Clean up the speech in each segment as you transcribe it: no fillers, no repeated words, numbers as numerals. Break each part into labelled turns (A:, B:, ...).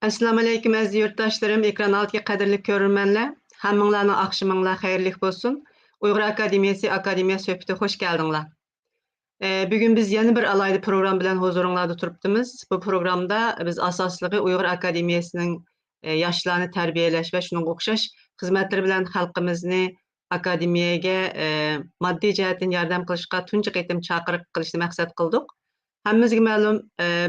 A: Assalamu alaykum aziz yurtdaşlarım, ekran altı qadirli görürmenler. Hamminglarning akşaminglar xayrlik bolsun. Uyghur Akademiyasi Akademiya söhbeti hoş geldinglar. Bugün biz yeni bir alaylı program bilen huzurunglarda turupdymyz. Bu programda biz asaslığı Uyghur Akademiyasının yaşlarını terbiyeleş ve şunun okşaş hizmetleri bilen halkımızını akademiyaga maddi jihatdan yordam qilishga tunji qitim chaqiriq qilishni maqsad qildik. Hammamizga ma'lum,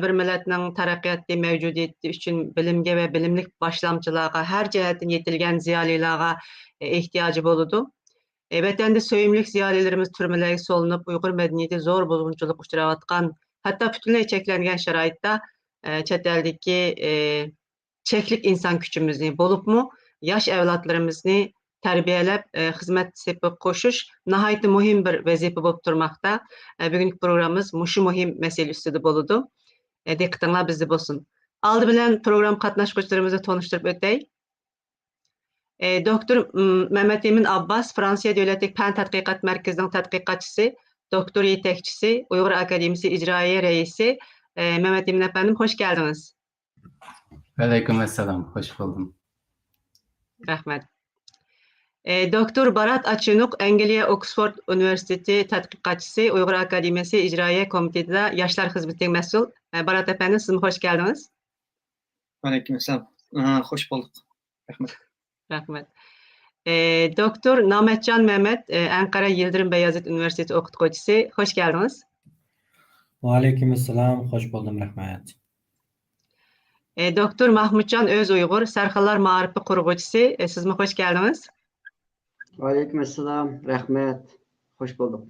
A: bir millatning taraqqiyoti, mavjudiyati uchun bilimga va bilimlik boshlamchilarga, har jihatdan yetilgan ziyolilarga ehtiyoji bo'ladi. Vatanda söyümlük ziyolilarimiz turmalarga solinib, Uyg'ur madaniyati zo'r buzg'unchilik uchrayotgan, hatto butunlay cheklangan sharoitda chet eldagi cheklik inson kuchimizni bo'libmi, yosh avlodlarimizni tarbiyalab, xizmat sepib qo'shish nihoyatda muhim bir vazifa bo'lib turmoqda. Bugungi programmamiz mushu muhim masala ustida bo'ladi. Diqqatinglar bizda bo'lsin. Aldı bilan program qatnashuvchilarimizni tanishtirib o'tay. Doktor Mehmet Emin Abbas, Fransiya Davlatlik Fan Tadqiqot Markazining tadqiqotchisi, doktor yetakchisi, Uyg'ur Akademiyasi ijroiya raisi. Mehmet Emin efendim, hoş geldiniz.
B: Aleykümselam, hoş buldum.
A: Rahmet. Doktor Barat Açınuk, Angliya Oxford Üniversitesi tadqiqotchisi, Uyg'ur Akademiyasi ijroiya komitetida yoshlar xizmatining mas'ul. Barat efendim, siz hoş geldiniz.
C: Aleykümselam. Hoş bulduk. Rahmet.
A: Rahmet. Doktor Nametcan Mehmet, Ankara Yıldırım Beyazıt Üniversitesi o'qituvchisi. Hoş geldiniz.
D: Aleykümselam, hoş buldum, rahmet.
A: Doktor Mahmutcan Öz Uygur, Sarxallar Maarifi qurg'uvchisi. Siz mi hoş geldiniz?
E: Aleykümselam, rahmet. Hoş bulduk.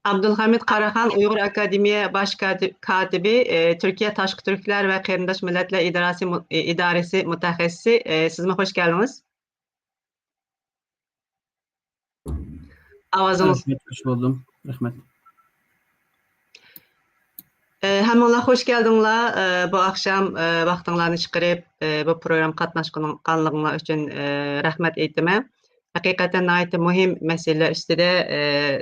A: Abdulhamid Qaraxan, Uyghur Akademiya baş katibi, Türkiye Taşqi Türkler ve Qarindosh Millatlar İdaresi mutaxassisi. Siz mi hoş geldiniz? Avazınız.
B: Hoş buldum, rahmet.
A: Hammanglar hoş geldinglar. Bu akşam vaqtinglarni chiqarib bu program qatnashganliginglar uchun rahmat aytaman. Haqiqatan nihoyatda muhim masalalar ustida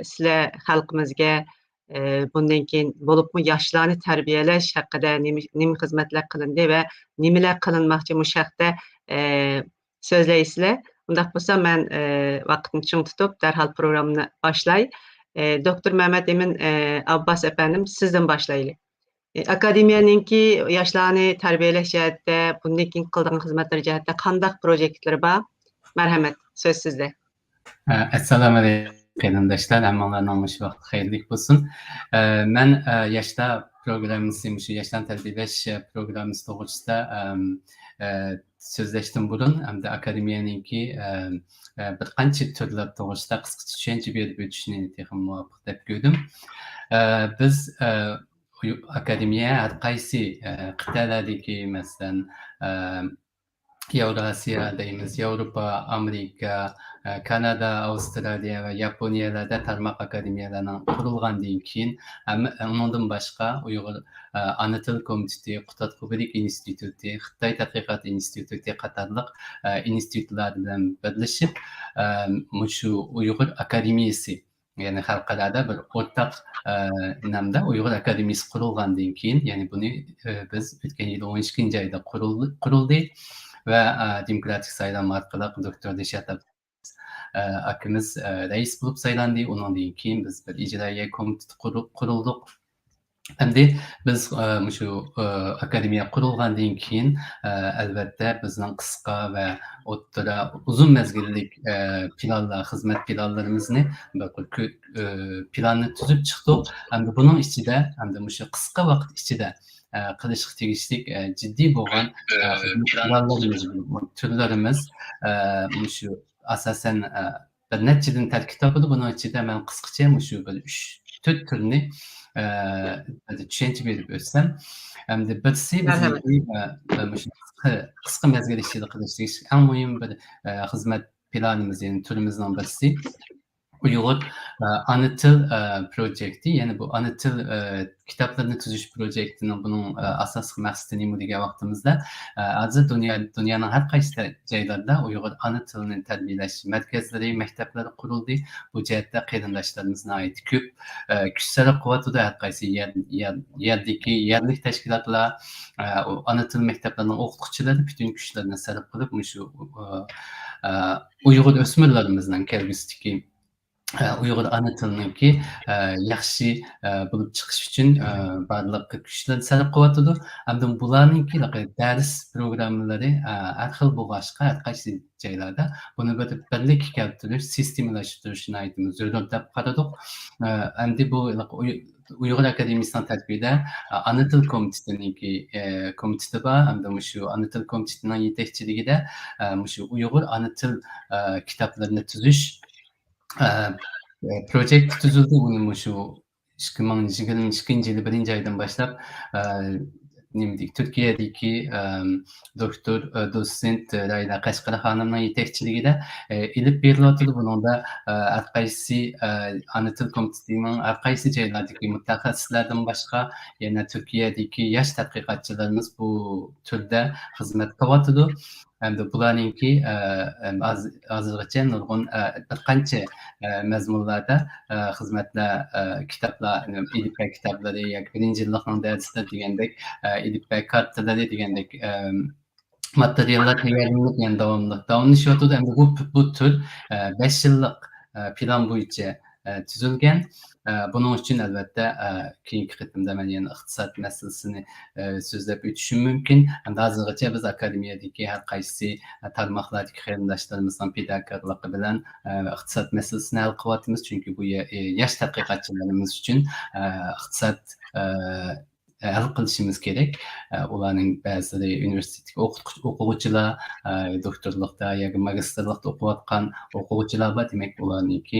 A: sizlar xalqimizga bundan keyin bo'libmi yoshlarni tarbiyalash haqida nima xizmatlar qilindi va nimalar qilinmoqchi bu haqda so'zlaysizlar. Undaq bo'lsa men vaqtni ching tutib darhol programni boshlay. Doktor Mehmet Emin Abbas efendim, sizden başlayalım. Akademiyanınki yoshlarni tarbiyalash jihatda, bundan keyin qilgan xizmatlar jihatda qanday proyektlar bor? Marhamat, söz sizde.
B: Assalamu alaykum qarindoshlar, hammalarning omush vaqti xayrlik bo'lsin. Men yoshlar programmasi, shu yoshlarni tarbiyalash programmasi to'g'risida so'zlashdim burun, hamda akademiyaningki bir qancha turlar to'g'risida qisqacha tushuncha berib o'tishni muvaffaq deb ko'rdim. Biz akademiya har qaysi qit'alardagi, masalan, Yevrasiya deymiz, Yevropa, Amerika, Kanada, Avustraliya ve Yaponiyalarda tarmoq akademiyalarning qurilgandan keyin undan boshqa Uyg'ur Ana til komiteti, Qutat Xubrik instituti, Xitoy tadqiqot instituti qatorliq institutlar bilan birlashib shu Uyg'ur akademiyasi, ya'ni xalqlarada bir o'rtaq namda Uyg'ur akademiyasi qurilgandan keyin, ya'ni buni biz o'tgan yil 12 oyda qurildi ve demokratik saylanma orqali doktor Dilshod akamiz rais bo'lib saylandi. Undan keyin biz bir ijroiya komitet qurildik. Endi biz shu akademiya qurilgandan keyin albatta bizning qisqa va o'rta uzun mezgillik planlar, xizmat planlarimizni planni tuzib chiqdik. Endi buning ichida, endi shu qisqa vaqt ichida qilishga tegishli jiddiy bo'lgan turlarimiz shu asosan bir nechadan tarkib topadi. Buning ichida men qisqacha shu bir 3-4 turni tushuncha berib o'tsam, hamda birisi qisqa mezgil ichida qilishlik eng muhim bir xizmat planimiz, ya'ni turimizning birisi Uyghur Anıtıl projekti, yani bu Anıtıl kitaplarını tüzüş projektinin bunun asas maqsadi nima degan vaqtimizda hozir dunyoning har qaysi joylarida Uyghur ana tilini tarbiyalash markazlari, maktablari qurildi. Bu jihatda qarindoshlarimiz nihoyat ko'p kuch sarf qilyotdi. Har qaysi yerdagi yerlik tashkilotlar, ana til maktablarining o'qituvchilari butun kuchlarini sarf qilib shu Uyg'ur o'smirlarimizning kelgusidagi Uyghur ana tiliniki yaxshi bo'lib chiqish uchun barliq kuchlar sarf qilyotdi. Hamda bularninki dars programmalari har xil bo'lg'achqa har qaysi joylarda buni birlik keltirish, sistemalashtirish zarur deb qaradik. Endi bu Uyg'ur akademiyasining tarkibida ana til komiteti bor. Hamda shu ana til komitetining yetakchiligida shu Uyg'ur ana til kitoblarini tuzish proje tuzildi. Uni shu 2022 yılı 1. aydan başlap Türkiye'deki doktor doçent Rayla Qashqari xonimning yetakchiligida ilib berilyapti. Bunun da har qaysi ana til komitetining har qaysi joylardagi mutaxassislardan boshqa yana Türkiye'deki yosh tadqiqotchilarimiz bu turda xizmat qilyapti. Hamda bularninki hozirgacha nurg'un bir qancha mazmunlarda xizmatlar, kitoblar, ilib kitoblari yoki 1-yillikning darslar degandek ilib kartalari degandek materiallar tayyorlanib, yani davomlashyapti. Endi bu tur 5 yillik plan bo'yicha tuzilgan. Bunun için albatta keyingi qitimda men yana iqtisod masalasini so'zlab o'tishim mumkin. Hozirgacha biz akademiyadagi har qaysi tarmoqlardagi qarindoshlarimizning pedagoglarligi bilan iqtisod masalasini hal qilyapmiz. Chunki bu yosh tadqiqotchilarimiz uchun iqtisod hal qilishimiz kerak. Ularning ba'zilari universitetdagi o'quvchilar, doktorlikda yoki magistrlikda o'qiyotgan o'quvchilar bor. Demak, ularniki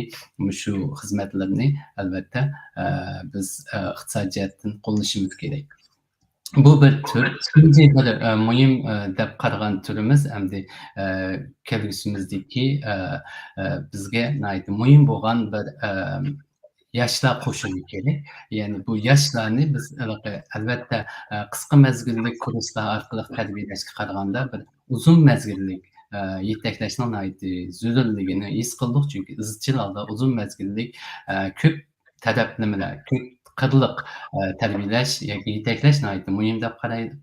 B: shu xizmatlarni albatta biz iqtisod jihatdan qo'llashimiz kerak. Bu bir tur. İkinci bir muhim deb qaragan turimiz endi kelgusimizdagi bizga muhim bo'lgan bir yoshlar qo'shini kerak. Ya'ni bu yoshlarni biz albatta qisqa mezgillik kurslar orqali tarbiyalashga qaraganda bir uzun mezgillik yetaklashning zarurligini his qildik. Chunki izchil holda uzun mezgillik ko'p talablar, ko'p qirliq tarbiyalash yoki yetaklash muhim deb qaradik.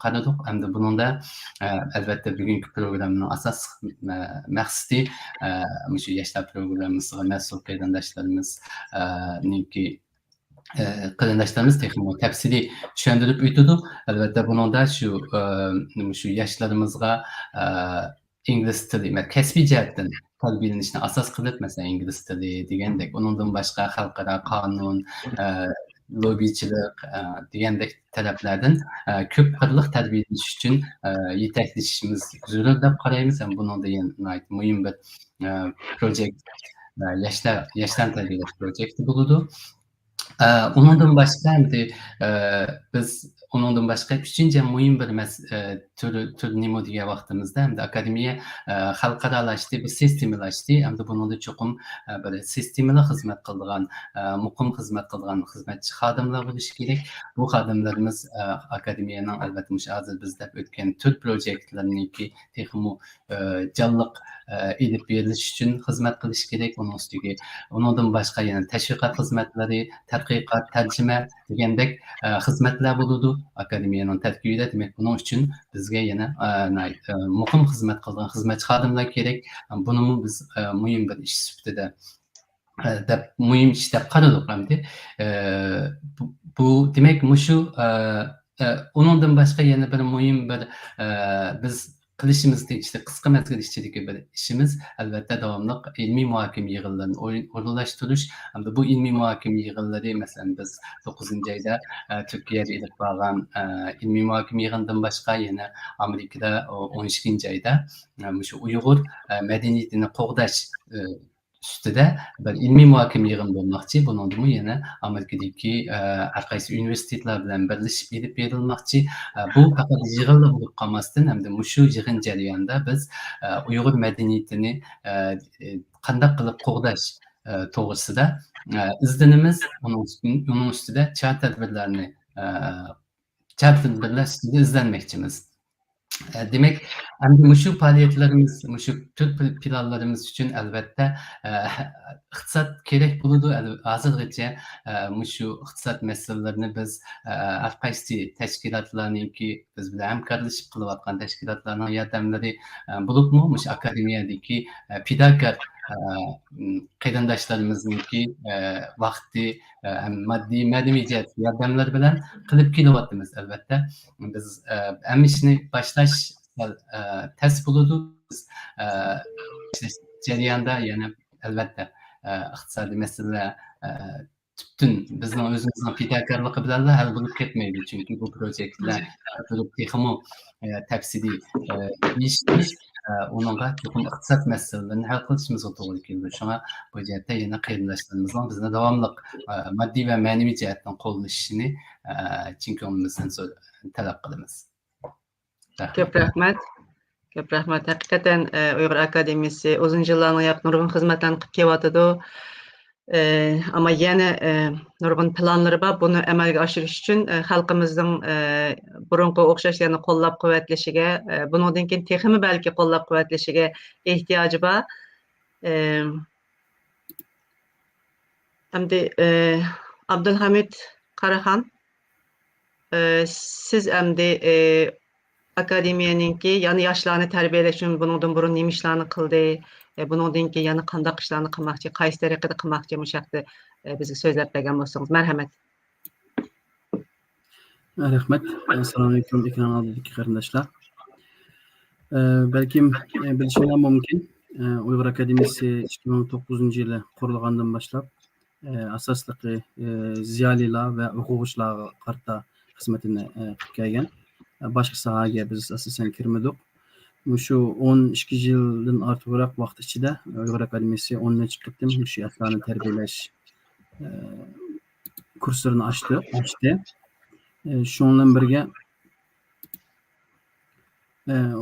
B: Hamda buningda albatta bugungi programmaning asos maqsadi shu yoshlar programmasiga mas'ul qarindoshlarimiz texnik tafsiliy tushuntirib o'tdi. Albatta buningda shu yoshlarimizga ingliz tili, kasbiy jihatdan tarbiyalanishni asos qilib, masalan ingliz tili degandek, undan boshqa xalqaro qonun, lobbichilik degandek talablardan ko'p qirliq tarbiyalanish uchun yetaklashimiz zarur deb qaraymiz. Buningda yana muhim bir projekt yoshlarni tarbiyalash projekti bo'ladi. Onundan başka biz onundan başka üçüncü muhim bir tür nima degan vaqtimizda hamda akademiya xalqaralaştı, bir sistemalaştı. Hamda buningda cho'qim bir sistemali xizmat qilgan, muqim xizmat qilgan xizmatchi xodimlar bo'lishi kerak. Bu xodimlarimiz akademiyaning albatta hozir biz deb o'tgan tür projektlarniki texmu jonliq ilib berilish uchun xizmat qilish kerak. Uning ustiga undan boshqa yana tashviqot xizmatlari, tadqiqot, tarjima degandek xizmatlar bo'ladi akademiyaning tarkibida. Demak, buning uchun bizga yana muhim xizmat qilgan xizmatchi xodimlar kerak. Buni biz muhim bir ish sifatida muhim ish deb qaradik. Bu demak shu undan boshqa yana bir muhim bir biz qilishimizda qisqa mezgil ishchiligi bir ishimiz albatta davomli ilmiy muhokama yig'inlarini o'rinlashtirish. Hamda bu ilmiy muhokama yig'inlari, masalan biz 9-oyda Turkiyada ilib borgan ilmiy muhokama yig'inidan boshqa yana Amerikada 12-oyda shu Uyg'ur madaniyatini qo'g'dash ustida bir ilmiy muhokama yig'ini bo'lmoqchi. Bundan yana Amerikadagi har qaysi universitetlar bilan birlashib ilib berilmoqchi. Bu faqat yig'inlar bo'lib qolmasdan, hamda shu yig'in jarayonida biz Uyg'ur madaniyatini qanday qilib qo'g'dash to'g'risida izlanimiz, uning ustida chat tadbirlar ustida izlanmoqchimiz. Demek, endi shu faoliyatlarimiz, shu tür planlarımız için elbette iqtisod kerak bo'ladi. Hozirgacha shu iqtisod masalalarini biz har qaysi tashkilotlarniki biz bilan hamkorlashib qilayotgan tashkilotlarning yordamlari bo'libmi, shu akademiyadagi fidokor qarindoshlarimizniki vaqti, moddiy ma'naviy yordamlar bilan qilib kelyapmiz. Albatta biz ham ishni boshlash tez bo'ladi. Jarayonda yana albatta iqtisodiy masalalar bütün bizning o'zimizning fidokorligi bilan hal bo'lib ketmaydi. Chunki bu proyektlar texmo tafsiliy ish onunla to'g'ri iqtisod masalalarini hal qilishimizga to'g'ri keldi. Shunga bu jihatda yana qarindoshlarimizni bizni davomli moddiy va ma'naviy jihatdan qo'llashini chin ko'nglimizdan talab qilamiz.
A: Ko'p rahmat. Ko'p rahmat. Haqiqatan Uyg'ur akademiyasi uzun yillarni yaqin nurg'un xizmatlarni qilib kelyapti. Ama yana nurg'un planları bor. Buni amalga oshirish uchun xalqimizning burunqi o'xshash yana qo'llab-quvvatlashiga, bundan keyin texmi balki qo'llab-quvvatlashiga ehtiyoji bor. Hamda Abdulhamid Qaraxon, siz hamda akademiyaningki yani yoshlarni tarbiyalash uchun bundan burun nima ishlarni qildi? Bundan keyin yana qanday ishlarni qilmoqchi, qaysi tariqada qilmoqchi bu haqda bizga so'zlab bergan bo'lsangiz, marhamat.
D: Rahmat. Assalomu alaykum ekran oldidagi qarindoshlar. Balkim bilishinglar mumkin, Uyg'ur akademiyasi 2009-yili qurilgandan boshlab asosliqi ziyolilar va o'quvchilarga qarata xizmatini qilib kelgan. Boshqa sohaga biz asosan kirmadik. Shu 12 yildan ortiqroq vaqt ichida Uyg'ur akademiyasi 10 necha qatim shu yoshlarni tarbiyalash kurslarini ochdi. Shundan birga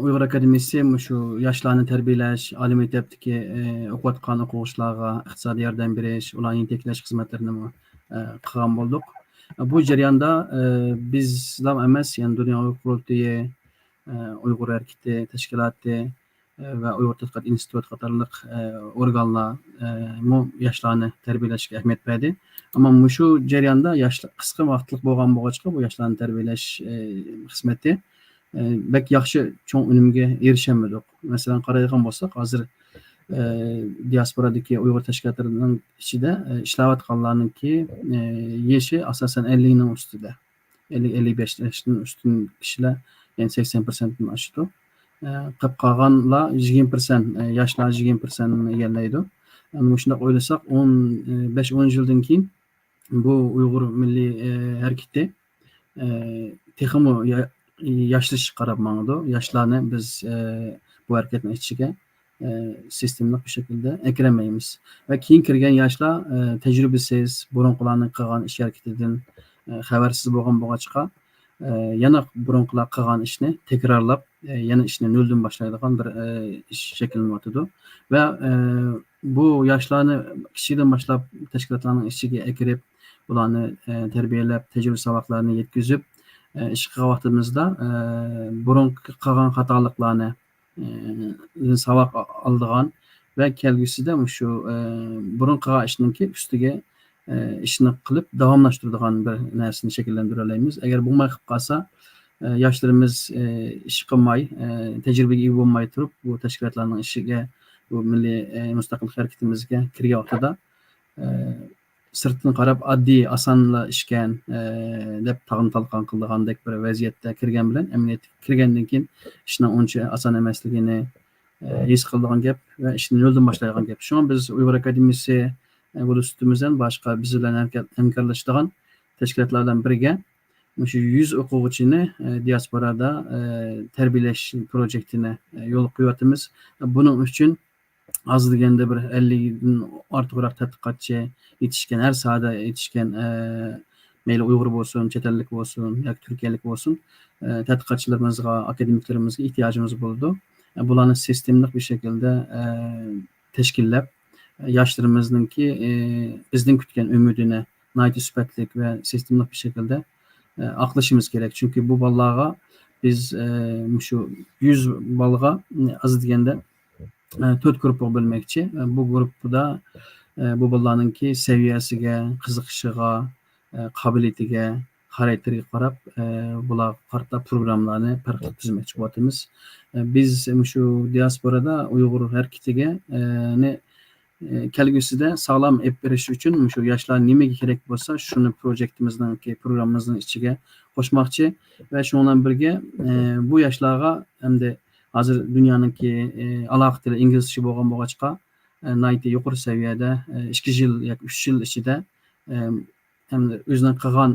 D: Uyg'ur akademiyasi shu yoshlarni tarbiyalash, oliy maktabdagi o'qiyotgan o'quvchilarga iqtisodiy yordam berish, ularni yetaklash xizmatlarini qilgan bo'ldik. Bu jarayonda bizlar emas, yani Dunyo Uyg'ur qurultiyi, Uyg'ur harakati tashkiloti va Uyg'ur tadqiqot instituti qatorliq organlar yoshlarni tarbiyalashga ahamiyat berdi. Ammo shu jarayonda qisqa vaqtlik bo'lgan bo'g'achqa bu yoshlarni tarbiyalash xizmati bek yaxshi cho'ng unumga erishamadik. Masalan, qaraydigan bo'lsak, hozir diasporadagi Uyg'ur tashkilotlarining ichida ishlayotganlarningki yeshi asosan 50 ning ustida. 50-55 yoshdan ustun kishilar, yani 80%ni oshdi. Qolganlar 20%, yoshlar 20%ni egallaydi. Yani shunday o'ylasak, 15-10 yildan keyin bu Uyg'ur milliy harakati texmo yoshlash qarab mangdi. Yoshlarni biz bu harakatning ichiga sistemli bir şekilde eklemeyiz. Ve keyin kirgan yoshlar tajribasiz, burunqilarning qilgan ish harakatidan xabarsiz bo'lgan bo'g'achqa yana burunqilar qilgan ishni takrorlab, yana ishni noldan boshlaydigan bir ish shakllanyapti. Va bu yoshlarni kichikdan boshlab tashkilotlarning ichiga kirib, ularni tarbiyalab, tajriba saboqlarini yetkazib, ish qilgan vaqtimizda burunqi qilgan xatoliklarni saboq oldigan va kelgusida shu burun qilgan ishninki ustiga ishni qilib davomlashtiradigan bir narsani shakllantira olamiz. Agar bo'lmay qolib qolsa, yoshlarimiz ish qilmay, tajribaga ega bo'lmay turib, bu tashkilotlarning ishiga, bu milliy mustaqil harakatimizga kirgan vaqtida sirtdan qarab oddiy osonla ishgan deb tag'in talqon qilgandek bir vaziyatda kirgan bilan amaliyotga kirgandan keyin ishning uncha oson emasligini his qiladigan gap va ishni yo'ldan boshlaydigan gap. Shunga biz Uyg'ur akademiyasi ulustimizdan boshqa biz bilan hamkorlashadigan tashkilotlardan biriga shu 100 o'quvchini diasporada tarbiyalash proyektini yo'l qo'yapmiz. Buning uchun az deganda bir 50 dan ortiqroq tadqiqotchi yetishgan, har sohada yetishgan, mayli Uyg'ur bo'lsin, chet ellik bo'lsin yoki turkiyalik bo'lsin, tadqiqotchilarimizga, akademiklarimizga ehtiyojimiz bo'ldi. Bularni sistemli bir şekilde tashkillab yaşlarımızdaki bizden kütken ümidine nayt süpetlik ve sistemlik bir şekilde aklaşımız gerek. Çünkü bu balığa biz şu 100 balığa az degende 4 grupa bölmekçi. Bu grupta bu balığınki seviyesiga, qiziqishiga, qabiliyatiga, xarakteriga qarab bular qarta programlarni farqli tuzmoqchi bo'lyapmiz. Biz şu diasporada Uyg'ur harakatiga kelgusida sağlam ep berish uchun şu yoshlar nimaga kerak bo'lsa, shuni projektimizning, programmamizning ichiga qo'shmoqchi va shu bilan birga bu yoshlarga hamda hozir dunyoninki aloqa tili inglizcha bo'lgan bo'lg'achqa nayta yuqori saviyada 2 yil yoki 3 yil ichida hamda o'zining qilgan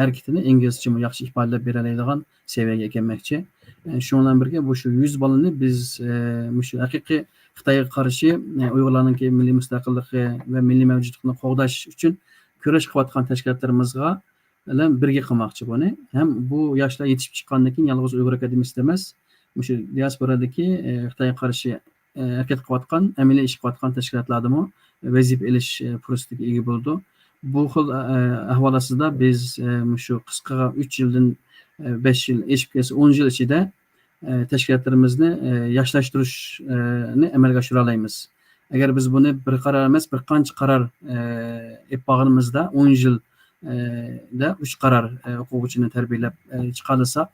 D: harakatini inglizcha yaxshi ifodalab bera oladigan seviyaga kelmoqchi. Shu bilan birga bu shu 100 balani biz shu haqiqiy Xitoyga qarshi Uyg'urlarning milliy mustaqilligi va milliy mavjudlikni qo'g'dash uchun kurash qilayotgan tashkilotlarimizga bilan birga qilmoqchi buni. Ham bu yoshlar yetishib chiqqandan keyin yolg'iz Uyg'ur akademiyasida emas, shu diasporadagi Xitoyga qarshi harakat qilayotgan, amaliy ish qilayotgan tashkilotlardami vazifa elish fursatiga ega bo'ldi. Bu xil ahvol ostida biz shu qisqa 3 yildan 5 yil, eshib kelsa 10 yil ichida tashkilotlarimizni yoshlantirishni amalga oshira olamiz. Agar biz buni bir qaror emas, bir qancha qaror epog'imizda 10 yilda 3 qaror o'quvchini tarbiyalab chiqarsak,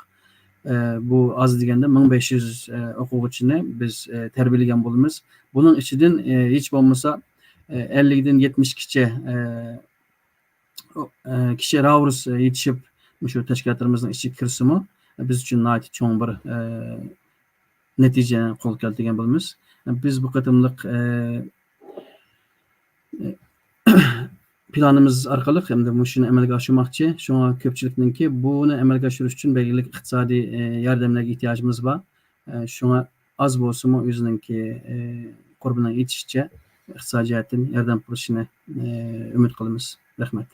D: bu az deganda 1500 o'quvchini biz tarbiyalagan bo'lamiz. Buning ichidan hech bo'lmasa 50 dan 70 kishi ravrus yetishib shu tashkilotlarimizning ichiga kirsimi, biz uchun nihoyat cho'ng bir natijani qo'lga keltirgan bo'lamiz. Biz bu qatimliq planimiz orqali hamda shuni amalga oshirmoqchi. Shunga ko'pchilikninki buni amalga oshirish uchun belgilik iqtisodiy yordamlarga ehtiyojimiz bor. Shunga az bo'lsa-mu o'zininki qurbidan yetishicha iqtisodiyotdan yordam qilishini umid qilamiz. Rahmat.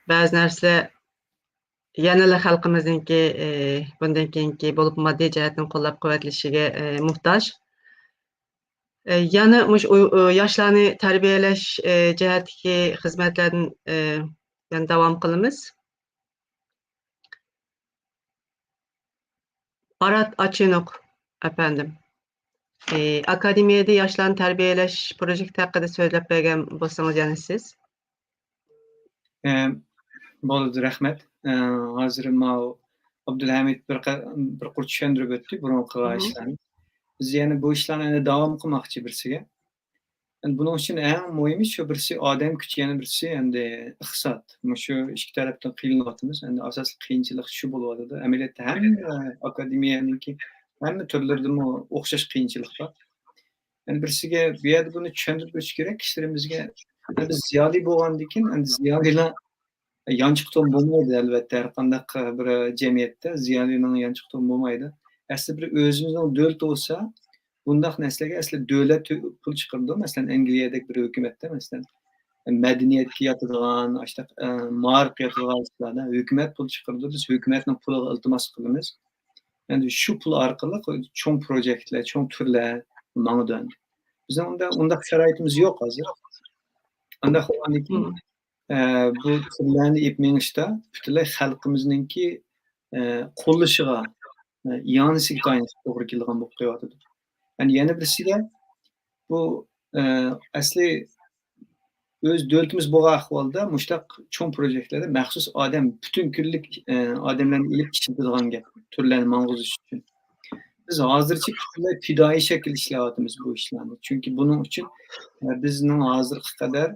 A: Ba'zi narsalar yanada xalqimizningki bundan keyingi bo'lib moddiy jihatdan qo'llab-quvvatlashiga muhtoj. Yana yoshlarni tarbiyalash jihatdagi xizmatlardan yana davom qilamiz. Arat Achinok efendim. Akademiyada yoshlarni tarbiyalash projekti haqida so'zlab bergan bo'lsangiz yana siz.
C: Bo'ldi, rahmat. Hozir Abdulhamid bir qur tushuntirib o'tdi burunqi ishlarni. Biz yana bu ishlarni davom qilmoqchi birsiga. Buning uchun eng muhimi shu birsi odam kuchi, yana birsi endi iqtisod. Shu ikki tarafdan qiynalamiz. Endi asosiy qiyinchilik shu bo'lyapti. Amaliyotda hamma akademiyaniki hamma turlarida o'xshash qiyinchilik bor. Endi birsiga bu yerda buni tushuntirib o'tish kerak kishilarimizga. Biz ziyoli bo'lgandan keyin endi ziyolilar yanchiq to'n bo'lmaydi albatta, har qanday bir jamiyatda ziyolining yanchiq to'n bo'lmaydi. Aslida bir o'zimizning davlat bo'lsa, bundaq narsalarga aslida davlat pul chiqardi. Masalan, Angliyadagi bir hukumatda masalan madaniyatga yotadigan, ma'rifga yotadigan ishlarda hukumat pul chiqardi. Biz hukumatning puliga iltimos qilamiz. Endi shu pul orqali cho'ng projektlar, cho'ng turlar mangdan. Bizning undaq sharoitimiz yo'q hozir. Unda xo'janiki bu turlarni ep mengishda butunlay xalqimizningki qo'llashiga, iyonisiga to'g'ri kelgan bo'lib qo'yadi. Yani yana birisiga bu asli o'z davlatimiz bo'lgan ahvolda mushtaq cho'ng projektlarda maxsus odam, butun kunlik odamlarni ilib ishlatadigan gap, turlarni mang'izish uchun. Biz hozircha butunlay fidoyi shakl ishlayapmiz bu ishlarni. Chunki buning uchun bizning hozirga qadar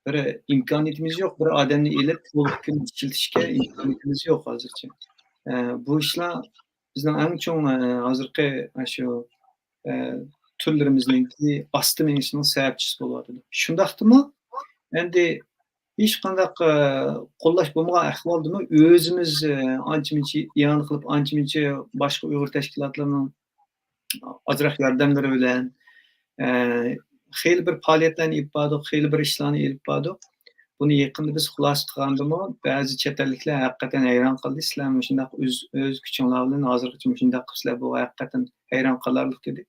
C: bir imkoniyatimiz yo'q, bir odamni ilib to'liq kun ishlatishga imkoniyatimiz yo'q hozircha. Bu ishlar bizning eng cho'ng hozirgi shu turlarimizninki osti menishining sababchisi bo'lyapti. Shundaqdimi? Endi hech qanday qo'llash bo'lmagan ahvoldami o'zimiz ancha-muncha iyon qilib, ancha-muncha boshqa Uyg'ur tashkilotlarining ozroq yordamlari bilan xeyli bir faoliyatlarni ilib bordik, xeyli bir ishlarni ilib bordik. Bunu yaqında biz xulosa qilgandimi, ba'zi chet elliklar haqiqatan hayron qildi. Sizlar shundoq o'z kuchinglar bilan hozirgacha shundoq qilsizlar, bu haqiqatan hayron qolarlik dedi.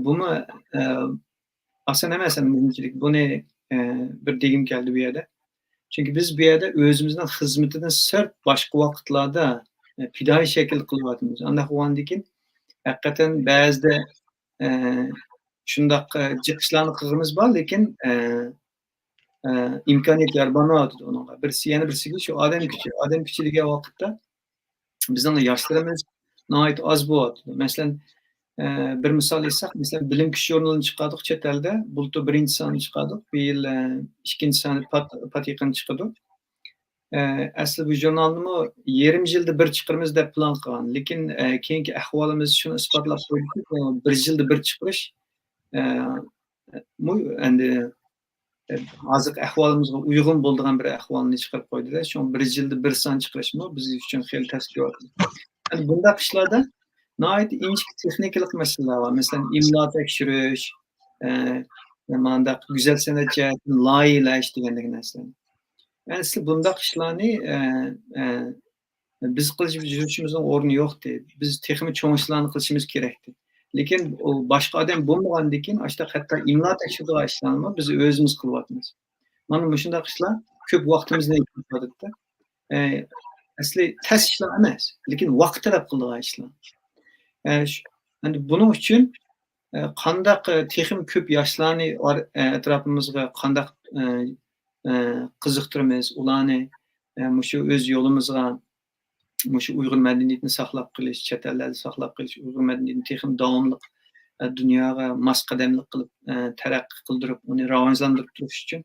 C: Buni asan emas mümkünçilik. Buni bir degim keldi bu yerda. Çünkü biz bu yerda o'zimizning xizmatidan sirt boshqa vaqtlarda fidoyi shaklda qilyapmiz. Undaq bo'lgandan keyin haqiqatan ba'zida shundoq chiqishlarni qilg'imiz bor, lekin imkoniyat yaratmayapti unga. Yana birisiga shu odam kuchi degan vaqtda bizning yoshlarimiz nihoyat oz bo'lyapti. Masalan, bir misol aytsak, masalan, bilim kuch jurnalini chiqardik chet elda, bultur birinchi soni chiqardik, bu yil ikkinchi soni pat yaqin chiqadi. Aslida bu jurnalni yarim yilda bir chiqaramiz deb plan qilgan, lekin keyingi ahvolimiz shuni isbotlab qo'ydiki, bir yilda bir chiqarish endi hozirgi ahvolimizga uyg'un bo'ladigan bir ahvolni chiqarib qo'ydilar. Shu bir yilda bir son chiqarishmi biz uchun xeyli tasdiqot. Yani bundaq ishlarda nihoyat inchik texnikalik masalalar var. Masalan, imlo tekshirish, mandaq güzel sanat jihatini loyihalash degandek narsalar. Yani siz bundaq ishlarni biz qilib yurishimizning o'rni yo'qdi. Biz texnik cho'ng ishlarni qilishimiz kerakdi. Lekin boshqa odam bo'lmagandan keyin ashta hatto imlo tekshiradigan ishlarni biz o'zimiz qilyapmiz. Mana shunday ishlar ko'p vaqtimizni yeyapti. Asli tas ishlar emas, lekin vaqt talab qiladigan ishlar. Yani buning uchun qandaq texnik ko'p yoshlarni atrofimizga qandaq qiziqtiramiz, ularni shu o'z yo'limizga shu Uyg'ur madaniyatini saqlab qolish, chet ellarda saqlab qolish, Uyg'ur madaniyatini texnik davomli dunyoga mos qadamlik qilib taraqqiy qildirib, uni rivojlantirib turish uchun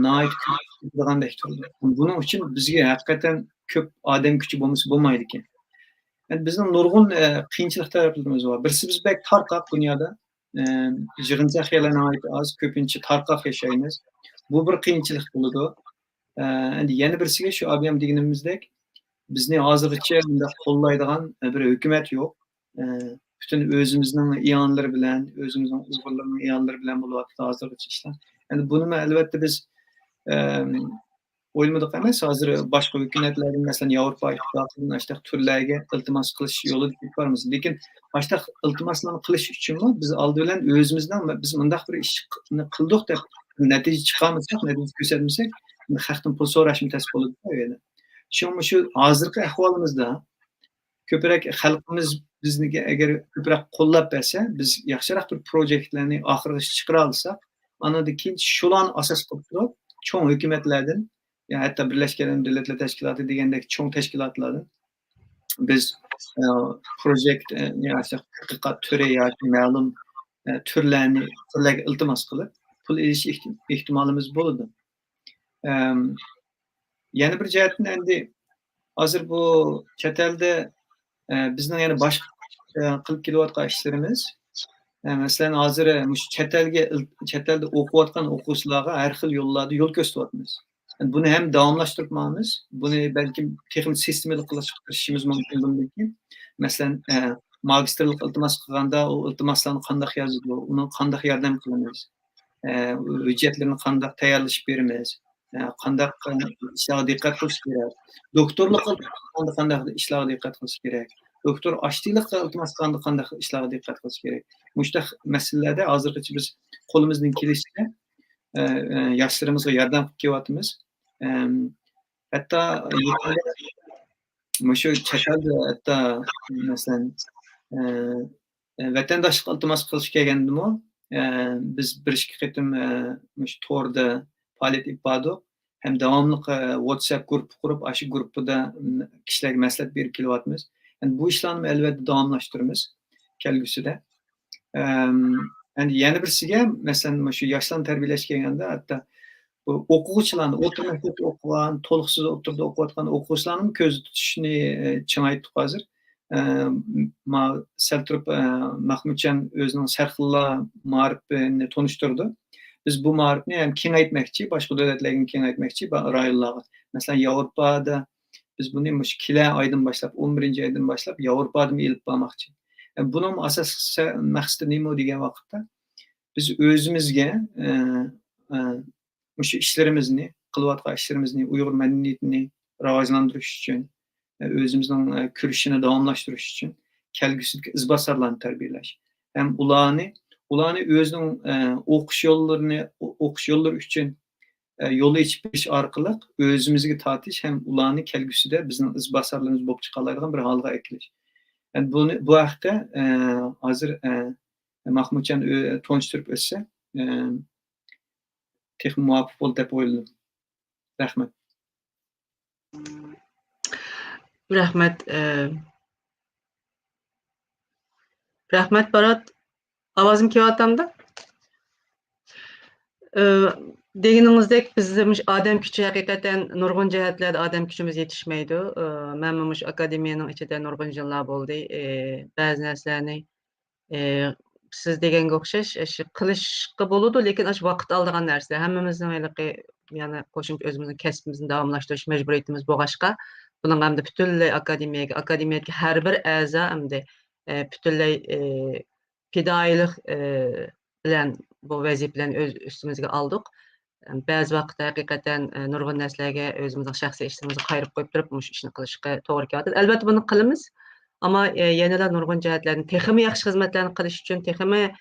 C: nihoyat qilgandek turdi. Buning uchun bizga haqiqatan ko'p odam kuchi bo'lmasa bo'lmaydi ekan. Yani bizning nurg'un qiyinchilik taraflarimiz bor. Birisi biz bek tarqaq dunyoda yig'inchoq nihoyat oz, ko'pincha tarqaq yashaymiz. Bu bir qiyinchilik bo'ladi. Endi yana birisiga shu obam deganimizdek bizni hozirgacha bunday qo'llaydigan bir hukumat yo'q. Bütün o'zimizning iyonlar bilan, o'zimizning Uyg'urlarning iyonlari bilan bo'lyapti hozirgacha ishlar. Yani bunu albatta biz o'ylamadik emas. Hozir boshqa hukumatlarning, masalan, Yevropa ittifoqining ashtaq turlarga iltimos qilish yo'lida ketamiz. Lekin ashtaq iltimoslarni qilish uchun biz oldi bilan o'zimizdan biz bundaq bir ishni qildik deb natija chiqarmasak, natija ko'rsatmasak, xalqdan pul so'rashimiz tas bo'ladi. Shu hozirgi ahvolimizda ko'proq xalqimiz bizniki agar ko'proq qo'llab bersa, biz yaxshiroq bir proyektlarni oxirigacha chiqara olsak, anadan keyin shularni asos qilib turib, cho'ng hukumatlardan, ya hatto Birlashgan Millatlar Tashkiloti degandek cho'ng tashkilotlardan biz projekt tadqiqot turi yoki ma'lum turlarga iltimos qilib pul olish ehtimolimiz bo'ladi. Yana bir jihatdan endi hozir bu chet elda bizning yana boshqa qilib kelayotgan ishlarimiz, masalan hozir chet elda o'qiyotgan o'quvchilarga har xil yo'llarda yo'l ko'rsatyapmiz. Yani bunu hem davomlashtiribmiz, buni balki texnik sistemaga qilishimiz mumkin bundan keyin. Masalan, magistrlik iltimos qilganda o iltimoslarni qanday yozib, uni qanday yordam qilamiz, hujjatlarni qanday tayyorlashib beramiz, qanday ishlarga diqqat qilish kerak, doktorlik qanday ishlarga diqqat qilish kerak, doktor aşçılık iltimos qanday ishlarga diqqat qilish kerak. Mushta masalalarda hozirgacha biz qo'limizdan kelishicha yoshlarımızga yordam qilib kelyapmiz. Hatta shu chet elda hatta masalan vatandoshlik iltimos qilish kelgandimi, biz bir ikki qatim shu to'rda faoliyat olib bordik. Hem davomli WhatsApp guruh qurib, shu guruhda kishilarga maslahat berib kelyapmiz. Yani bu ishlarni albatta davomlashtiramiz kelgusida. Yani yana birisiga, masalan, shu yoshlarni tarbiyalash kelganda hatto o'quvchilarni, o'rta maktabda o'qigan, to'liqsiz o'tirib o'qiyotgan o'quvchilarning ko'z tutishini chingaytdik hozir. Sal turib Mahmudjon o'zining Sarxilla ma'rifini tanishtirdi. Biz bu ma'rifni ham kengaytmoqchi, boshqa davlatlarga kengaytmoqchi rayonlarga. Masalan, Yevropada biz buni kelgan oydan boshlab, 11-oydan boshlab Yevropada elib bormoqchi. Yani bunun asosiy maqsadi nima degan vaqtda biz o'zimizga Şu işlerimizni, kılıvatkan işlerimizni, Uygur medeniyetini rivajlandırış için, özümüzün kürüşünü davamlaştırış için kelgüsüdeki izbasarlarını terbiyeleş. Hem ulanı özünün okuş yolları için yolu içmiş arkalık özümüzge tatiş hem ulanı kelgüsüde bizim izbasarlarımız bolup çıkarlardan bir halga ekleş. Yani bu haqda hazır Mahmudcan tonuşturup ötse texmi muvaffaq bo'ldi deb o'yladim. Rahmat.
A: Rahmet. Rahmet Barat. Avazım kelatamda? Degininizdek bizim adem küçü hakikaten nurgun cihetlerde adem küçümüz yetişmeydi. Memnunmuş akademiyanın içinde nurgun yıllar oldu. Bazı derslerini siz degenge okşaş, kılışkı boludu, lekin aç vaqt aldığan narsa. Hemmimizin öyle yani koşumç özümüzün kesbimizin davamlaştırış mecburiyetimiz boğaşka. Bunun hem de bütünlüğü akademiyadaki her bir əza hem de bütünlüğü fidailik bilen bu vazifelerin öz üstümüzge aldık. Bazı vaqtda hakikaten nurgun nəslərə özümüzün şəxsi işimizi qayırıb qoyub durubmuş işini qılışqa toğru keladı. Elbette bunu qılımız. Ama yeneler nurgun cihetlerini, teximi yaxşı hizmetlerini qilish üçün, teximi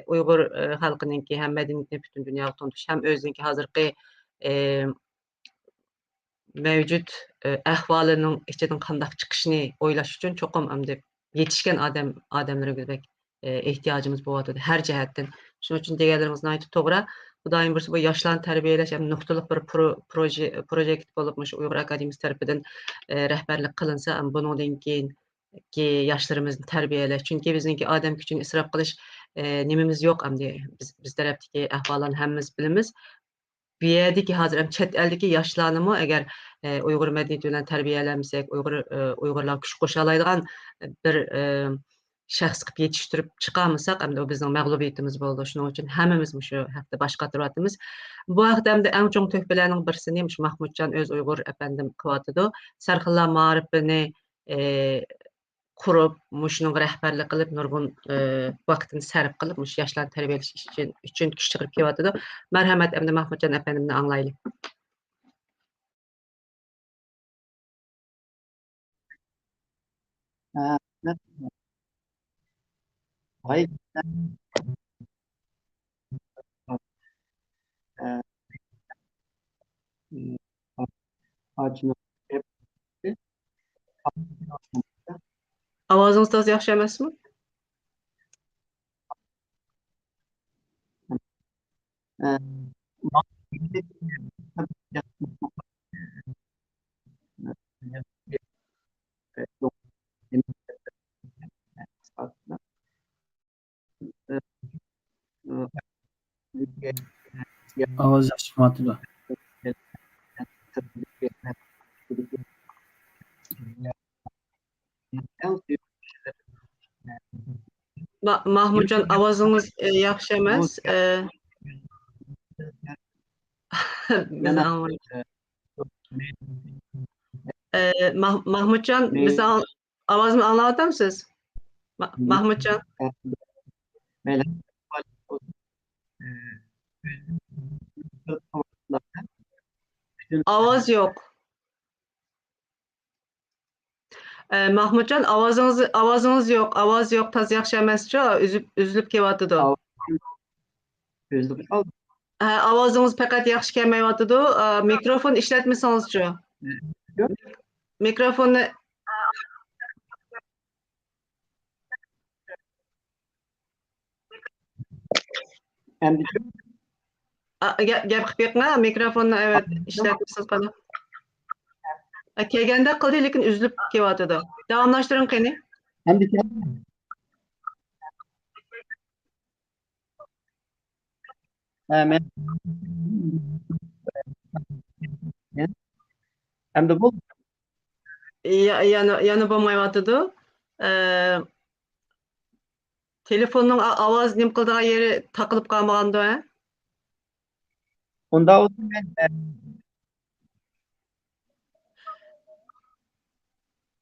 A: Uygur halkınınki, hem medeniyetini bütün dünyaya tanıtış, hem özünki hazırki mevcut ahvalının içinden qandaq çıkışını oylaş üçün çoxum əmdi yetişken adamlara göbek ihtiyacımız boğadı her cihetten. Şunun için deganlarımızın aytı toğra. Bu daim bu yaşlarını terbiyeleş, hem noktalık bir proje olupmuş Uygur Akademisi tarafından rehberlik kılınsa, hem bunun keyin ki yaşlarımızı terbiyeleş. Çünkü bizimki adem küçüğünü israf kılış nimimiz yok. Biz taraftaki ahvallarını hemmimiz bilimiz. Bir yerdeki hazır hem chet eldeki yaşlanımı eğer Uygur medeniyeti bilen terbiyelenmesek, Uygurlar kuş koşalaydıgan bir şəxs qıb yetiştirib çıxamısak, hem de o bizim məğlubiyetimiz oldu. Şunun için hemmimiz şu hafta baş qatırvatımız. Bu haqda hem de en çok töhbelerinin birisini Mahmudcan öz Uygur efendim kıvatıdı. Sarxılla marifini kurup, muşunun rehberlik kılıp, nurgun vaktini sərf kılıp, muş yaşlarını terbiyeliş için küç çıkırıp kevatıdı. Merhamet hem de Mahmudcan efendimini anlaylı.
E: Hayır.
A: Avazınız da yaxşı emasmı?
D: Avaz yaşmatıda.
A: Mahmudcan avazınız yaxşı emas. Bizi anlayın. Mahmudcan, bizi avazımı anlavatır mısınız? Mahmudcan. Avaz yok. Mahmudcan, avazınız yok. Avaz yok. Taz yaxşı emasça, üzülüp kevatıdı. Avazınız fakat yaxşı kelmeýatydy. Mikrofon işletmeseňizçi. Mikrofonu gap qıpyqma, mikrofonu evet işletmesiz qala. Kelgende qıldy, lekin üzülüp kewatydy. Dawamlaşdyrın qani.
E: Hem de bu
A: Yani bolmaýatydy. Telefonun avaz nim kıldığı yeri takılıp kalmaganda.
E: onda olsun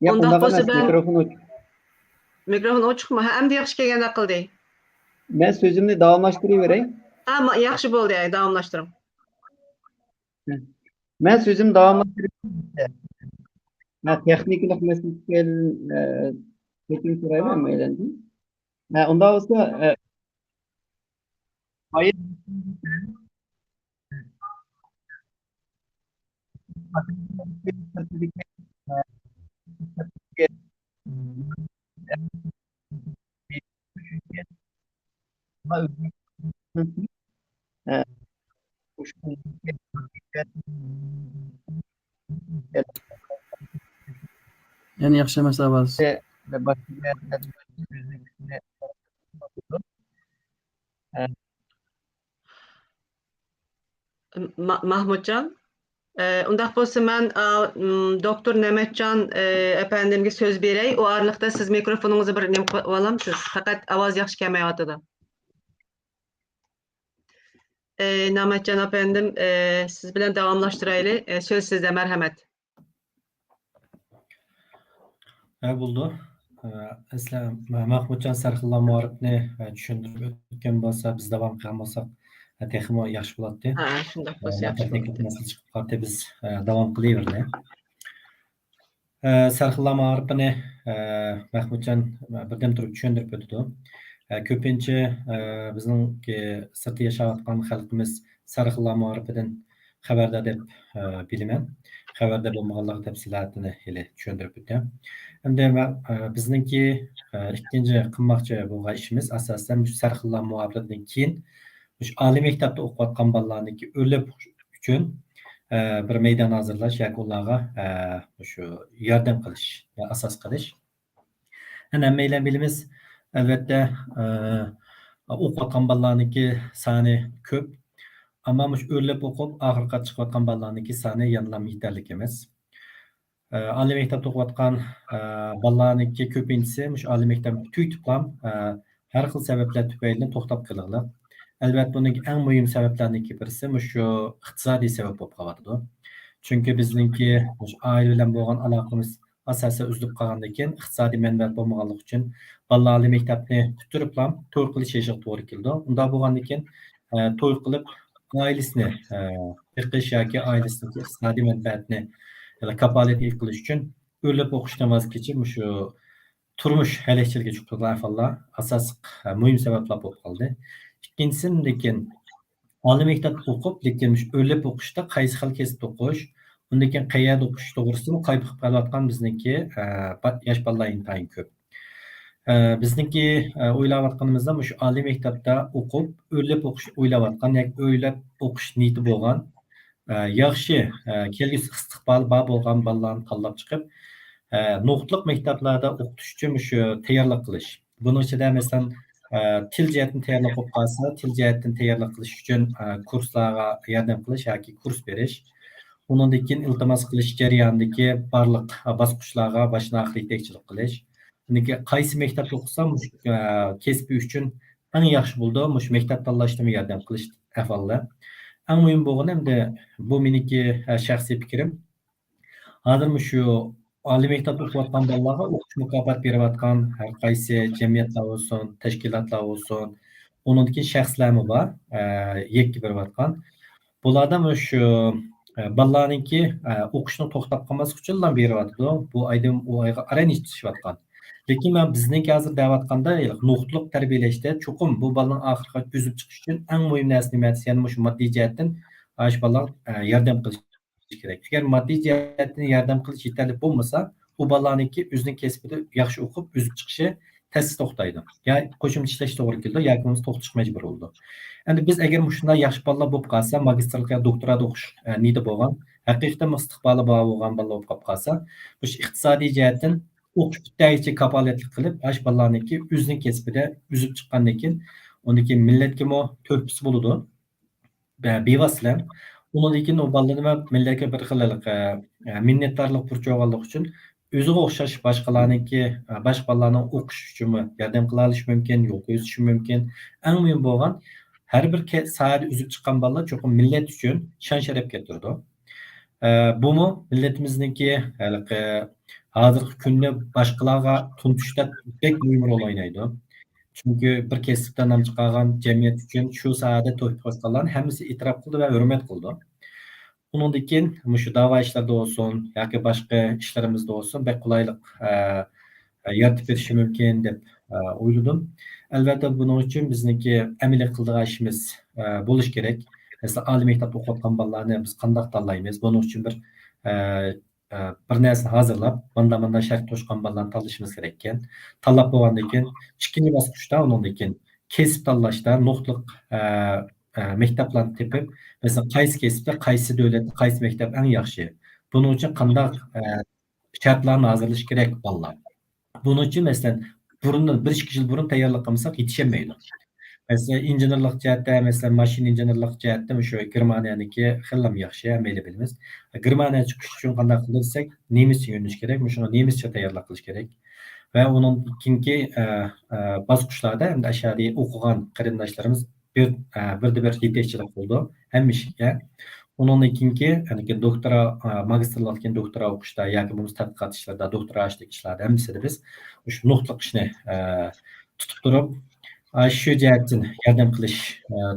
A: Onda bolsa ben
E: mikrofonu
A: açık mı? Hem de yaxşı kelgende qıldy.
E: ben sözümü davamlaştırıvereyim.
A: Ama yaxşı boldy, davamlaşdyrın.
E: Ben sözüm davamlaştırayım. Ben texniklik meselesiyle tekin sorayım eğlendim. Onda olsa hayır
D: Yani yaxshi emas ovoz.
A: Mahmutcan. Undaq bolsa mən doktor Nemetcan efendimge söz berey. O arlıqda siz mikrofonunuzu bir nem qilib olamsız. Faqat avaz yaxşı kelmeyotidy. Nemetcan efendim, siz bilen davamlaştıraylı. Söz sizde, merhamet.
F: Bo'ldi. Aslan Mahmudjon Sarxillo muarrifni tushuntirib o'tgan bo'lsa, biz davom qilgan bo'lsak, texmo yaxshi bo'ladi.
A: Ha, shundaq bolsa yaxshi
F: Texnik
A: bo'ladi.
F: masala chiqib qoldi, biz davom qilaverdik. Sarxillo muarrifini Mahmudjon birdan turib tushuntirib o'tdi. Ko'pincha bizning sirtda yashayotgan xalqimiz Sarxillo muarrifidan xabardor deb bilaman. Xabarda bo'lmaganligi tafsilotini hali tushuntirib o'tdi. Endi bizningki ikkinchi qilmoqchi bo'lgan ishimiz asosan shu Sarxillo muarrifidan keyin shu oliy maktabda o'qiyotgan bolalarniki o'lib uchun bir maydon hozirlash yoki ularga shu yordam qilish va asos qilish. Hammaylar bilamiz, albatta o'qiyotgan bolalarniki soni ko'p, ammo mush o'rlab o'qib oxirga chiqayotgan bolalarniki soni yanada yetarli emas. Oliy maktabda o'qiyotgan bolalarniki ko'pinchisi mush oliy maktabni tugatib ham har xil sabablar tufayli to'xtab qolganlar. Albatta buning eng muhim sabablarining birisi shu iqtisodiy sabab bo'lib qoladi. Chunki bizningki oila bilan bo'lgan aloqamiz asosan uzilib qolgandan keyin iqtisodiy manfaat bo'lmaganligi uchun bolalar oliy maktabni puturib ham to'y qilishga to'g'ri keldi. Unda bo'lgandan keyin to'y qilib oilasini yiqish yoki oilasini iqtisodiy manfaatni kapolat qilish uchun o'lib o'qishdan voz kechib shu turmush halakchiligiga tushgan ahvollar asosiy muhim sabablar bo'lib qoldi. İkincisi lekin oliy maktabda o'qib, lekin o'lib o'qishda qaysi xil kasb o'qish, undan keyin qayerda o'qish to'g'risida qayb qilib qolayotgan bizniki yosh bolalar intayin ko'p. Bizniki o'ylayotganimizda shu oliy maktabda o'qib, o'lib o'qish o'ylayotgan yoki o'ylab o'qish niyati bo'lgan, yaxshi kelgusi istiqboli bor bo'lgan bolalarni tanlab chiqib, nuqtliq maktablarda o'qitish uchun shu tayyorlik qilish. Buning ichida masalan til jihatdan tayyorlab bo'lib qolsa, til jihatdan tayyorlik qilish uchun kurslarga yordam qilish yoki kurs berish. Undan keyin iltimos qilish jarayonidagi barliq bosqichlarga boshdan oxir yetakchilik qilish. Undan qaysi maktabda o'qisam, kasbi uchun eng yaxshi bo'ldi, mush maktab tanlashda yordam qilish ahvolda. Eng muhim bo'lgan endi bu meniki shaxsiy fikrim. Hozir shu oliy maktabda o'qiyotgan bolalarga o'qish mukofot berayotgan har qaysi jamiyatlar bo'lsin, tashkilotlar bo'lsin, undan keyin shaxslarmi bor, yekki berayotgan. Bulardan shu bolalarniki o'qishni to'xtab qolmaslik uchun beryapti. Bu oydan u oyga aranishyapti. Lekin men bizning hozir deyotganda nuqtliq tarbiyalashda cho'qim bu bolaning oxiriga o'zib chiqish uchun eng muhim narsa nima? Ya'ni shu moddiy jihatdan yosh bolalar yordam qilish kerak. Agar moddiy jihatdan yordam qilish yetarli bo'lmasa, u bolalarniki o'zining kasbida yaxshi o'qib o'zib chiqishi tez to'xtaydi. Ya qo'shimcha ishlash to'g'ri keldi, yoki uni to'xtatish majbur bo'ldi. Endi biz agar shunday yaxshi bolalar bo'lib qolsa, magistrlik yoki doktorat o'qish niyati bo'lgan, haqiqatan istiqboli bor bo'lgan bolalar bo'lib qolsa, bu iqtisodiy jihatdan o'qish bittayicha kapolatlik qilib, yosh bolalarniki o'zining kasbida o'zib chiqqandan keyin, undan keyin millatga to'rpisi bo'ladi. Bevosita. Undan keyin u bolalar millatga bir xil minnatdorlik burchog'anlik uchun o'ziga o'xshash boshqalarniki, boshqa bolalarning o'qish uchun yordam qila olish mumkin, yo'l qo'yish mumkin. Eng muhim bo'lgan har bir sohada o'zib chiqqan bolalar cho'qim millat uchun shon sharaf keltirdi. Bumi millatimizniki hozirgi kunda boshqalarga tuntishda bek muhim rol o'ynaydi. Chunki bir kasbdan nam chiqqan jamiyat uchun shu sohada to'xtab qolganlar hammasi e'tirof qildi va hurmat qildi. Onundan keyin şu dava işlerinde olsun yoki boshqa ishlarimizda olsun bek qulaylik yaratib berishi mumkin deb o'yladim. Albatta buning uchun bizniki amaliy qiladigan ishimiz bo'lishi kerak. Masalan, oliy maktabda o'qiyotgan bolalarni biz qanday tanlaymiz? Buning uchun bir narsani hozirlab, mana shart qo'shgan bolalarni tanlashimiz kerak ekan. Tanlab bo'lgandan keyin ikkinchi bosqichda undan keyin kesib tanlashda nuqtaliq maktablarni tepib, masalan, qaysi kesibda, qaysi davlat, qaysi maktab eng yaxshi? Buning uchun qanday shartlarni hozirlash kerak bolalar? Bunun için mesela burundan 1-2 yıl burun tayyorlik qilmasak yetişemaydi. Mesela injenerlik jihatda, mesela mashina injenerlik jihatda şu Germaniyaniki xillam yaxshi, hammaylar bilamiz. Germaniya chiqish uchun qanday qilsak, nemischa yo'nalish kerak, shuni nemischa tayyorlik qilish kerak. Va uning ikkinchi bosqichlarda endi ashariy o'qigan qarindoshlarimiz bir yetakchilik qildi hamma ishga. Onun ikinci, yani doktora, magistrlikten doktora o'qishda yoki bo'lmasa tadqiqot ishlarida, doktorajlik ishlarida hammasida biz shu nuqtaliq ishni tutib turib, shu jihatdan yordam qilish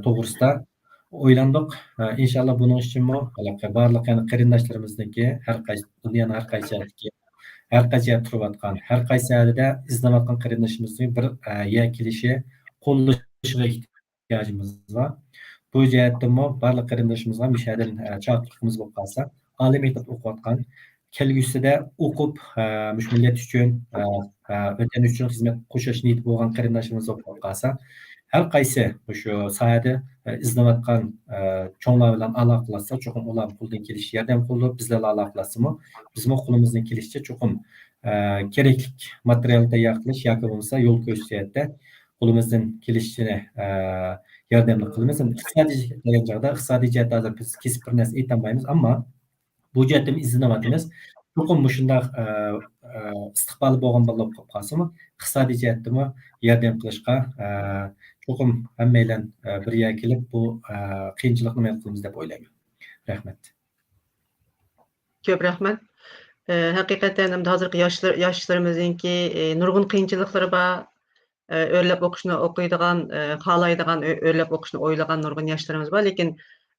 F: to'g'risida o'ylandik. Inshaalloh buning uchunmi barliq qarindoshlarimizniki har qaysi dunyoning har qaysi yerda turayotgan, har qaysi yerda izlayotgan qarindoshimizning bir yer kelishi, qo'llashiga ehtiyojimiz var. Bu jihatdan barliq qarindoshimizga mishadin chaqiriqimiz bo'lib qolsa, oliy maktabda o'qiyotgan, kelgusida o'qib, millat uchun, vatan uchun xizmat qo'shish niyati bo'lgan qarindoshimiz bo'lib qolsa, har qaysi shu sohada izlayotgan cho'nglar bilan aloqalashsa, cho'qim ular qo'ldan kelishi yordam qilib, bizlar aloqalashsami, bizning qo'limizdan kelishicha cho'qim kerakli material tayyor qilish yoki bo'lmasa yo'l ko'rsatishda qo'limizdan kelishini yordamni qilamiz. Iqtisodiy jihatda hozir biz kesib bir narsa aytolmaymiz, ammo bu jihatdan izlanyapmiz. Cho'qim shunday istiqboli bo'lgan bo'lib qolsa-mu, iqtisodiy jihatdan yordam qilishga cho'qim hammaylar birga kelib bu qiyinchilikni men qilamiz deb o'ylayman. Rahmat.
A: Ko'p rahmat. Haqiqatan ham hozirgi yoshlarimizningki nurg'un qiyinchiliklari bor. O'rlab o'qishni o'qiydigan, xohlaydigan, o'rlab o'qishni o'ylagan nurg'un yoshlarimiz bor, lekin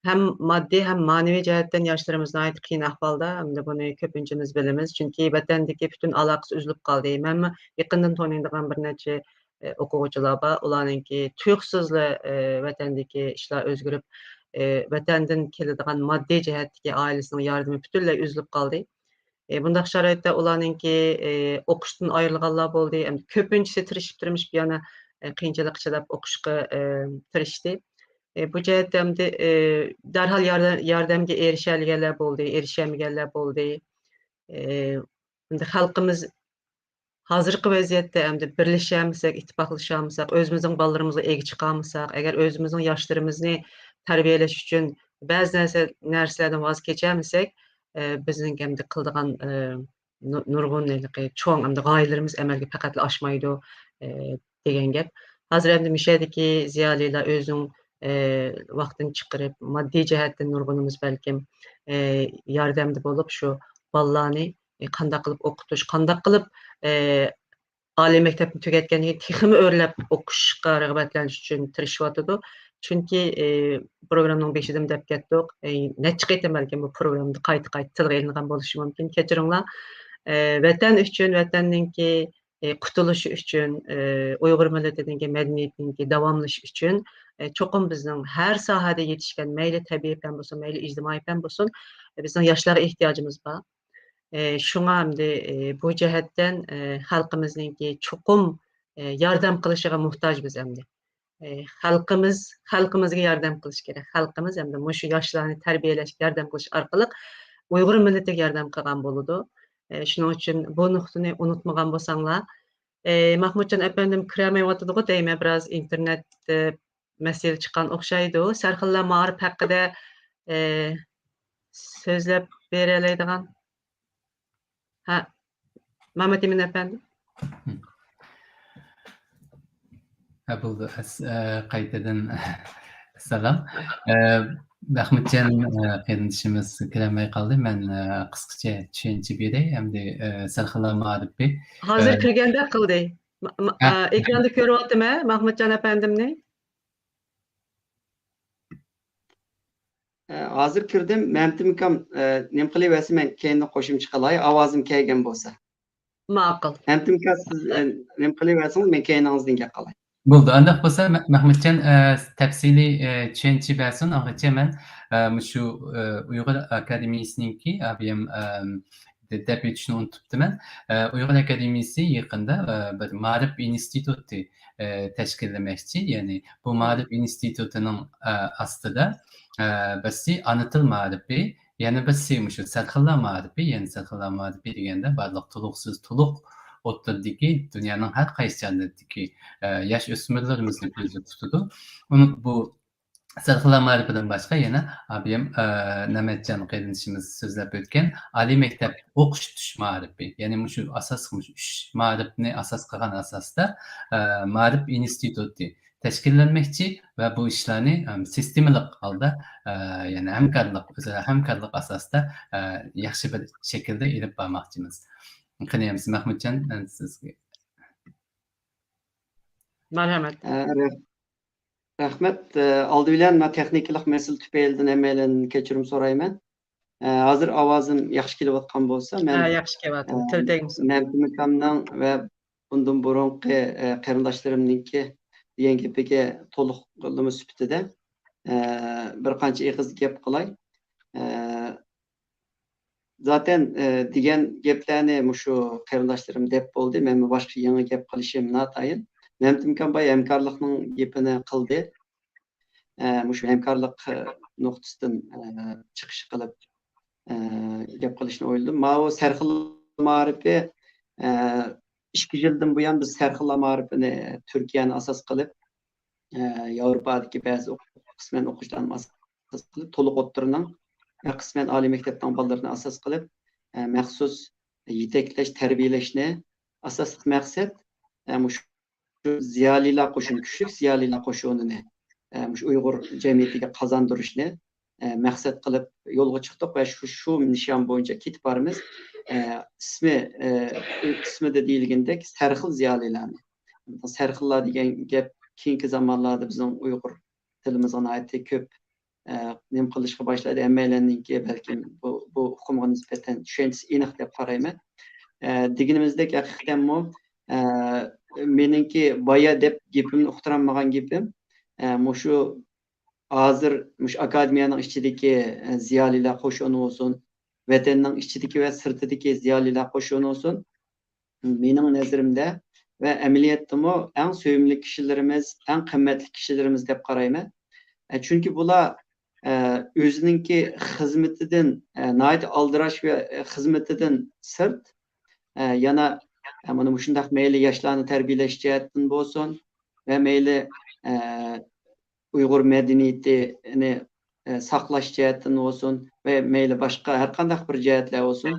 A: hem maddi hem manevi jihatdan yoshlarimiz nihoyat qiyin ahvolda. Hamda buni ko'pinchamiz bilamiz, chunki vatandagi butun aloqasi uzilib qoldi. Menmi yaqindan taniydigan bir necha o'quvchilar bor, ularningki tuyuqsizla vatandagi ishlar o'zgarib, vatandan keladigan moddiy jihatdagi oilasining yordami butunlay uzilib qoldi. Bundaq sharoitda ularningki o'qishdan ayrilganlar bo'ldi. Ko'pinchisi tirishib bir yana qiyinchilik chidab o'qishga tirishdi. Bu jihatda hamda darhol yordamga erishmaganlar bo'ldi. Endi xalqimiz hozirgi vaziyatda hamda birlashamasak, ittifoqlashamasak, o'zimizning bolalarimizni ega chiqamasak, agar o'zimizning yoshlarimizni tarbiyalash uchun ba'zi narsalardan voz kechamasak, bizning hamda qiladigan nurg'un cho'ng hamda g'oyalarimiz amalga faqat oshmaydi degan gap. Hozir hamda mishadagi ziyolilar o'zining vaqtini chiqarib, moddiy jihatdan nurg'unimiz balkim yordamda bo'lib shu bolalarni qanday qilib o'qitish, qanday qilib oliy maktabni tugatgandan keyin texmi o'rlab o'qishga rag'batlanish uchun tirishyotidi. Chunki programning beshidan deb ketdik. Necha qayta balkim bu programda qayta tilga ilingan bo'lishi mumkin. Kechiringlar. Vatan uchun, vatanninki qutulushi uchun, Uyg'ur millatining madaniyatining davomlashi uchun cho'qim bizning har sohada yetishgan, mayli tabiiy fan bo'lsin, mayli ijtimoiy fan bo'lsin, bizning yoshlarga ehtiyojimiz bor. Shunga hamda bu jihatdan xalqimizningki cho'qim yordam qilishiga muhtoj biz hamda. Xalqimizga yordam qilish kerak. Xalqimiz hamda shu yoshlarni tarbiyalashga yordam qilish orqali Uyg'ur millatiga yordam qilgan bo'ladi. Shuning uchun bu nuqtani unutmagan bo'lsanglar, Mahmudjon apandim kiramayotidi deyman, biroz internet masala chiqqan o'xshaydi. Sarxillar ma'rif haqida so'zlab beralaydigan. Ha, Mehmet Emin apandim.
B: Buldu. Qaytadan selam. Mahmudjon qarindishimiz kiramay qoldi. Men qisqacha tushuncha beray. Hamda sarxillar ma'rifi.
A: Hozir kirganda qildi. Ekranda ko'ryaptimi Mahmudjon apandimni?
E: Hazır kirdim. Memtimkam nem qilaversa men keyin qo'shimcha qilay. Ovozim kelgan bo'lsa.
A: Ma'qul.
E: Memtimka siz nem qilaversangiz men keyiningizdan gap qilay.
B: Bo'ldi. Undaq bo'lsa Mahmudjon tafsiliy tushuncha bersin. Hozircha men shu Uyg'ur akademiyasininki abiyam deb o'tishni unutibdiman. Uyg'ur akademiyasi yaqinda bir ma'rif instituti tashkillamoqchi. Ya'ni bu ma'rif institutining ostida birsi ana til ma'rifi, yana birsi shu sarxillar ma'rifi, ya'ni sarxillar ma'rifi deganda barliq to'liqsiz to'liq o'rtadagi dunyoning har qaysi joylaridagi yosh o'smirlarimizni ko'zda tutadi. Bu sarxillar ma'rifidan boshqa yana abiyam Namatjon qarindoshimiz so'zlab o'tgan oliy maktab o'qitish ma'rifi, ya'ni shu asos uch ma'rifni asos qilgan asosda ma'rif instituti tashkillanmoqchi va bu ishlarni sistemalik holda ya'ni o'zaro hamkorlik asosida yaxshi bir shaklda olib bormoqchimiz. Qaniyamiz Mahmudjon, sizga.
A: Marhamat.
E: Rahmat. Aldı bilen men texnikalik mesele tüpeyilden emelin kechirim so'rayman. Hozir ovozim yaxshi kelayotgan bo'lsa, men
A: Yaxshi kelyapti. Til tegmisiz.
E: Memtimkamdan va bundan burunqi qarindoshlarimningki degan gapiga to'liqlama sifatida bir qancha ig'iz gap qilay. Zaten degan gaplarni shu qarindoshlarim deb bo'ldi. Men boshqa yangi gap qilishim notayin. Memtimkan bay hamkorlikning gapini qildi. Shu hamkorlik nuqtasidan chiqish qilib gap qilishni o'yladim. Ma o sarxil ma'rifi 2 yildan buyon biz sarxil ma'rifini Turkiyani asos qilib Yevropadagi ba'zi qismen o'qishlarni asos qilib to'liq o'ttirning qismen oliy maktabdan bolalarni asos qilib maxsus yetaklash, tarbiyalashni asosli maqsad shu ziyolilar qo'shini, kuchli ziyolilar qo'shinini shu Uyg'ur jamiyatiga qozondirishni maqsad qilib yo'lga chiqdik va shu nishon bo'yicha ketib boramiz. ismida deyilgandek sarxil ziyolilarni. Sarxillar degan gap keyingi zamonlarda bizning Uyg'ur tilimizga oid ko'p nem qilishga boshladi. Hammalarninki balkim bu hukmga nisbatan tushunchasi aniq deb qarayman. Deganimizdek haqiqatan meningki boya deb gapimni uqtiranmagan gapim shu hozir akademiyaning ichidagi ziyolilar qo'shini bo'lsin, vatanning ichidagi va sirtidagi ziyolilar qo'shini bo'lsin, mening nazarimda va amaliyotda eng sevimli kishilarimiz, eng qimmatli kishilarimiz deb qarayman. Chunki bular o'zininki xizmatidan aldirash va xizmatidan sirt yana mana shundaq mayli yoshlarni tarbiyalash jihatdan bo'lsin va mayli Uyg'ur madaniyatini saqlash jihatdan bo'lsin va mayli boshqa har qanday bir jihatlar bo'lsin,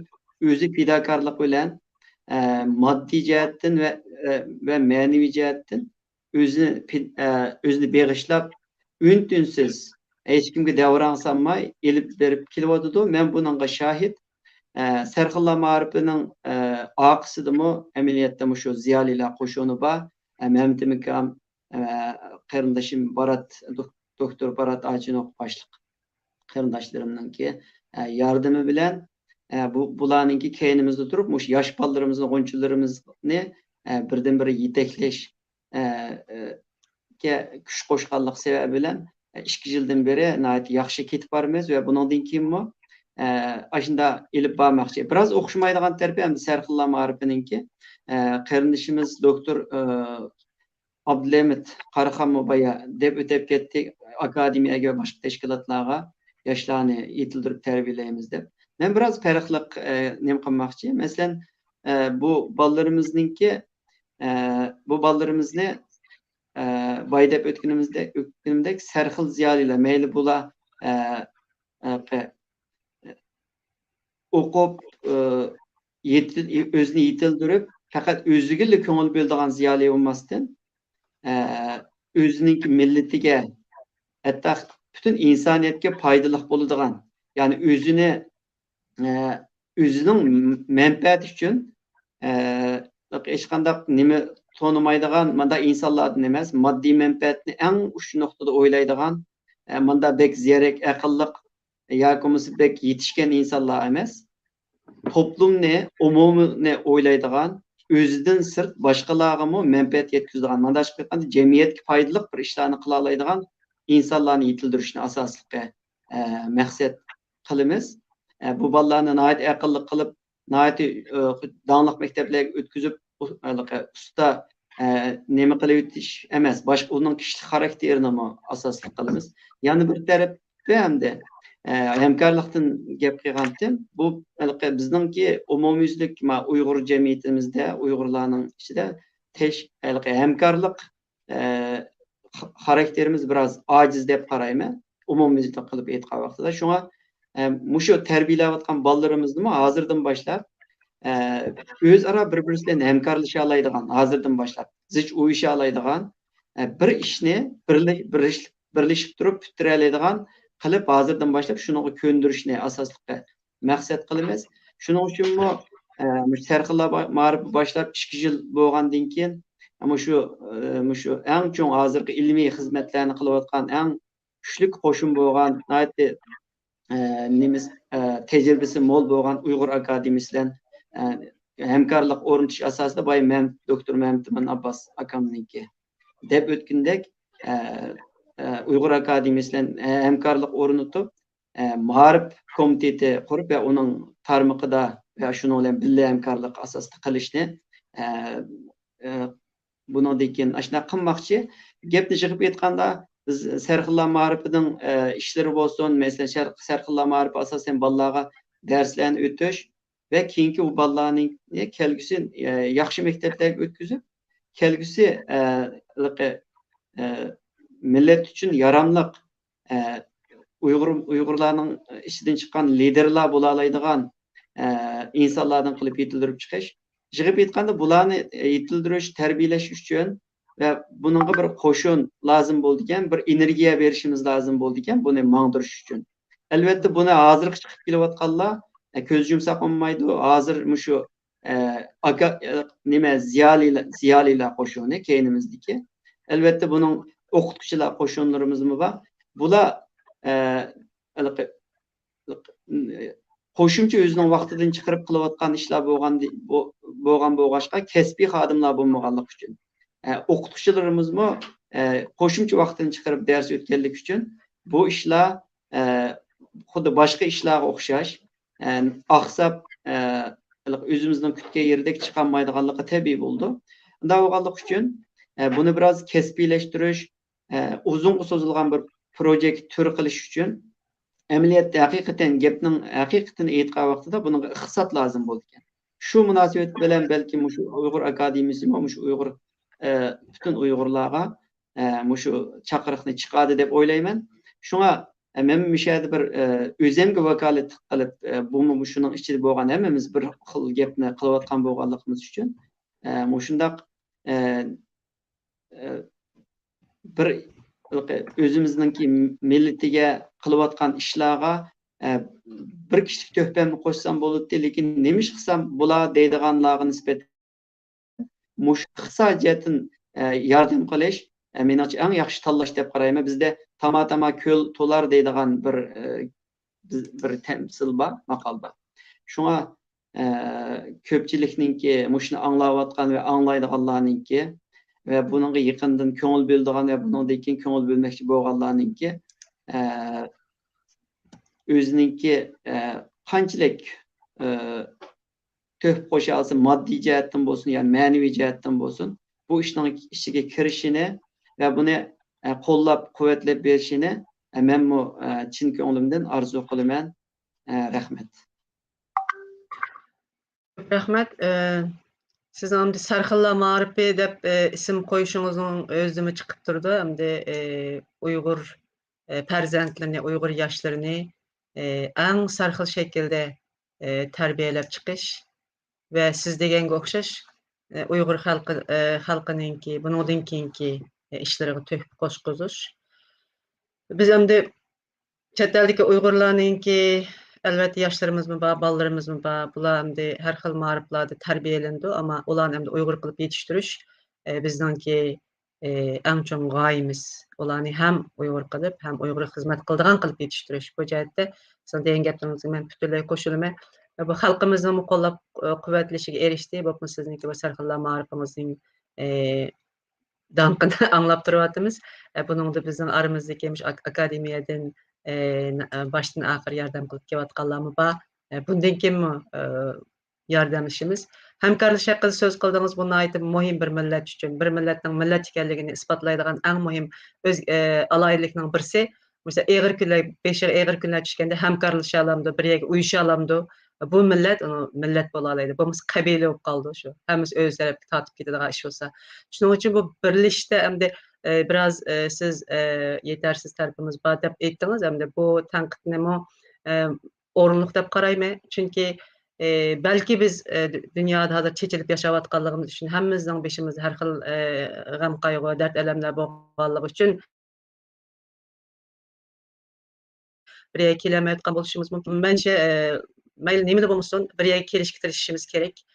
E: o'zi fidokorlik bilan moddiy jihatdan va ma'naviy jihatdan o'zini beg'ishlab un-tunsiz hech kimga davron solmay elib berib kelyotdi. Men buningga shohid. Sarxillar ma'rifining oqisidimi amaliyotda shu ziyolilar qo'shini bor. Memtimkam qarindoshim doktor Barat Achinok boshliq qarindoshlarimninki yordami bilan bularninki keynimizda turib shu yosh bolalarimizni, o'quvchilarimizni birdan biri yetaklashga kuch qo'shganlik sababi bilan 2 yildan beri yaxshi ketib boramiz va bundan keyinmi aşında elib bormoqchi. Biraz o'xshamaydigan tarafi ham sarxillar ma'rifininki qarindoshimiz doktor Abdulhamid Qaraxonboya deb o'tib ketdi akademiyaga va boshqa tashkilotlarga yoshlarni yetildirib tarbiyalaymiz deb. Men biraz farqliq nem qilmoqchi. Masalan, bu bolalarimizni boy deb o'tganimdek sarxil ziyolilar mayli bular o'qib o'zini yetildirib faqat o'ziga ko'ngil bo'ladigan ziyoli bo'lmasdan o'zining millatiga hatto butun insoniyatga foydali bo'ladigan, ya'ni o'zining manfaati uchun hech qanday nima to'nimaydigan manda insonlardan emas, moddiy manfaatni eng uch nuqtada o'ylaydigan manda bek ziyarak aqlliq yoki bo'lmasa bek yetishgan insonlar emas, toplumni, umumni o'ylaydigan, o'zidan sirt boshqalarga manfaat yetkazadigan, mana shu qanday jamiyatga foydali bir ishlarni qila oladigan insonlarni yetildirishni asosliqi maqsad qilamiz. Bu bolalarni nihoyat aqlli qilib, nihoyat donliq maktablarga o'tkazib, usta nima qilib o'tish emas, boshqa uning kishilik xarakterini asosli qilamiz. Yana bir tarafda hamda hamkorlikdan gap qilgandim. Bu bizningki umumyuzlik Uyg'ur jamiyatimizda, Uyg'urlarning ichida hamkorlik xarakterimiz biroz ojiz deb qarayman. Umumyuzlik qilib aytgan vaqtida. Shunga mushu tarbiyalayotgan bolalarimizni hozirdan boshlab o'zaro bir-biri bilan hamkorlasha oladigan, hozirdan boshlab zich uyusha oladigan, bir ishni birlashib turib bitira oladigan qilib hozirdan boshlab shuni ko'ndirishni asosli maqsad qilamiz. Shuning uchunmi sarxillar ma'rifi boshlab 2 yil bo'lgandan keyin shu eng cho'ng hozirgi ilmiy xizmatlarni qilayotgan eng kuchli qo'shin bo'lgan tecrübesi mo'l bo'lgan Uyg'ur akademiyasi bilan hamkorlik o'rnatish asosida doktor Mamtiman Abbas akamniki deb o'tgandek Uyg'ur akademiyasi bilan hamkorlik o'rnatib ma'rif komiteti qurib va uning tarmoqida va shuning bilan birga hamkorlik asosida qilishni bundan keyin ashuna qilmoqchi. Gapni yig'ib aytganda biz Sarxillar ma'rifining ishlari bo'lsin, masalan Sarxillar ma'rifi asosan bolalarga darslarni o'tish ve keyingi bu bolalarning kelgusi yaxshi maktablarga o'tkazib, kelgusi millet uchun yaramli Uyg'urlarning ichidan chiqqan liderlar bo'la oladigan insonlardan qilib yetildirib chiqish. Yig'ib aytganda bularni yetildirish, tarbiyalash uchun ve bununla bir qo'shin lazım bo'lgan, bir energiya berishimiz lazım bo'lgan, buni mangdirish uchun. Albatta buni hozirgi chiqib kelayotganlar ko'z yumsaq olmaydi. Hozir shu ziyolilar qo'shini keynimizdeki. Albatta bunun o'qituvchilar qo'shinlarimiz bor. Bular qo'shimcha o'zining vaqtidan chiqarib qilayotgan ishlar bo'lg'achqa kasbiy xodimlar bo'lmaganligi uchun o'qituvchilarimiz qo'shimcha vaqtini chiqarib dars o'tganlik uchun bu ishlar xuddi boshqa ishlarga o'xshash oqsab o'zimizning kutgan yerdek chiqolmaydiganligi tabiiy bo'ldi. Bunday bo'lganlik uchun buni biroz kasbiylashtirish, uzun so'zilgan bir projekt turi qilish uchun amaliyotda haqiqatan gapning haqiqatini aytgan vaqtida bunga ixtisot lozim bo'ldi ekan. Shu munosabat bilan balki shu Uyg'ur akademiyasi shu Uyg'ur bütün Uyg'urlarga shu chaqiriqni chiqadi deb o'ylayman. Shunga men mishada bir o'zimga vakolat qilib bu shuning ichida bo'lgan hammamiz bir xil gapni qilayotgan bo'lganligimiz uchun shundaq bir o'zimizningki millatiga qilayotgan ishlarga bir kishilik to'hfamni qo'shsam bo'ladi, lekin nima ish qilsam bular deydiganlarga nisbatan iqtisodiyatin yardım qilish menimcha eng yaxshi tanlash deb qarayman. Bizda tama ko'l to'lar deydigan bir tamsil bor, maqol bor. Shunga ko'pchilikninki shuni anglayotgan va anglaydiganlarninki ve bununla yaqindan ko'ngil bo'ladigan ve bundan keyin ko'ngil bo'lmoqchi bo'lganlarninki o'zininki qanchalik töhf qo'sha olsa, moddiy jihatdan bo'lsin, yani ma'naviy jihatdan bo'lsin, bu ishning ichiga kirishini ve buni qo'llab quvvatlab berishini men chin ko'nglimdan arzu qilaman. Rahmat.
A: Rahmat. Siz hamda Sarxillar ma'rifi deb isim qo'yishingizni o'zimi chiqib turdi. Hamda Uyg'ur farzandlarini, Uyg'ur yoshlarini eng sarxil shaklda tarbiyalab chiqish ve siz deganga o'xshash Uyg'ur xalqininki bundan keyingi ishlariga to'hfa qo'shqizish. Biz hamda chet eldagi Uyg'urlarninki albatta yoshlarimiz mı bor, bolalarimiz mı bor, bular hamda har xil ma'riflarda tarbiyalandi, ama ularni hamda Uyg'ur qilib yetiştirish bizningki eng çoğun gayemiz. Olarni hem Uygur kılıp, hem Uygur'a hizmet kıldıgan kılıp yetiştiriş. Bu cəhətdə sizin deyin gepleringizge men bütünlüğü koşulume. Bu halkımızın bu kollap kuvvetleşige erişti. Bu sizniki bu sarhilla marifimizin dankını anlap duruvatımız. Bunun da bizim aramızdaki akademiyadan baştan ahir yardım kılıp kevatkallamı ba. Bundan kim yardımlaşımız. Hemkarlık hakkında söz kıldığınız buna ait muhim bir millet üçün, bir milletin millet ekanligini isbatlaydigan en muhim öz alaylıkның birisi. Mesela eğer günler, beşer eğer günler düşkende hemkarlaşalamdı, bir yere uyuşalamdı. Bu millet onu millet bolalaydı. Bu kabile olup kaldı şu. Hemiz öz tarafı tatip gidiyor iş olsa. Şunun için bu birleşte hem de biraz siz yetersiz tarafımız var dep ettiniz hem de bu tanqidni mo orunluk dep qarayma. Çünkü belki biz dünyada hazır çeçilip yaşavatqanlığımız üçün hemmizden beşimizde her xil gam qaygı, dert elemler bolğanlığı üçün bir yere kilometr boluşumuz mümkün. Bence mayli nemede bolmasun bir yere kelişip tirişimiz gerek.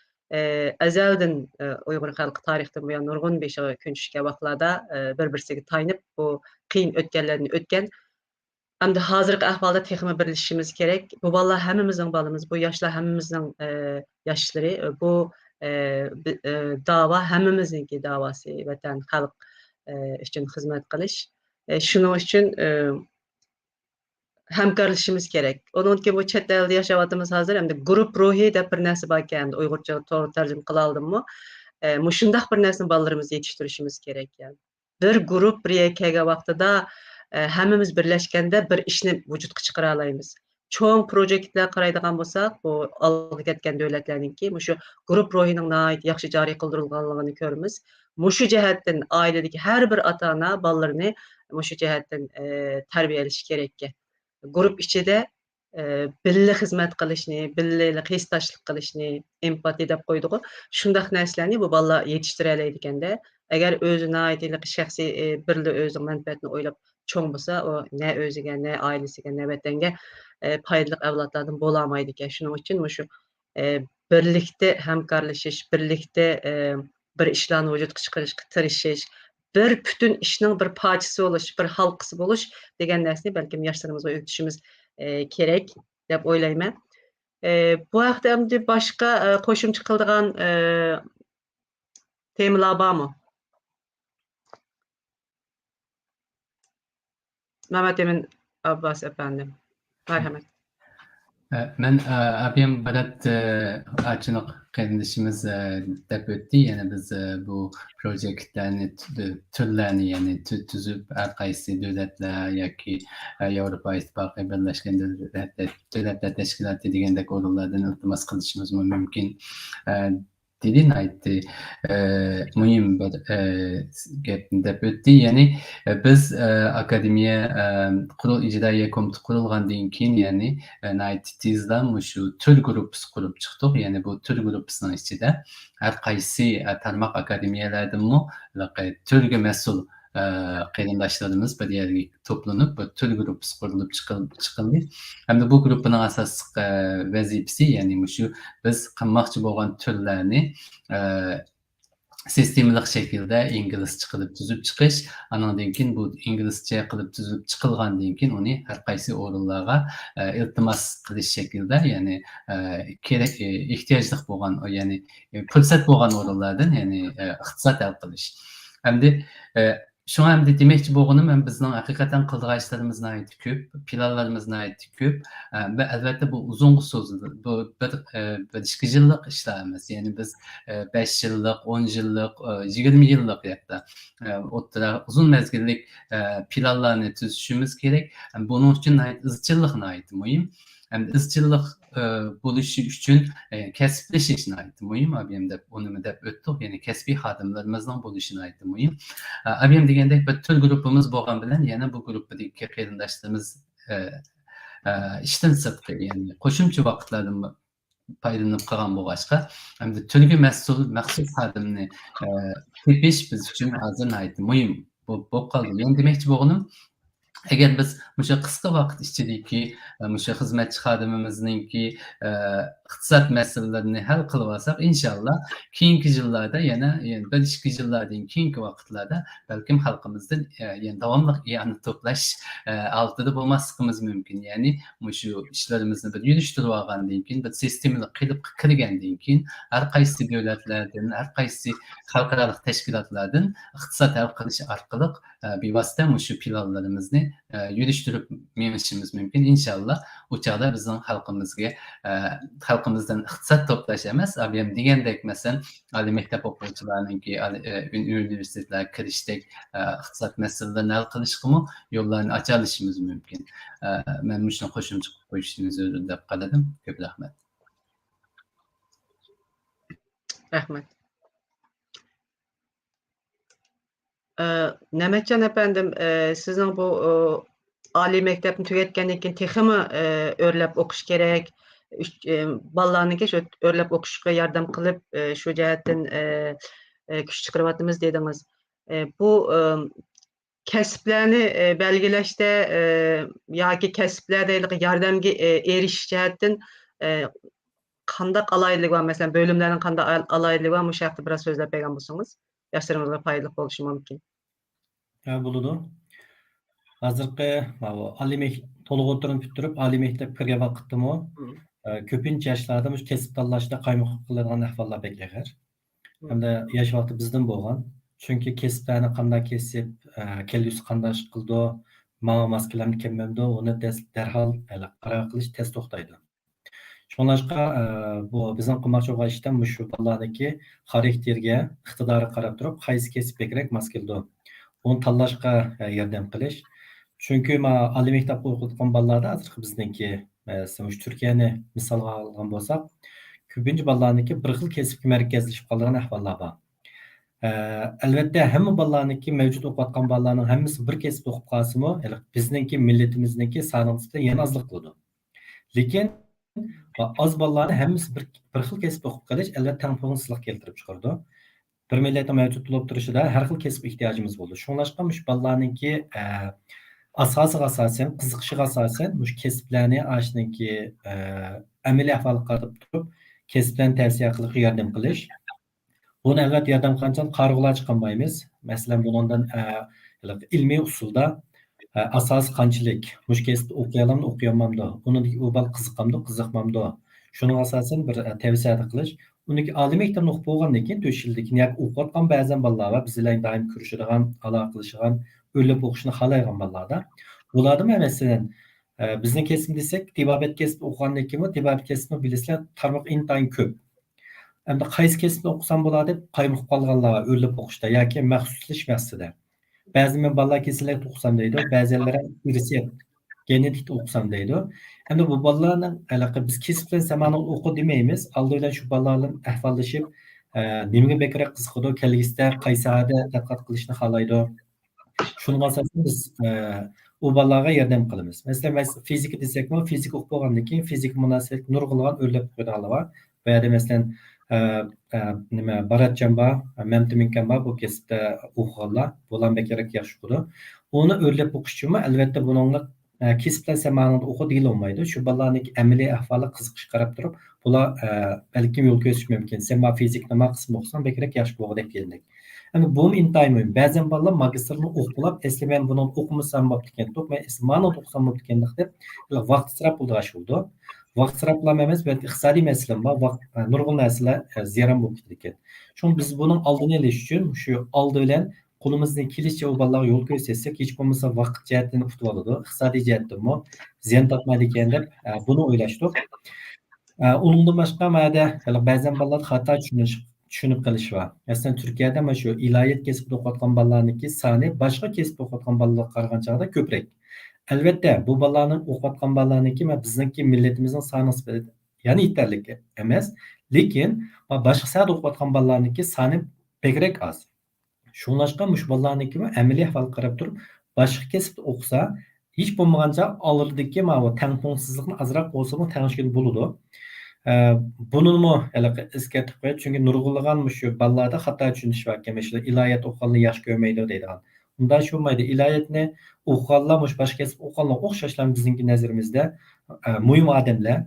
A: Ezelden Uygur halkı tarihten bu yan nurgun beşe künçüşke vaqtlarda bir-birsiga tayınıp bu qiyin ötkenlerini ötken. Hem de hazırki ahvalda texmi birleşişimiz gerek. Bu ballar hemimizin balımız, bu yaşlar hemimizin yaşları, bu dava hemimizinki davası, vatan, halk için hizmet kılış. Şunun için hemkarlaşımız gerek. Onun ki bu chet elde yaşavatımız hazır hem de grup ruhi de bir narsa var ki Uygurca doğru tercüme kılaldım mı? Muşundaq bir narsa ballarımızı yetiştirişimiz gerek yani. Bir grup bir yekege vaqtida hemimiz birleşkende bir işni vücutga çıkara alaymiz. Çoğun projektler qaraydigan bolsak, bu algı ketken dövletlerninki, muşu grup ruhining nahayat yaxshi jari qıldırılganlığını görürüz. Muşu cehetden ailedeki her bir ata-ana ballarını muşu cehetden terbiyeleş gerekki. Grup içinde birlik hizmet qilishni, birlik hesdaşlık qilishni, empati deb qo'ydiq. Shundaq narsalarni bu balla yetishtiraydi ekanda. Agar o'zini aytaylik shaxsiy birli o'zining manfaatini o'ylab cho'ng bo'lsa, o ne o'ziga, ne ailesiga, ne vatanga foydali avlodlardan bo'lamaydi ekan. Shuning uchun shu birlikda hamkorlashish, birlikda bir ishlarni vujudga chiqarishga tirishish, bir bütün ishning bir parchasi bo'lish, bir halqasi bo'lish degan narsani balkim yoshlarimiz o'rgatishimiz kerak deb o'ylayman. Bu haqda endi boshqa qo'shimcha qiladigan temalar bormi? Mehmet Emin Abbas efendim. Merhamet.
B: Ben abim badat açınıq kardeşimiz dep ötdi. Yani biz bu projektlerini, türlerini yani tüzüp arkaysı devletler yoki Avrupa İttifaqı Birleşken Devletler Teşkilatı degandek organlardan iltimas qilishimiz mümkün. Dediğin aytdı mühim bir gapni dep ötdi. Yani biz akademiya icraiya komiteti kurulgandan keyin yani tezdan şu tür grupsi kurup chiqdik. Yani bu tür grupsinin içinde her qaysi tarmoq akademiyalardanmi türge mas'ul qarindoshlarimiz bir yerga to'planib bu tür grupsi qurilib chiqildi. Hamda bu grupning asosiy vazifasi yani shu biz qilmoqchi bo'lgan turlarni sistemli şekilde İngilizce qilib tuzib chiqish, andan keyin bu İngilizce qilib tuzib chiqilgandan keyin uni har qaysi o'rinlarga iltimos qilish şekilde yani kerak ehtiyojli bo'lgan yani fursat bo'lgan o'rinlardan yani iqtisod hal qilish. Hamda şuna hem de demekçi boğunum hem bizden hakikaten kıldıraçlarımızın ait köp, planlarımızın ait köp ve elbette bu uzun sözlü, bu bir işkıcılık işlerimiz. Yani biz 5 yıllık, 10 yıllık, 20 yıllık hatta uzun mezgillik planlarını tüzüşümüz gerek. Bunun için ait ızçıllıkına ait mühim. Hem de ızçıllık buluşu üçün kəsbləşişinə ait mühim. Abim də onu da ötdük. Yəni kəsbi xadimlərimizdən buluşuna ait mühim. Abim degəndə bir tür qrupumuz bolğan bilən, yəni bu qrupdakı qarindaşlarımız işdən sırtqı, yəni qoşumçu vaxtlardan paylanıb qalğan bolğaçqa, həm də türgü məxsus xadimni tepiş biz üçün hazır ait mühim. Bu qaldı. Yəni deməkçi boğunum Eğer biz muşa qısqa vaqt ichidagi muşa xizmatchi xodimimizningki iqtisod masalalarini hal qilib olsak, inshaalloh keyingi yillarda yana 1-2 yillardan keyingi vaqtlarda balkim xalqimizdan yana davomli i'ona to'plash oldida bo'lmasligimiz mumkin. Ya'ni mushu ishlarimizni bir yurishtirib olgandan keyin, bir sistemali qilib kirgandan keyin har qaysi davlatlardan, har qaysi xalqaro tashkilotlardan iqtisod hal qilish orqali bevosita mushu planlarimizni yürüştürüp menişimiz mümkün. İnşallah o çağda bizim halkımızdan iqtisod toplash emas, abiyam degandek mesela ali mektep o'quvchilarininki üniversitetlere kirishdek iqtisod masalalarini hal qilishga yo'llarni ocha olishimiz mumkin. Men shuni qo'shimcha qilib qo'yishingizni deb qaradim. Ko'p rahmat.
A: Rahmet. Mehmetcan efendim, sizin bu Ali mektebini tüketkendan keyin texmi o'rlab o'qish kerak, balalarniki shu o'rlab o'qishga yordam qilib, shu jihatdan kuch chiqaryapmiz dedingiz. Bu kasblarni belgilashda yoki kasblardagi yordamga erishish jihatdan qandaq alaylık var, mesela bölümlerin qandaq alaylık var, bu haqda biraz so'zlab bergan bo'lsangiz, yoshlarımizga foydali bo'lishi mumkin.
F: Bo'ladi. Hozirgi to'liq o'tirib bitirib, oliy maktabga kirgan vaqtdami ko'pincha yoshlarda kasb tanlashda qaymoq qiladigan ahvollar bek og'ir. Hamda yosh vaqti bizdan bo'lgan. Chunki kasblarni qanday kesib, kelgusi qanday qildi, mos kelamdi, kelmamdi, uni darhol qaror qilish tez to'xtaydi. Shunlashqa bu bizning qilmoqchi bo'lgan ishdan shu bolalarniki xarakterga, iqtidoriga qarab turib, qaysi kesib bekrak mos keldi, uni tanlashga yordam qilish. Chunki oliy maktabda o'qiyotgan bolalarda hozir bizningki, Turkiyani misolga olgan bo'lsak, ko'pincha bolalarniki bir xil kasbga markazlashib qolgan ahvollar bor. Albatta hamma bolalarniki mavjud o'qiyotgan bolalarning hammasi bir kasb o'qib qolsa-mu, bizningki millatimizniki soni nisbatan yana ozlik qiladi. Lekin az bolalarni hammasi bir xil kasb o'qib qolish albatta tangpungsizlik keltirib chiqardi. Bir millatda mavjud bo'lib turishida har xil kasb ehtiyojimiz bo'ldi. Shunlashqa mush bolalarniki asosiga asosan, qiziqishiga asosan mush kasblarni ashninki amaliy ahvolga qarab turib, kasbdan tavsiya qilib yordam qilish. Buni albatta yordam qilishdan qarg'ular chiqolmaymiz. Masalan, bundan ilmiy usulda asos qanchalik, mush kasbni o'qiyamamdi, o'qiyolmamdi, uniki u bal qiziqamdi, qiziqmamdi. Shuning asosan bir tavsiya qilish. Uniki oliy maktabni o'qib bo'lgandan keyin 4 yildan keyin o'qiyotgan ba'zan bolalar va bizlar doim ko'rishadigan, aloqa qilishadigan, o'ylab o'qishni xohlagan bolalarda. Ularda masalan bizning kasb desak, tibobat kasbi o'qigandan keyin tibobat kasbini bilasizlar, tarmoq intayin ko'p. Endi qaysi kasbni o'qisam bo'ladi deb qaymoq qolganlar o'ylab o'qishda yoki maxsuslash maqsadida. Ba'zi men bolalar kasallik o'qisam deydi, ba'zilari birisi genetik o'qisam deydi. Endi bu bolalarning biz kasb bilan zamonni o'qi demaymiz. Aldidan shu bolalarning ahvollashib, nimaga bekrak qiziqadi, kelgusida qaysi sohada tadqiqot qilishni xohlaydi. Shuning asosida biz u bolalarga yordam qilamiz. Masalan, fizika desakmi, fizika o'qib bo'lgandan keyin fizika munosabat nurg'ilgan o'ylab qo'yganlar bor. Bu yerda masalan Baratjon bor, Mamtiminkan bor, bu kasbda o'qiganlar, bular bekrak yaxshi o'qidi. Uni o'ylab o'qish uchun albatta buningni kasb bilan zamonida o'qi deyilmaydi. Shu bolalarning amaliy ahvoli qiziqish qarab turib, bular balkim yo'l ko'rsatish mumkin. Sen ma fizikni ma qismi o'qisang bekrak yaxshi bo'ladi degandik. Endi bu intayin muhim. Ba'zan bolalar magistrni o'qib, "Esli men buni o'qimasam bo'pti ekan, men ismani o'qisam bo'pti ekan" deb vaqt sarf bo'ldi. Vaqt sarflamaymiz, balki iqtisodiy masala bor, vaqt nurg'un narsalar ziyon bo'lib ketdi ekan. Shuning biz buning oldini olish uchun shu oldi bilan qo'limizdan kelishicha u bolalarga yo'l ko'rsatsak, hech bo'lmasa vaqt jihatdan qutib oladi, iqtisodiy jihatdanmi ziyon topmaydi ekan deb buni o'ylashdik. Undan boshqa ma'da ba'zan bolalar xato tushunib qilish va masalan Turkiyada mana shu iloyat kasbida o'qiyotgan bolalarniki soni boshqa kasbda o'qiyotgan bolalarga qaraganda ko'proq. Albatta, bu bolalarning o'qiyotgan bolalarniki bizningki millatimizning soni nisbatan ya'ni yetarli emas, lekin boshqa sohada o'qiyotgan bolalarniki soni bekrak oz. Shunlashqa mush bolalarniki amaliy ahvolga qarab turib, boshqa kasbda o'qisa, hech bo'lmagancha oldidagi tangpungsizlikni azroq bo'lsa-mu tangishgan bo'ladi. Bunimi eslatib qo'yib, chunki nurg'unlagan shu bolalarda xato tushunish va kemislar iloyat o'qilni yaxshi ko'rmaydi deydigan. Unda şu olmaydı. İlahiyatni o'qiganlar, boshqa kasb o'qiganlar o'xshashlar bizning nazarimizda muhim odamlar.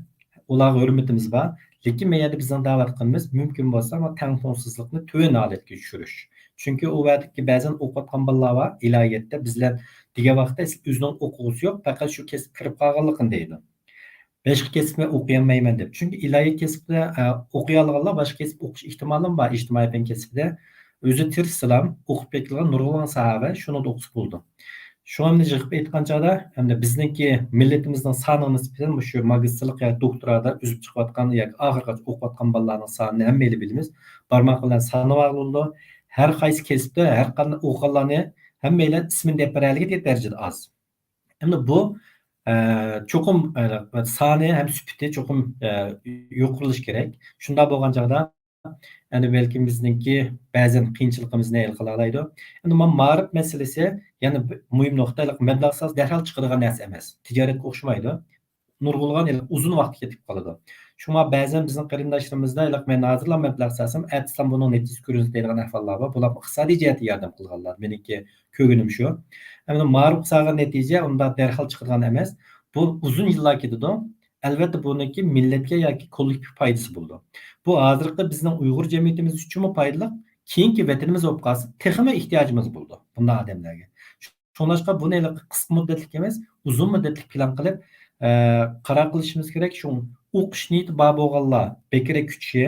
F: Ularga hurmatimiz bor. Lekin men endi bizning da'vat qilamiz, mumkin bo'lsa, ama tengqursuizlikni tuvan holatga tushirish. Chunki u vaqtda ba'zan o'qiyotgan bolalar bor, ilohiyatda bizlar degan vaqtda o'zining o'quvchisi yo'q, faqat shu kasb kirib qolganligini deydi. Başqa kesibni o'qiyamayman deb. Chunki ilohiy kasbda o'qiy olganlar boshqa kasb o'qish ehtimoli bor. Ijtimoiy fan kasbida o'zi tirsalam o'qib ketilgan nurg'un sahaba shuni o'qib bo'ldi. Shuni yig'ib aytgan chog'da hamda bizningki millatimizning soniga nisbatan shu magistrlik yoki doktorada o'zib chiqayotgan yoki oxirgacha o'qiyotgan bolalarning sonini hammanglar bilamiz. Barmoq bilan sanab oldi. Har qaysi kasbda har qanday o'qiganlarni hammanglar ismini deb beraylik darajada az. Endi bu çoxum sani hem süpiti çoxum yo'qilish kerak. Shunda bo'lgan chog'da yani belki bizningki ba'zan qiyinchiligimizni hal qila oladi. Endi men ma'rif masalasi yana muhim nuqta, mablag'siz darhol chiqadigan narsa emas. Tijoratga o'xshamaydi. Nurg'ulg'an uzun vaqt ketib qoladi. Shunga ba'zan bizning qarindoshlarimizda men hozirlar mablag' sasam, aytsam buning natijasi ko'rinib deydigan ahvollar bor. Bular iqtisodiy jihatdan yordam qilganlar. Meniki ko'ginim shu. Endi ma'ruf sağgan natija unda darhol chiqadigan emas. Bu uzun yillar ketadi. Albatta buniki millatga yoki kollektiv foydasi bo'ldi. Bu hozirgi bizning Uyg'ur jamiyatimiz uchun foydali, keyingi vatanimiz bo'lib qolsa, texnik ehtiyojimiz bo'ldi bunday odamlarga. Shunlashqa buni qisqa muddatli emas, uzun muddatli plan qilib qaror qilishimiz kerak. Shu o'qish niyati bor bo'lganlar bekra kuchi.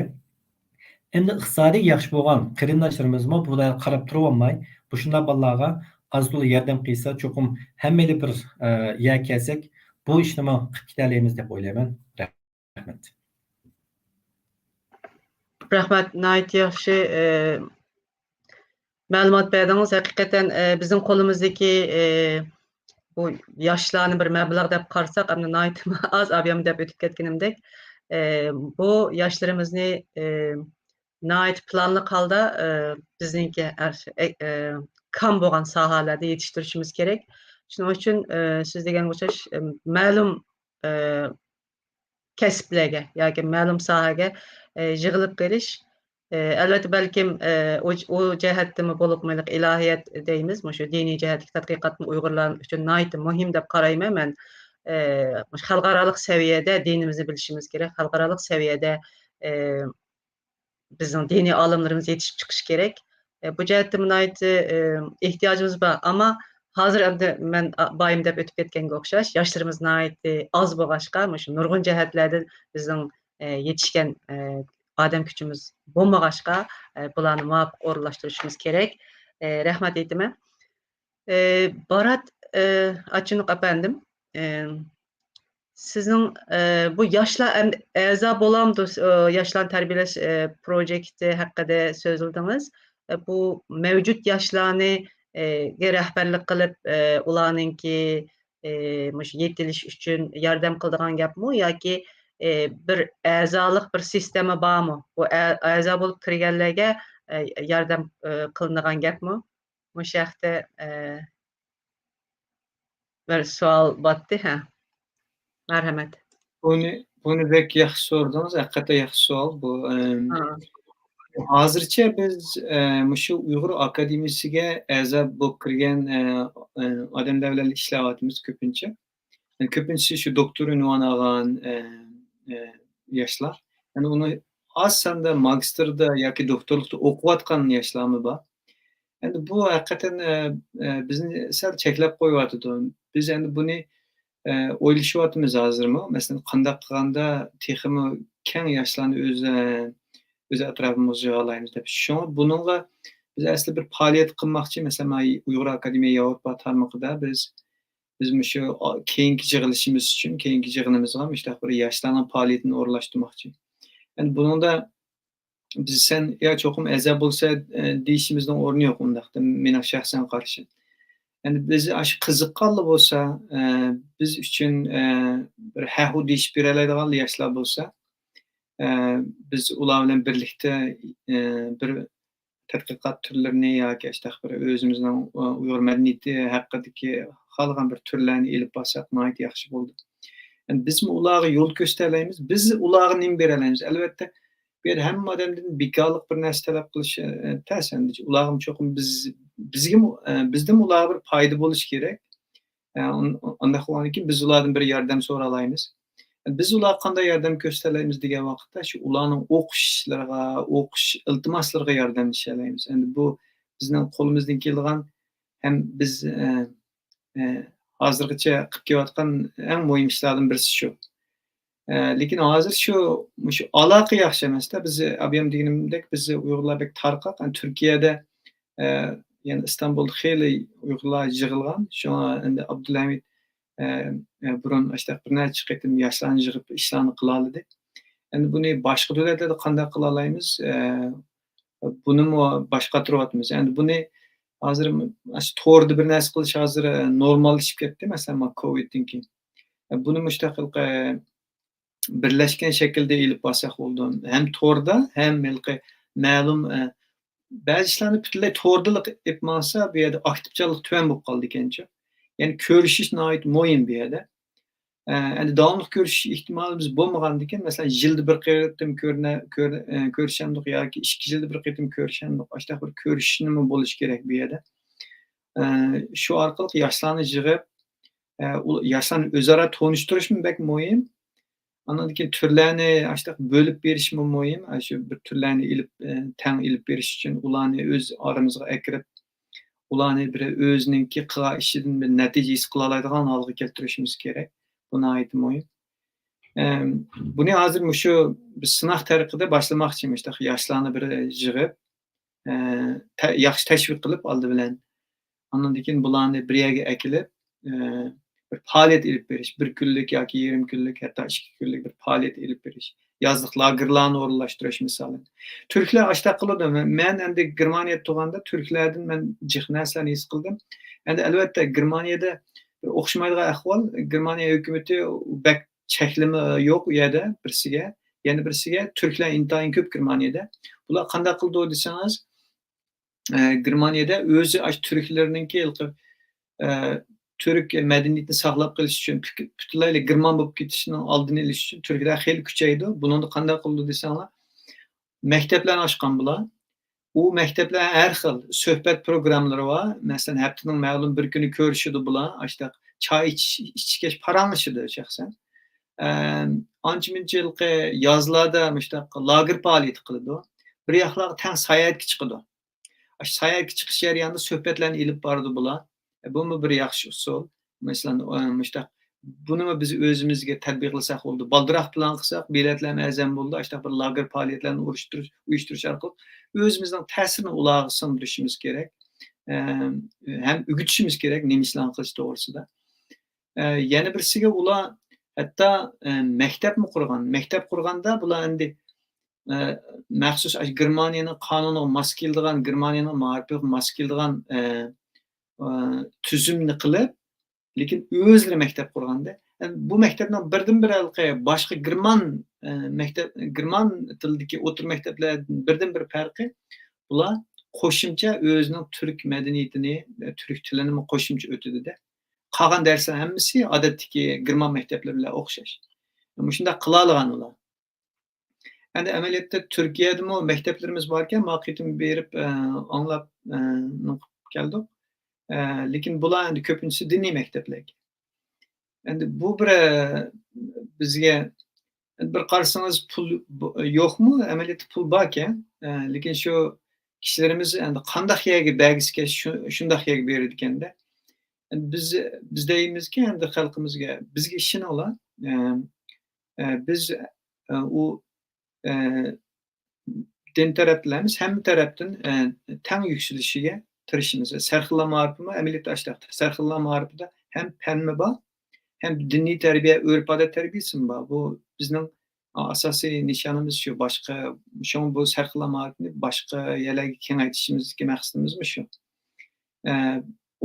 F: Endi iqtisodiy yaxshi bo'lgan qarindoshlarimizmi bular qarab turib olmay, bu shunday bolalarga azul yordam qilsa, cho'qim hammali bir ya kelsak, bu ishni men qilib ketalaymiz deb o'ylayman. Rahmat.
A: Rahmat, nayt yaxshi ma'lumot berdingiz. Haqiqatan bizning qo'limizdagi bu yoshlarni bir mablag' deb qarasak, ammo nayt az ob'yam deb o'tib ketganimdek, bu yoshlarimizni nayt planli holda bizningki kam bo'lgan sohalarda yetishtirishimiz kerak. Shuning uchun siz degan o'xshash ma'lum kasblarga yoki ma'lum sohaga yig'ilib kelish, albatta balkim o jihatdami bo'libmayli ilohiyat deymiz, shu diniy jihatdagi tadqiqotni Uyg'urlar uchun nihoyat muhim deb qarayman men. Xalqarалық seviyede dinimizni bilishimiz kerak, xalqarалық seviyede bizning diniy olimlarimiz yetishib chiqish kerak. Bu jihatda nihoyat ehtiyojimiz bor, ammo hozir endi men bayim deb o'tib ketganga o'xshash yoshlarimiz nihoyat az bo'lg'achqa shu nurg'un jihatlardan bizning yetishgan odam kuchimiz bo'lmag'achqa bularni muvofiq o'rinlashtirishimiz kerak. Rahmat aytaman. Barat Açınıq efendim, sizin bu yaşlar a'zo bo'lamdi, yoshlarni tarbiyalash projekti haqida so'zladingiz. Bu mavjud yoshlarni rahbarlik qilib ularninki yetilish uchun yordam qiladigan gapmi yoki bir a'zolik bir sistema bormi? Bu a'zo bo'lib kirganlarga yordam qilinadigan gapmi? Bu shaxta bir savol botdi, ha. Merhamet.
C: Bunu pek yaxshi sordunuz. Hakikaten yaxshi savol. Bu hozircha biz shu Uyg'ur akademiyasiga a'zo bo'lib kirgan odamlar bilan ishlayapmiz ko'pincha. Ko'pincha shu doktor unvoni olgan yoshlar. Yani uni oz sonda magistrda yoki doktorlikda o'qiyotgan yoshlarmi bor. Yani bu hakikaten bizni sal cheklab qo'yyapti. Biz endi buni o'ylashyapmiz hozirmi? Masalan, qanday qilganda texmi keng yoshlarni o'z atrofimizga yig'alaymiz deb. Shunga buningga biz aslida bir faoliyat qilmoqchi. Masalan, Uyg'ur Akademiya Yevropa tarmog'ida biz shu keyingi yig'ilishimiz uchun, keyingi yig'inimizga mushtaq bir yoshlarning faoliyatini o'rlashtirmoqchi. Yani buningda biz sen ya cho'qim a'zo bo'lsa deyishimizning o'rni yo'q undaqda. Meni shaxsan qarshi. Yani biz aşı qiziqqanlar bo'lsa, biz uchun bir ha-hu deyishib beradigan yoshlar bo'lsa, biz ular bilan birlikda bir tadqiqot turlarini yoki bir o'zimizning Uyg'ur madaniyati haqidagi xalqan bir turlarni elib borsak, nihoyat yaxshi bo'ldi. Yani biz ularga yo'l ko'rsatamiz, biz ularga nima beramiz? Albatta Bu yerda hamma odamdan bekorlik bir narsa talab qilish ters endi. Ularga cho'qim bizdan ularga bir foyda bo'lishi kerak. Undaq bo'lgandan keyin biz ulardan bir yordam so'ralaymiz. Biz ularga qanday yordam ko'rsatalaymiz degan vaqtda shu ularning o'qish iltimoslariga yordamlashalaymiz. Endi bu bizning qo'limizdan kelgan ham biz hozirgacha qilib kelayotgan eng muhim ishlardan birisi shu. Lekin hozir shu aloqa yaxshi emasda. Biz abiyam deganimdek biz Uyg'urlar bek tarqaq. Turkiyada yani İstanbul'da xeyli Uyg'urlar yig'ilgan. Shunga endi Abdulhamid burun işte bir necha qitim yoshlarni yig'ib ishlarni qila oldi. Endi buni boshqa davlatlarda qanday qila olamiz? Buni boshqaryapmiz. Endi buni hozir to'g'ri bir narsa qilish hozir normallashib ketdi. Masalan, Covid'dan keyin. Buni mustaqil birlashgan shaklda ilib borsak bo'ldi. Hem to'g'rida, hem ma'lum ba'zi ishlarni butunlay to'g'rilik etmasa, bu yerda aktivchilik tuvan bo'lib qoldi ekancha. Yani ko'rishish nihoyat muhim bu yerda. Endi davomli ko'rishish ehtimolimiz bo'lmagandan keyin, masalan, yilda bir qatim ko'rishamdik yoki 2 yilda bir qatim ko'rishamdik. Boshqa bir ko'rishish nima bo'lishi kerak bu yerda. Shu orqali yoshlarni yig'ib, yoshlarni o'zaro tanishtirishmi bek muhim. Ondan keyin turlarni bölüp berishmi muhim. Shu bir turlarni teng ilib berish uchun ularni o'z oramizga akirib, ularni bir o'zininki qilgan ishidan bir natija his qila oladigan holga keltirishimiz kerak. Bu nihoyat muhim. Buni hozir shu biz sinov tariqasida boshlamoqchimiz. Yoshlarni bir yig'ib, yaxshi tashviq qilib oldi bilan. Ondan keyin bularni bir yerga akilib, bir faoliyat ilib berish, 1 kunlik yoki 20 kunlik, hatto 2 kunlik bir faoliyat ilib berish. Yazlık lagerlarni o'rinlashtirish misoli. Turklar ashta qiladi. Men endi Germaniyada turganda Turklardan men jiq narsalarni his qildim. Endi albatta Germaniyada o'xshamaydigan ahvol. Germaniya hukumati bak cheklimi yo'q u yerda birsiga. Yana birsiga Turklar intayin ko'p Germaniyada. Bular qanday qildi desangiz, Germaniyada o'zi Turklarninki Türk medeniyetini saqlab qilish uchun, butunlay German bo'lib ketishining oldini olish uchun Turklar xeyli kuchaydi. Buni qanday qildi desanglar, maktablarni ochgan bular. U maktablar har xil suhbat programmalari bor. Masalan, haftaning ma'lum bir kuni ko'rishidi bular. Choy ichishga paranglashidi shaxsan. Ancha-muncha yilqi yozlarda lager faoliyati qiladi. Bir yoqlarga tang sayohatga chiqadi. Sayohatga chiqish jarayonida suhbatlarni ilib bordi bular. Bu mu bir yaxshi usul? Masalan, buni biz o'zimizga tatbiqlasak bo'ldi. Baldiroq plan qilsak, biletlarni azam bo'ldi. Bir lager faoliyatlarini uyushtirish orqali o'zimizning ta'sirini ularga singdirishimiz kerak. Ham o'rgatishimiz kerak nima ishlarni qilish to'g'risida. Yana birisiga ular hatto maktabni qurgan. Maktab qurganda bular endi maxsus Germaniyaning qonuniga mos keladigan, Germaniyaning ma'rifiga mos keladigan tuzumni qilib, lekin o'zlari maktab qurganda, bu maktabning birdan-bir boshqa German tilidagi o'tir maktablar birdan-bir farqi, bular qo'shimcha o'zining turk madaniyatini, turk tilini qo'shimcha o'tadi-da. Qolgan darslar hammasi odatdagi German maktablar bilan o'xshash. Shunda qila olgan ular. Endi amaliyotda Turkiyada maktablarimiz bor ekan, maqitim berib anglab keldik. Lekin bular endi ko'pincha diniy maktablar. Endi bu bir bizga bir qarasangiz pul yo'qmi? Amaliyotda pul bor ekan, lekin shu kishilarimiz endi qanday yerga bergisiga shunday yerga beradi ekanda. Biz deymizki, endi xalqimizga bizga ishoninglar. Biz u din taraflarimiz hamma tarafdan teng yukselishiga tirishimiz. Sarxilla ma'rifimi amaliyotda ashtaxtir. Sarxilla ma'rifida hem fanmi bor, hem diniy tarbiya, urf-odat tarbiyasi bor. Bu bizning asosiy nishonimiz shu. Boshqa bu sarxilla ma'rifni boshqa yerlarga kengaytirishimizdagi maqsadimiz shu.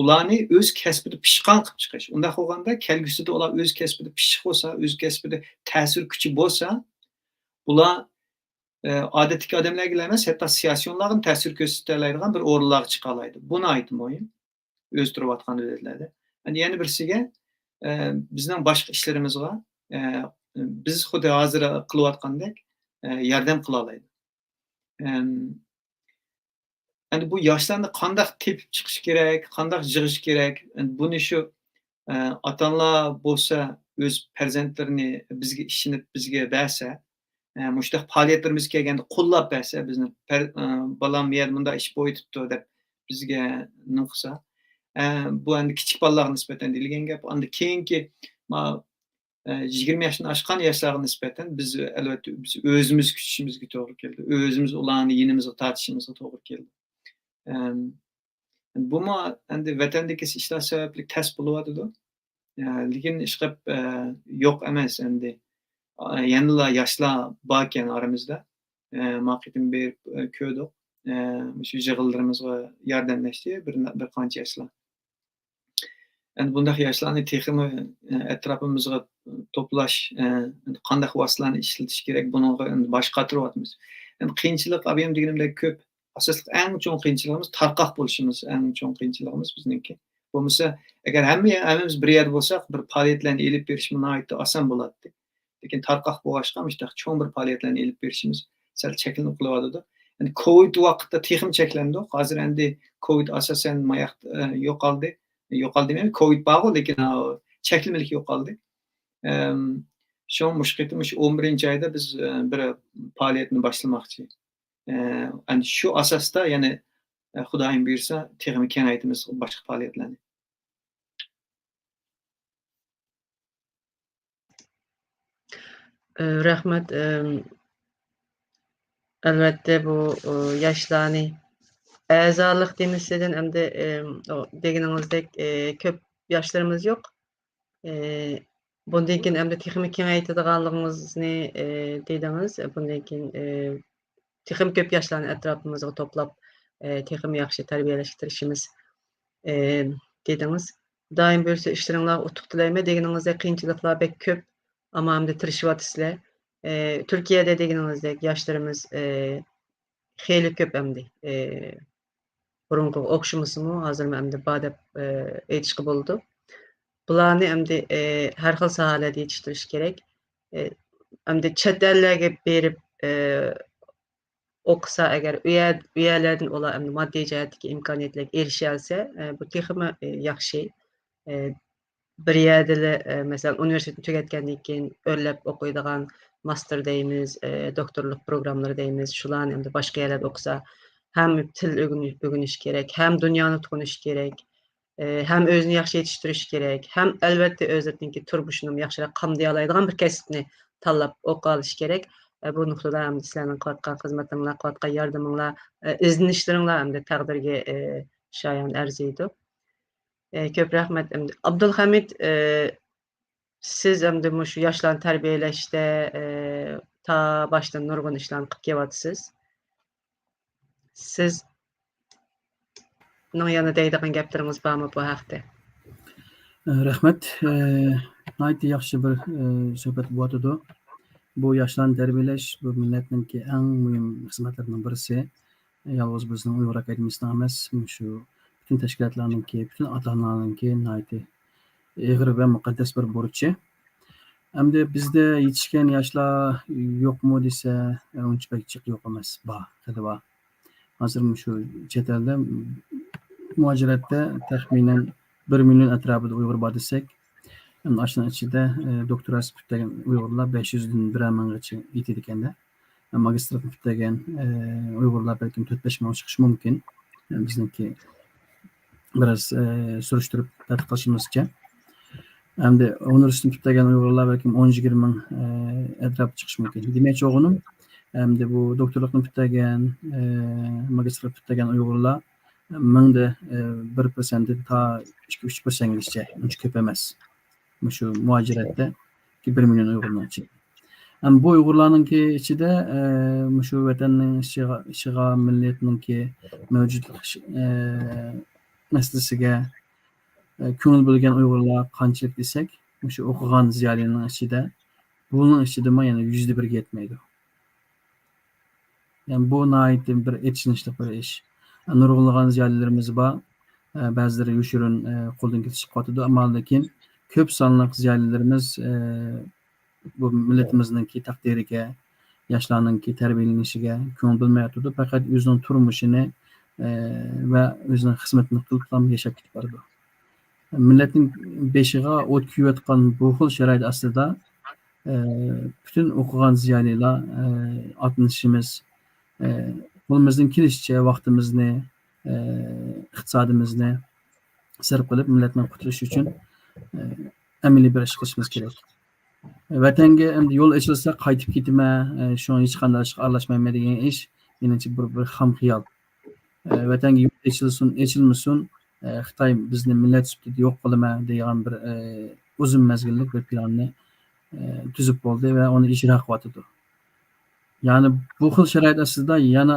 C: Ularni o'z kasbida pishqon qilib chiqish. Unda bo'lganda kelgusida ular o'z kasbida pishiq bo'lsa, o'z kasbida ta'sir kuchi bo'lsa, ular odatdagi odamlarga emas, hatto siyosiyonlarga ta'sir ko'rsata oladigan bir o'rinlarga chiqa oladi. Buni aytib qo'ying. O'z turayotgan davlatlarda. Endi yana birisiga bizning boshqa ishlarimiz bor. Biz xuddi hozir qilayotgandek yordam qila oladi. Endi bu yoshlarni qanday tepib chiqish kerak, qanday yig'ish kerak? Buni shu ota-onalar bo'lsa o'z farzandlarini bizga ishinib bizga bersa, mushtaq faoliyatlarimiz kelganda qo'llab bersa, bizni balam yer bunda ish bo'yibdi deb bizga nima qilsa, bu endi kichik bolalarga nisbatan deyilgan gap. Endi keyingi 20 yoshdan oshgan yoshlarga nisbatan biz albatta biz o'zimiz kuchishimizga to'g'ri keldi. O'zimiz ularni yinimizga tortishimizga to'g'ri keldi. Buni endi vatandagi ishlar sababli tez bo'lyotidi. Lekin ish qilib yo'q emas endi. Yanıla yoshlar bor ekan oramizda. Maqitim berib ko'rdik. Shu yig'ildirimizga yordamlashdi bir qancha yoshlar. Endi bunday yoshlarni texmi atrofimizga to'plash, qanday vositalarni ishlatish kerak, buni bosh qotiryapmiz. Endi qiyinchilik ob'em deganimdek ko'p. Asosli eng chong qiyinchiligimiz tarqoq bo'lishimiz, eng chong qiyinchiligimiz bizniki. Bo'lmasa, agar hammamiz bir yerda bo'lsak, bir faoliyatlarni elib berish nihoyatda oson bo'ladi. Lekin tarqoq bo'lg'achqa mushtaq cho'ng bir faoliyatlarni elib berishimiz sal cheklanib qolyotdi. Endi Covid vaqtida texim cheklandi. Hozir endi Covid asosan yo'qoldi. Yo'qoldi demayman, Covid bor, lekin cheklanmalik yo'qoldi. Shu mushqitim 11-oyda biz bir faoliyatni boshlamoqchi. Endi shu asosda yana Xudoyim buyursa texmi kengaytiramiz boshqa faoliyatlarni.
A: Rahmat. Albatta bu yoshlarni a'zolik demasidan hamda deganingizdek ko'p yoshlarimiz yo'q. Bundan keyin hamda texmi kengaytiradiganligimizni dedingiz. Bundan keyin texim ko'p yoshlarni atrofimizga to'plab texim yaxshi tarbiyalashga tirishimiz dedingiz. Doim bo'lsa ishlaringlar utuq tilayman deganingizdek qiyinchiliklar bek ko'p, ammo hamda tirishyapsizlar. Turkiyada deganingizdek yoshlarimiz xeyli ko'p hamda burungi o'xshamasimi, hozirmi hamda bor deb aytishga bo'ldi. Bularni hamda har xil sohalarda yetishtirish kerak. Hamda chet ellarga berib o'qisa agar u yerlardan ular moddiy jihatdagi imkoniyatlarga erisha olsa, bu texmi yaxshi. Bir yerda masalan universitetni tugatgandan keyin o'rlab o'qiydigan master deymiz, doktorlik programmalari deymiz. Shularni endi boshqa yerlarda o'qisa, ham til o'rganish kerak, ham dunyoni tunish kerak, ham o'zini yaxshi yetishtirish kerak, ham albatta o'zininki turmushini yaxshiroq qamday oladigan bir kasbni tanlab o'qiy olish kerak. Bu nuqtada ham sizlarning qilayotgan xizmatinglar, qilayotgan yordaminglar, izlanishlaringlar hamda taqdirga shoyan arziydi. Ko'p rahmat. Abdulhamid, siz hamda shu yoshlarni tarbiyalashda ta boshdan nurg'un ishlarni qilib kelyapsiz. Sizning yana deydigan gaplaringiz bormi bu haqda?
D: Rahmat. Nihoyatda yaxshi bir suhbat bo'lyotdi. Bu yoshlarni tarbiyalash bu millatningki eng muhim xizmatlardan birisi. Yolg'iz bizning Uyg'ur akademiyasining emas, shu bütün tashkilotlarningki, bütün ota-onalarningki nihoyatda ig'ir va muqaddas bir burchi. Hamda bizda yetishgan yoshlar yo'qmi desa, uncha bakchiq yo'q emas, bor, bor. Hozir shu chet elda muajiratda taxminan 1 million atrofida Uyg'ur bor desak, shuning ichida doktorat bitgan Uyg'urlar 500 dan 1 minggacha yetadi ekanda. Magistrat bitgan Uyg'urlar balkim 4-5 ming chiqishi mumkin. Bizniki biraz surishtirib tadqiq qilishimizcha. Hamda universitet bitgan Uyg'urlar balkim 10-20 ming atrofida chiqishi mumkin. Demakchi o'g'lim, hamda bu doktorlikni bitgan, magistrat bitgan Uyg'urlar 1000da 1% ta 2-3%gacha, uncha ko'p emas. Shu muajiratda 1 million Uyg'urlar ichida. Bu Uyg'urlarningki ichida shu vatanning ishiga millatningki mavjudlik masalasiga ko'ngil bo'lgan Uyg'urlar qanchalik desak, shu o'qigan ziyolining ichida, buning ichida yana 100% yetmaydi. Yani bu nihoyatda bir etishli bir ish. Nurg'unlagan ziyolilarimiz bor, ba'zilari yoshirin qo'ldan ketishib qotadi, ammo lekin ko'p sonli ziyolilarimiz bu millatimizningki taqdiriga, yaşlarınki terbiyelenişige köngül bilmeýärdi. Fakat özüniň turmuşyny we özüniň hyzmatini kılıp yaşap gidip bardy. Milletning beşiga ot küýetgan bu xil şerait aslida bütün okugan ziýalylar atnaşymyz, golymyzdan kilişçe wagtymyzni, ykdysadymyzni sərf kılıp milletden kurtuluş üçün ämeli bir iş kılışımız gerek. Vatanga endi yol açılsa qaytyp gitme, şoň hiç qanday aralashmayma degan iş menimçe bir ham xiyal. Vatanga yol açılmasın, Xitoy bizni millet süptida yo'q qilma degan bir uzun mezgillik bir planni tüzüp boldy we onu ijro qilyapdy. Yani bu xil şerait aslida yana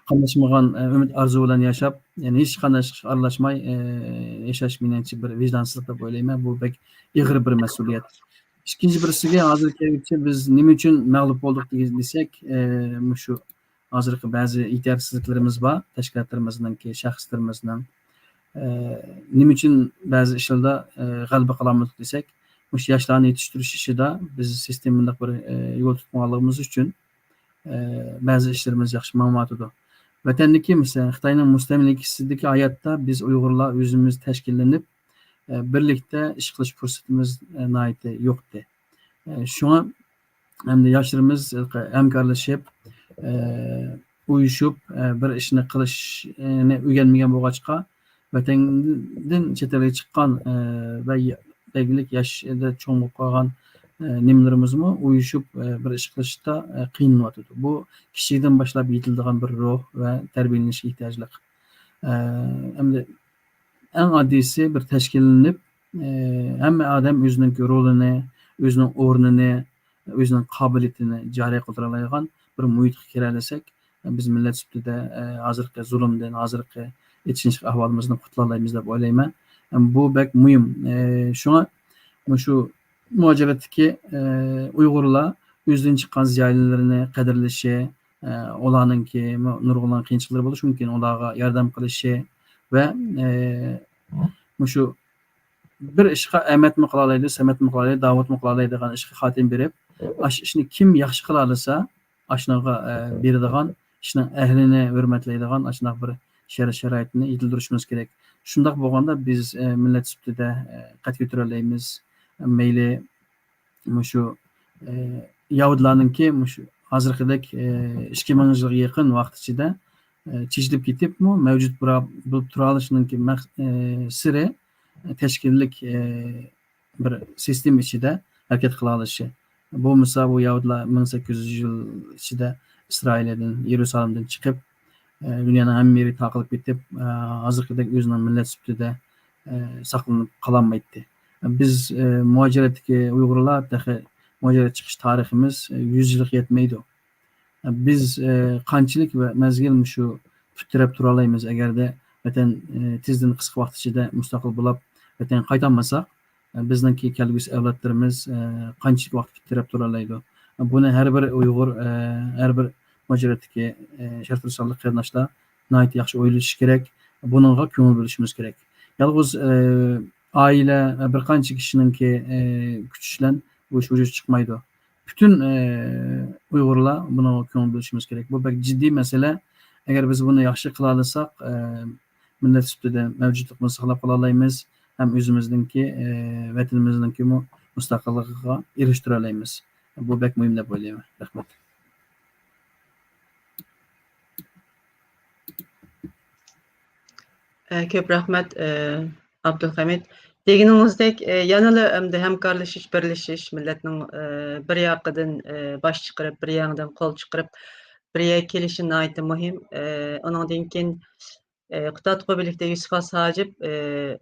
D: qamlaşmagan ümit arzu bilen yaşap, yani hiç qanday aralashmay yaşaş menimçe bir vicdansızlık dep oylayman. Bu bek igir bir mesuliyet. İkinci birisiga hozirgacha biz nima uchun mag'lub boldik desek, şu hozirgi ba'zi yetersizliklarimiz bor, tashkilotlarimizninki, shaxslarimizning nima uchun ba'zi ishlarda g'alaba qilolmadik desak, mush yoshlarni yetishtirish ishida biz sistemalik bir yo'l tutmaganligimiz uchun ba'zi ishlarimiz yaxshi ma'lumotida. Vatandagi misol Xitoyning mustamlikasidagi hayotda biz Uyg'urlar o'zimiz tashkillanib birlikda ish qilish fursatimiz nihoyatda yo'qdi. Shunga hamda yoshlarimiz hamkorlashib, uyushib bir ishni qilishni o'rganmagan bo'lg'achqa vatandan chet elga chiqqan va belgilik yoshda cho'ng bo'lib qolgan nimlarimizmi uyushib bir ish qilishda qiynaladi. Bu kichikdan boshlab yetiladigan bir ruh va tarbiyalanishga ehtiyojli. Hamda eng oddiysi bir tashkillanib hamma odam o'zining rolini, o'zining o'rnini, o'zining qobiliyatini joriy qildira oladigan bir muhitga kiralasak, biz millet süptida hozirgi zulmdan, hozirgi yetishlik ahvolimizni qutula olamiz deb o'ylayman. Bu bek muhim. Şuna şu muhaciratdagi Uyg'urlar o'zidan chiqqan ziyolilarini qadrlashi, ularninki nurg'unlagan qiyinchiliklari bo'lishi mumkin, ularga yordam qilishi va şu bir ishga Ahmadmi qila oladi, Samatmi qila oladi, Davudmi qila oladi degan ishga xotim berib, ash ishni kim yaxshi qila olsa, ashnaga beradigan, ishning ahlini hurmatlaydigan, ashnaqa bir sharoitni yetildirishimiz kerak. Shundoq bo'lganda biz millat sifatida qad ko'tara olamiz. Mayli şu Yahudlarninki şu hozirgidek 2000 yilga yaqin vaqt ichida chechilib ketibmi, mavjud bo'lib tura olishiningki siri tashkillik bir sistem ichida harakat qila olishi. Bu misol bu Yahudlar 1800 yil ichida Isroildan, Yerusalimdan chiqib dunyoning hamma yeri taqilib ketib, hozirgidek o'zining millat sifatida saqlanib qololmaydi. Biz muhaciratdagi Uyg'urlar dahi muhacirat chiqish tariximiz 100 yilga yetmaydi. Biz qanchalik va mazgil shu putirab tura olamiz agarda vatan tezdan qisqa vaqt ichida mustaqil bo'lib vatan qaytolmasak, bizningki kelgusi avlodlarimiz qanchalik vaqt putirab tura oladi. Buni har bir Uyg'ur, har bir muhaciratdagi shartli qarindoshlar nihoyat yaxshi o'ylashi kerak. Buningga ko'ngil bo'lishimiz kerak. Yalnız aile bir qancha kishininki kuch bilan bu ish vujudga chiqmaydi. Bütün Uyg'urlar buni ko'ngil bo'lishimiz kerak. Bu bir jiddiy masala. Agar biz buni yaxshi qila olsak, millat sifatida mavjudligimizni saqlab qola olamiz, ham o'zimizningki vatanimizningki mustaqilligiga erishtira olamiz. Bu bek muhim deb o'ylayman. Rahmat.
A: Köp rahmet Abdülhamid. Deginimizdek yanılı hemkarlaşış, birleşiş milletinin bir yakıdan baş çıkarıp, bir yandan kol çıkarıp, bir yak kelişinin ait muhim. Onun dinkin Kıtatqı birlikte Yusuf Hacip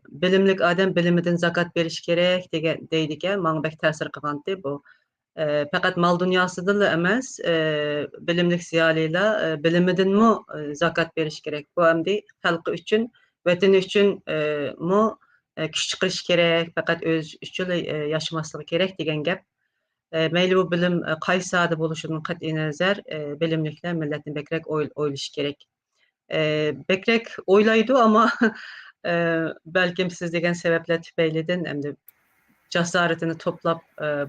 A: bilimlik adam bilimiden zakat veriş gerek deydiken, bana bek tesir kılandı bu. Fakat mal dünyasıdır da emez, bilimlik ziyalıyla bilimiden mi zakat veriş gerek? Bu emdi halkı üçün, vatan üçün mu küç çıkış gerek, fakat öz üçün yaşamaslığı gerek degen gap. Meyli bu bilim kaysadı buluşunun kat'i nazar bilimlikler milletin bekrek oyluş gerek. Bekrek oylaydı ama belki siz degen sebepler tüpeyleden hem de cesaretini toplap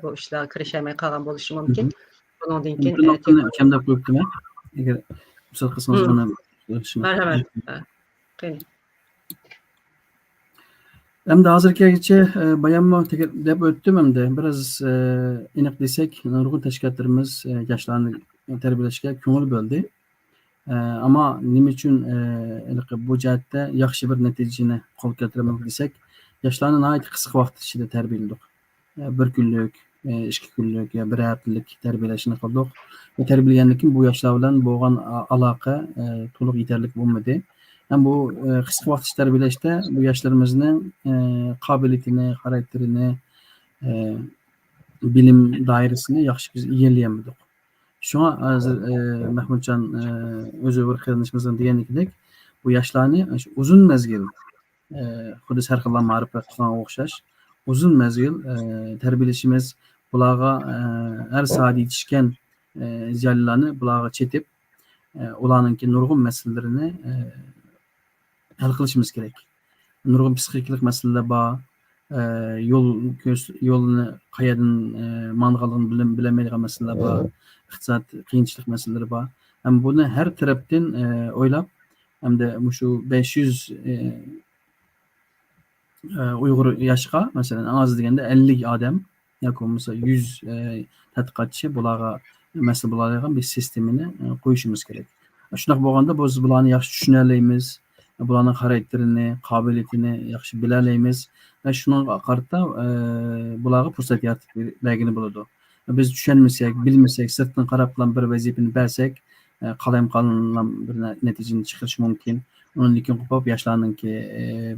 A: bu işler kirişemeye kalan buluşu mümkün. Bundan keyin
D: Bu noktani kamdab qo'yibdimi? Agar ruxsat qilsangiz buni
A: marhamat. Qani.
D: Endi hozirgacha bayanmi deb o'tdim endi biraz aniq desak nurg'un tashkilotlarimiz yoshlarni tarbiyalashga ko'ngil bo'ldi. Ammo nima uchun bu jihatda yaxshi bir natijani qo'lga keltiramiz desak, yoshlarni nihoyat qisqa vaqt ichida tarbiyaladik. Bir kunlik, 2 kunlik yo bir haftalik tarbiyalashni qildik. Va tarbiyalagandan keyin bu yoshlar bilan bo'lgan aloqa to'liq yetarli bo'lmadi. Ham bu qisqa vaqt ichida tarbiyalashda bu yoshlarimizni qobiliyatini, xarakterini, bilim doirasini yaxshi biz egallay Shunga hozir Mahmudjon o'zi bir qilinishimizdan degandek, bu yoshlarni uzun mezgil xuddi sarxillar ma'rifa qilganga o'xshash uzun mezgil tarbiyalashimiz bularga har soat yetishgan ziyolilarni bularga chetib ularninki nurg'un masalalarini hal qilishimiz kerak. Nurg'un psixikalik masalalar bor, yo'lni qayerdan mang'aligini bilmaydigan masalalar bor, iqtisod qiyinchilik masalalari bor. Ham buni har tarafdan o'ylab, hamda shu 500 Uyg'ur yoshqa, masalan, az deganda 50 odam yoki bo'lmasa 100 tadqiqotchi bularga masala bo'ladigan bir sistemani qo'yishimiz kerak. Shunaqa bo'lganda biz bularni yaxshi tushuna olamiz, bularning xarakterini, qobiliyatini yaxshi bila olamiz va shunga qarata bularga fursat yaratib bergani bo'ladi. Biz tushunmasak, bilmasak, sirtdan qarab bir vazifani bersak, qalam bir natijani chiqarish mumkin. Undan keyin qo'pib yoshlarninki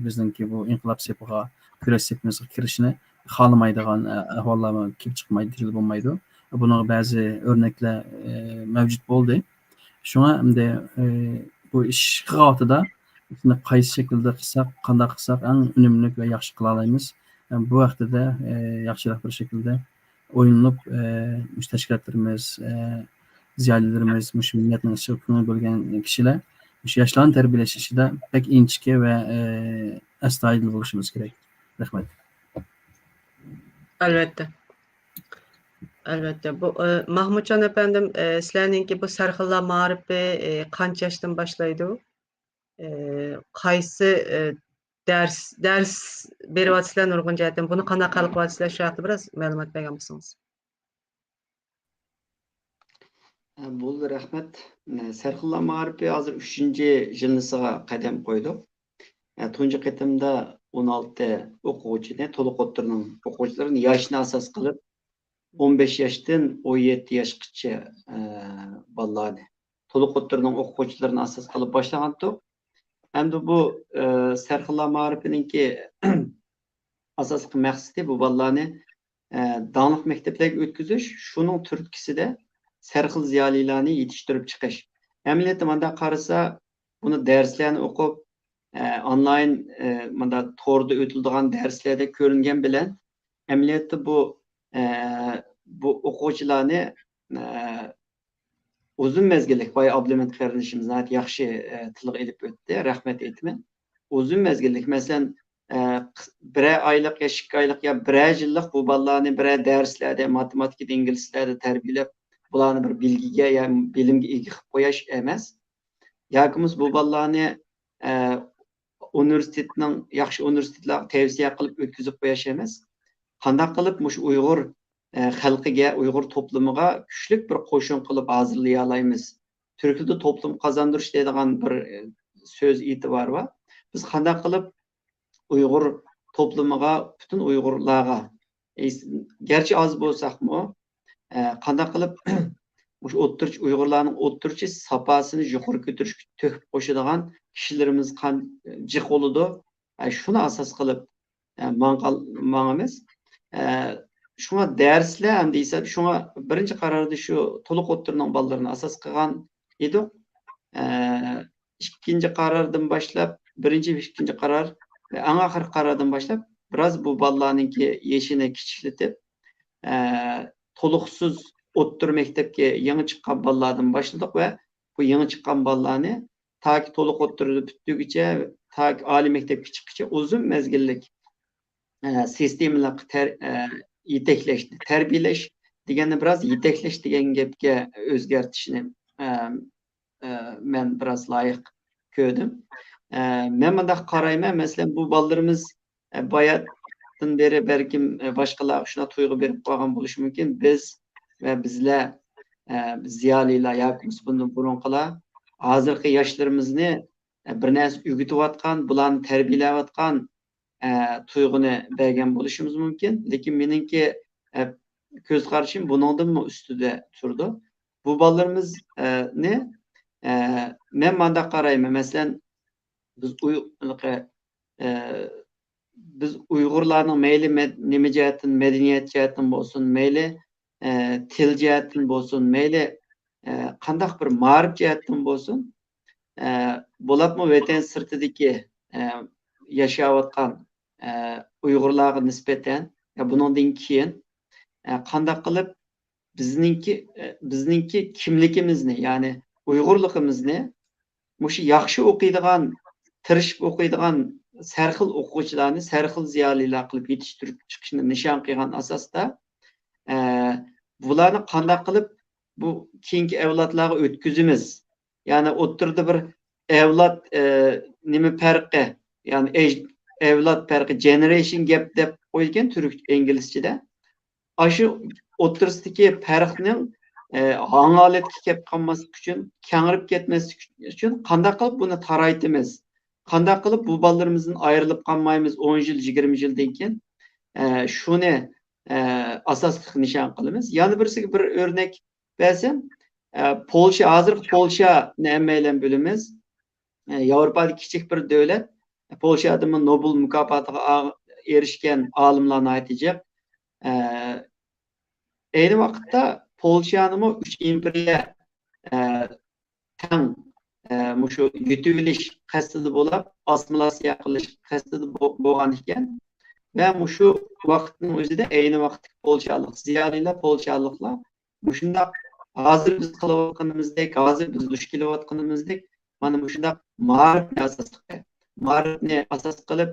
D: bizningki bu inqilob sepiga, kurash sepimizga kirishni xohlamaydigan ahvollar kelib chiqmaydi, bo'lmaydi. Buning ba'zi o'rnaklar mavjud bo'ldi. Shunga endi bu ish qiyotida qaysi shaklda qilsak, qanday qilsak eng unumli va yaxshi qila olamiz. Bu vaqtida yaxshiroq bir shaklda o'yinib tashkilotlarimiz, ziyolilarimiz, millatning ichiga ko'ngil bo'lgan kishilar shu yoshlarni tarbiyalash ishida pek inchki va astoydil bo'lishimiz kerak. Rahmat.
A: Albatta. Albatta. Bu Mahmudjon efendim, sizlarninki bu sarxillar ma'rifi qancha yoshdan boshlaydi? Qaysi ders beryapsizlar nurg'un jihatdan? Buni qanday qilyapsizlar? Shu haqida biroz ma'lumot bergan bo'lsangiz.
E: Bo'ldi, rahmat. Sarxillar ma'rifi hozir 3-chi yilnisiga qadam qo'ydik. Tunji qitimda 16 o'quvchini, to'liq o'tirning o'quvchilarini yoshni asos qilib 15 yoshdan 17 yoshgacha bolalarni to'liq o'tirning o'quvchilarini asos qilib boshlagandik. Endi bu sarxillar ma'rifininki asosiy maqsadi bu bolalarni dağınıq məktəblərə ötküzüş, şunun türkisində sərxil ziyalilarını yetiştirib çıxış. Əməliyyatda manda qarasa, bunu dərslərini oxub, online manda torda ötüldüyən dərslərdə görünən bilən, əməliyyatda bu oxucularını uzun məzgillik, Bay Abdülhamid qardaşımız yaxşı tılıq edib ötdü, rəhmət etmə. Uzun məzgillik, məsələn, bir aylık ya 2 aylık ya 1 yıllık bu balalarını bir derslerde, matematik, İngilizlerde terbiyelep bularını bir bilgiye ya bilimge ilgi koyaş emez. Yakımız bu balalarını üniversitenin, yaxşı üniversiteler tavsiye kılıp ötküzüp koyaş emez. Qanday qılıp muş Uygur halkıga, Uygur toplumuga güçlük bir qoşun kılıp hazırlaya alayımız. Türkiye'de toplum kazandırış dediğin bir söz itibar var. Biz qanday qılıp Uygur toplumuga, bütün Uygurlarga, gerçi az bolsak mı, qanday qılıp Uygurlarning o'ttirchi sapasini yuqori ko'tarish to'kib qo'shadigan kishilarimiz jiq bo'ladi. Shuni asos qilib mangamiz. Shunga darslar ham deysa, shunga birinchi qarorda shu to'liq o'ttirning bolalarini asos qilgan edik. Ikkinchi qarordan boshlab, birinchi va ikkinchi qaror ve en ahir qarordan boshlab biraz bu bolalarninki yaşını kichiklatib, to'liqsiz o'ttir maktabga yangi chiqqan bolalardan boshladik ve bu yangi chiqqan bolalarni taki to'liq o'ttirni bitguncha, taki oliy maktabga chiqquncha uzun mezgillik sistemli yetekleş, terbiyeleş degeni biraz yetekleş degen gepke özgertişini men biraz layık gördüm. Men mındaq qarayman, mesela bu ballarımız bayatdan beri belkim başkalar şuna tuygu berip qo'ygan bo'lishi mumkin. Biz ve bizler ziyolilar yoki bundan burunqilar hozirgi yoshlarimizni bir narsa o'rgatayotgan, bularni tarbiyalayotgan tuyg'uni bergan bo'lishimiz mumkin. Lekin meningki ko'z qarashim buningdan ustida turdi. Bu ballarimiz men manda qarayman. Masalan, biz Uyg'urlarning mayli nima jihatdan, madaniyat jihatdan bo'lsin, mayli til jihatdan bo'lsin, mayli qandaq bir ma'rif jihatdan bo'lsin, bo'lapmi vatan sirtidagi yashayotgan Uyg'urlarga nisbatan buningdan keyin qandaq qilib bizningki kimligimizni, ya'ni Uyg'urligimizni mushu yaxshi o'qiydigan, tirishib o'qiydigan sarxil o'quvchilarni sarxil ziyolilar qilib yetishtirib chiqishni nishon qilgan asosda bularni qanday qilib bu keyingi avlodlarga o'tkazimiz, ya'ni o'ttirdi bir avlod nima farqi, ya'ni avlod farqi, generation gap deb qo'yilgan turk inglizchada. Shu o'ttirsidagi farqning hangolatga kelib qolmaslik uchun, kengirib ketmaslik uchun qanday qilib buni taraytimiz, qanday qilib bu bolalarımızdan ayrılıp qalmaymiz 10 yil, 20 yildan keyin shuni asosli nishon qilamiz. Yana birisiga bir o'rnak bersam, Polsha, hozir Polshani hammaylar bilamiz. Yevropadagi kichik bir davlat. Polshada Nobel mukofotiga erishgan olimlarni aytacak. Aynı vaqtda Polshani 3 imperiya tang mushu yutilish qasdida bo'lib, assimilyatsiya qilish qasdida bo'lgan ekan va mushu vaqtning o'zida ayni vaqtda polshalik ziyolilar, polshaliklar mushundaq hozir biz qilayotganimizdek, hozir biz duch kelayotganimizdek mana mushundaq ma'rifni asos qilib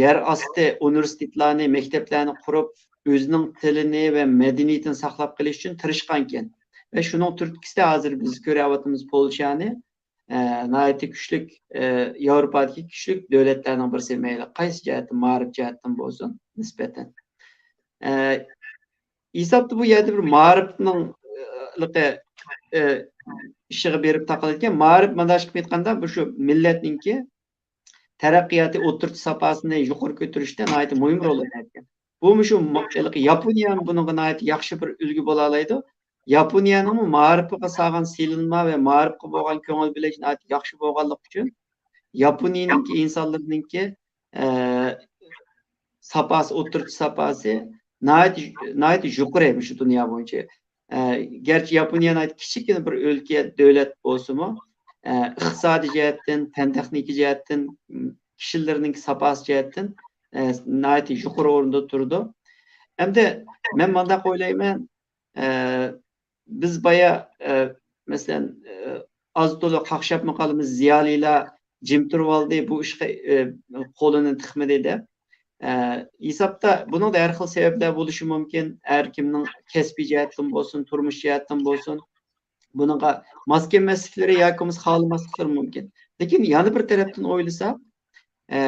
E: yer osti universitetlarni, maktablarni qurib, o'zining tilini va madaniyatini saqlab qolish uchun tirishgan ekan. Ve şunun Türkis'te hazır biz görüyoruz Polşa'nı, nayeti güçlük, Avrupa'daki güçlük devletlerden birisi meyle. Qaysi cihetten, mağrib cihetten bozun nispeten. İsabda bu yerde bir mağribnin işiği berip takılırken, mağrib mandaşık etkanda bu şu milletninki terakkiyatı oturtu sapasını yukarı götürüşte nayeti mühim rol ederken. Bu şu Yaponiyanın bunun nayeti yaxşı bir ülgü bolalaydı. Yaponiyanın ma'rifiga sağan silinma ve ma'rifga bo'lgan ko'ngil bilish yaxshi bo'lganlik uchun Yaponiyaningki insonlarningki sapasi, o'tirchi sapasi nayt yuqori shu dunyo bo'yicha. Gerçi Yaponiya kichikgina bir o'lka, davlat bo'lsa-mu, iqtisodiy jihatdan, fan texnika jihatdan, kishilarning sapasi jihatdan nayt yuqori o'rinda turdi. Hamda men manda o'ylayman, biz baya mesela az dolu qaqshab maqalimiz ziyolilar jim turib oldi, bu ishga qo'lini tiqmadi deb. Hisobda buning da har xil sabablar bo'lishi mumkin. Har kimning kasbiy jihatdan bo'lsin, turmush jihatdan bo'lsin, buningga mos kelmasliklari yoki xohlamasliklari mumkin. Lekin yana bir tarafdan o'ylasak,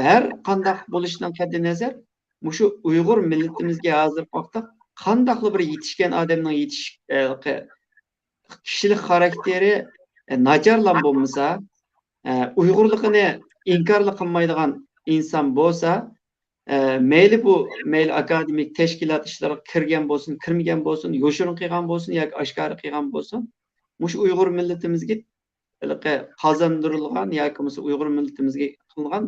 E: har qanday bo'lishidan qat'iy nazar, mushu Uyg'ur millatimizga hozir vaqtda qandaqli bir yetishgan odamning kishilik xarakteri nacharlan bo'lmasa, Uyg'urligini inkorli qilmaydigan inson bo'lsa, mayli akademik tashkilot ishlariga kirgan bo'lsin, kirmagan bo'lsin, yoshirin qilgan bo'lsin yoki oshkora qilgan bo'lsin, mushu Uyg'ur millatimizga qozondirilgan yoki Uyg'ur millatimizga qilgan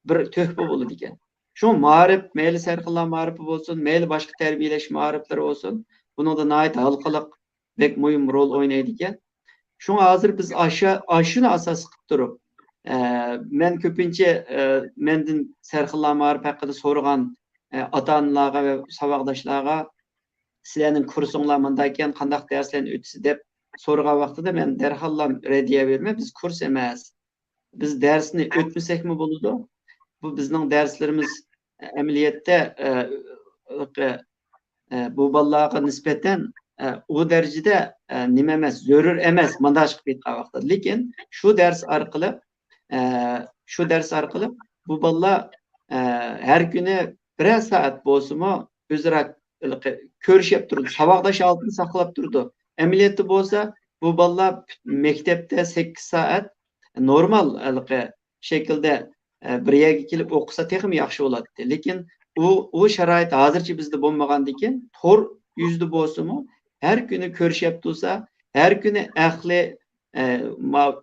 E: bir to'hfa bo'ladi ekan. Şu ma'rif, mayli sarxillar ma'rifi bo'lsin, mayli boshqa tarbiyalash ma'riflari bo'lsin, buningda nayt halqaliq bek muhim rol o'ynaydi ekan. Shunga hozir biz shuni asos qilib turib, men ko'pincha mendan sarxillar ma'rif haqida so'ragan ota-onalarga va saboqdoshlarga sizlarning kursinglar manda ekan, qandaq darslarni o'tasiz deb so'ragan vaqtida men darhol radiya bermay, biz kurs emas. Biz darsni o'tmasakmi bo'ladi? Bu bizning darslarimiz emniyette bu ballarga nispeten o derecede nime emas, zörür emas mandaşık bir kavakta. Lekin şu ders arkalı bu ballar her günü birer saat bolsumu özürak körüşüp durdu. Sabahdaş altını saklap durdu. Emniyette bolsa bu ballar mektepte 8 saat normal şekilde bir yerge kelip okusa texmi yaxşı bolatdy. Lekin o şarait hazırcha bizde bolmagandiken tor yüzlü bolsumu her günü körüşüp dursa, her günü ahli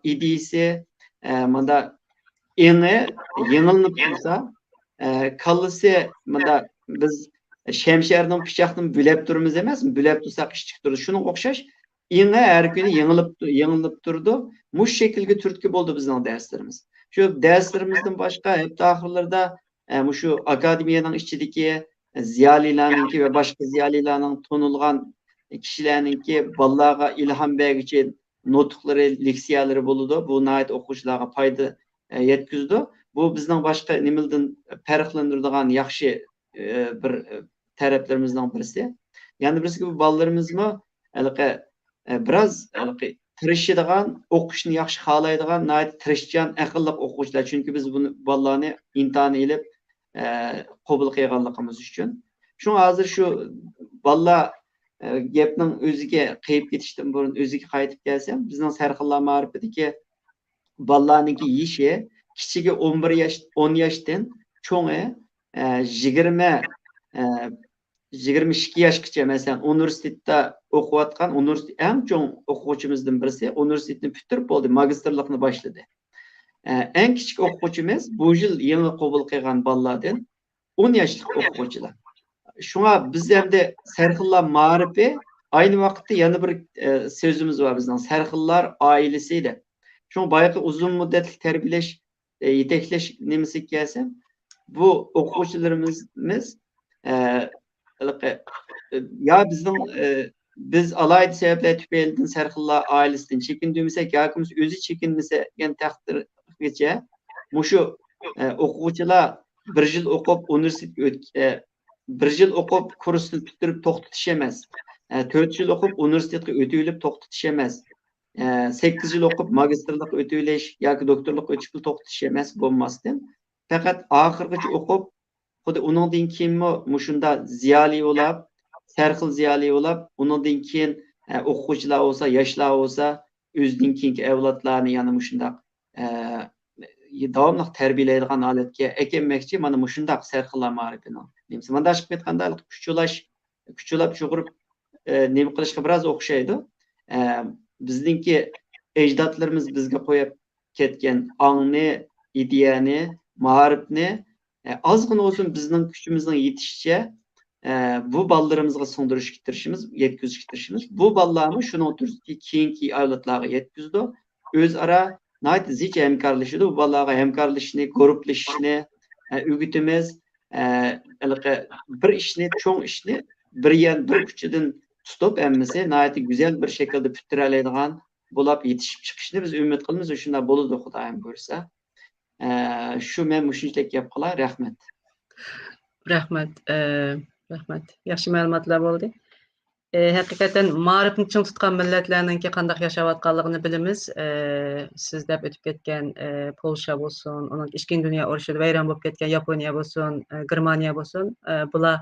E: idisi manda yenilinip dursa, kallısı manda biz şemşerinin pişakını bülep durumuz emas mı? Bülep dursak iş çıktırdı. Şunun okşaş her günü yenilinip durdu. Muş şekilde türtkü boldu bizden derslerimiz. Şu derslerimizden başka hep dahillarda şu akademiyanın işçideki ziyalilarınki ve başka ziyalilarının tonulgan kişilerinki ballağa ilham bergi için notukları, leksiyaları buludu. Bu nait okuşlarga payda yetkizdi. Bu bizden başka nimilden periklendirdiğin yaxşı bir taraflarımızdan birisi. Yani birisi bu ballarımız mı biraz tirişadigan, o'qishni yaxshi xohlaydigan, tirishchan, aqlli o'quvchilar. Chunki biz buni bolalarni imtihon elib qabul qilganligimiz uchun. Şuna hozir şu bolalar gapning o'ziga qiyib ketishdan burun o'ziga qaytib kelsam, bizning sarxillar ma'rifidagi bolalarniki yeshi kichigi 11 yosh, 10 yoshdan cho'ngi 22 yoshgacha masalan universitetda o'qiyotgan eng cho'ng o'quvchimizdan birisi universitetni bitirib bo'ldi, magistrlikni boshladi. Eng kichik o'quvchimiz bu yil yangi qabul qilgan bolalardan 10 yoshlik o'quvchilar. Şuna biz hamda Sarxillar ma'rifi aynı vaqtda yana bir sözümüz var bizning Sarxillar ailesiydi. Şuna bayaqi uzun muddatli tarbiyalash, yetaklash nimasiga kelsam, bu o'quvchilarimiz ya biz alaydı sebepler tüpeyildin Sarxillar ailesinden çekindiğimizse yakımız özü çekinmese yani takdirgeçe muşu o'quvchilar bir yıl o'qib universitet bir yıl o'qib kursni bitirib to'xtatish emas. 4 yıl o'qib universitetga o'tib to'xtatish emas. 8 yıl o'qib magistrlik o'tib yoki doktorlik o'tib to'xtatish emas bo'lmasdan faqat oxirgacha o'qib xuddi uningdan keyin mushunda ziyoli bo'lib, sarxil ziyoli bo'lib, uningdan keyin o'quvchilar bo'lsa, yoshlar bo'lsa, o'zining keyingi avlodlarni yana mushunda davomli tarbiyalaydigan holatga ekenmoqchi mana mushundaq sarxillar ma'rifini. Nemsi manda chiqib ketganda kuchulab chug'urib nima qilishga biroz o'xshaydi. Bizningki ajdodlarimiz bizga qo'yib ketgan ongni, ideyani, ma'rifni ozgina olsun bizning kuchimizning yetishicha bu bolalarımızga sundirish yetkizishimiz. Bu bolalarni shuning turki keyingi avlodlarga yetkizdi. O'zaro zich hamkorlashadi. Bu bolalarga hamkorlashishni, guruhlashishni o'rgatamiz. Bir ishni, cho'ng ishni bir kuchidan tutib hammasi güzel bir şekilde bitiradigan bo'lib yetishib chiqishni biz umid qilamiz. Shunday bo'ladi Xudoyim ko'rsa. Shu men mushunchalik gap qilay. Rahmat.
A: Rahmat. Yaxshi ma'lumotlar bo'ldi. Haqiqatan ma'rifni ching tutgan millatlarninki qanday yashayotganligini bilamiz. Siz deb o'tib ketgan Polsha bo'lsin, uning Ikkinchi dunyo urushida vayron bo'lib ketgan Yaponiya bo'lsin, Germaniya bo'lsin, bular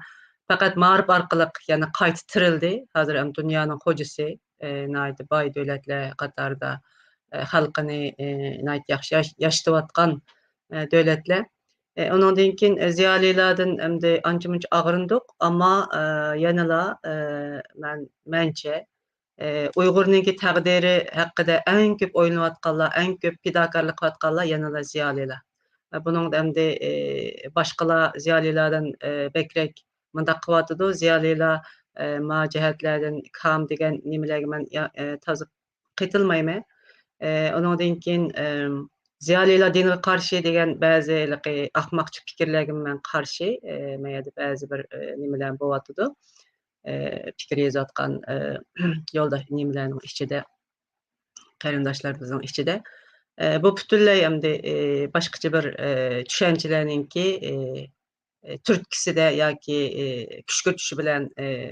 A: faqat ma'rif orqali yana qayta tirildi. Hozir ham dunyoning xo'jasi, naydi boy davlatlar qatorida xalqini yaxshi yashayotgan davlatlar. Ondan keyin ziyolilardan endi ancha-muncha og'rindik, ammo yanala mencha Uyg'urninki taqdiri haqida eng ko'p o'ylanayotganlar, eng ko'p fidokorlik qilayotganlar yanala ziyolilar. Buning endi boshqalar ziyolilardan bekrak mundaq qilyotidi. Ziyolilar ma jihatlardan kam degan nimalarga men toza qaytilmayman. Ondan keyin ziyolilar dinga qarshi degan ba'zi ahmoqcha fikrlarga men qarshi. Mayda ba'zi bir nimalar bo'lyotidi. Fikr yozayotgan yo'lda nimalarning ichida qarindoshlarimizning ichida. Bu butunlay endi boshqacha bir tushunchalarningki türtkiside yoki küşkürtüşü bilen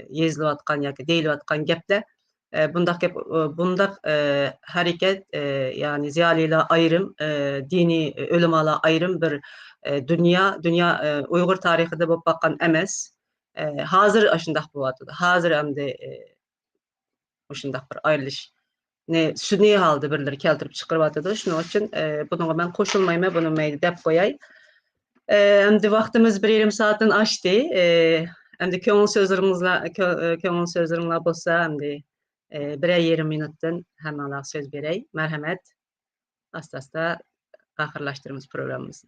A: yezilyatkan yoki deyilyatkan gepler bundaq hareket yani ziyaliler ayrım, dini ölümalar ayrım bir dünya Uygur tarihinde bolup bakkan emes. Hazır aşındaq bulatydy. Hazır emdi uşundaq bir ayrılış sünni halda birileri keltirip çıkırıp şunun için bununla ben koşulmayma bunu meyli dep koyay. Endi vaktimiz bir yarım saatten aştı. Endi köngül sözlerimizle bolsa endi birer yarım minuttan hemen söz berey. Merhamet. Asta ahırlaştırımız programımızı.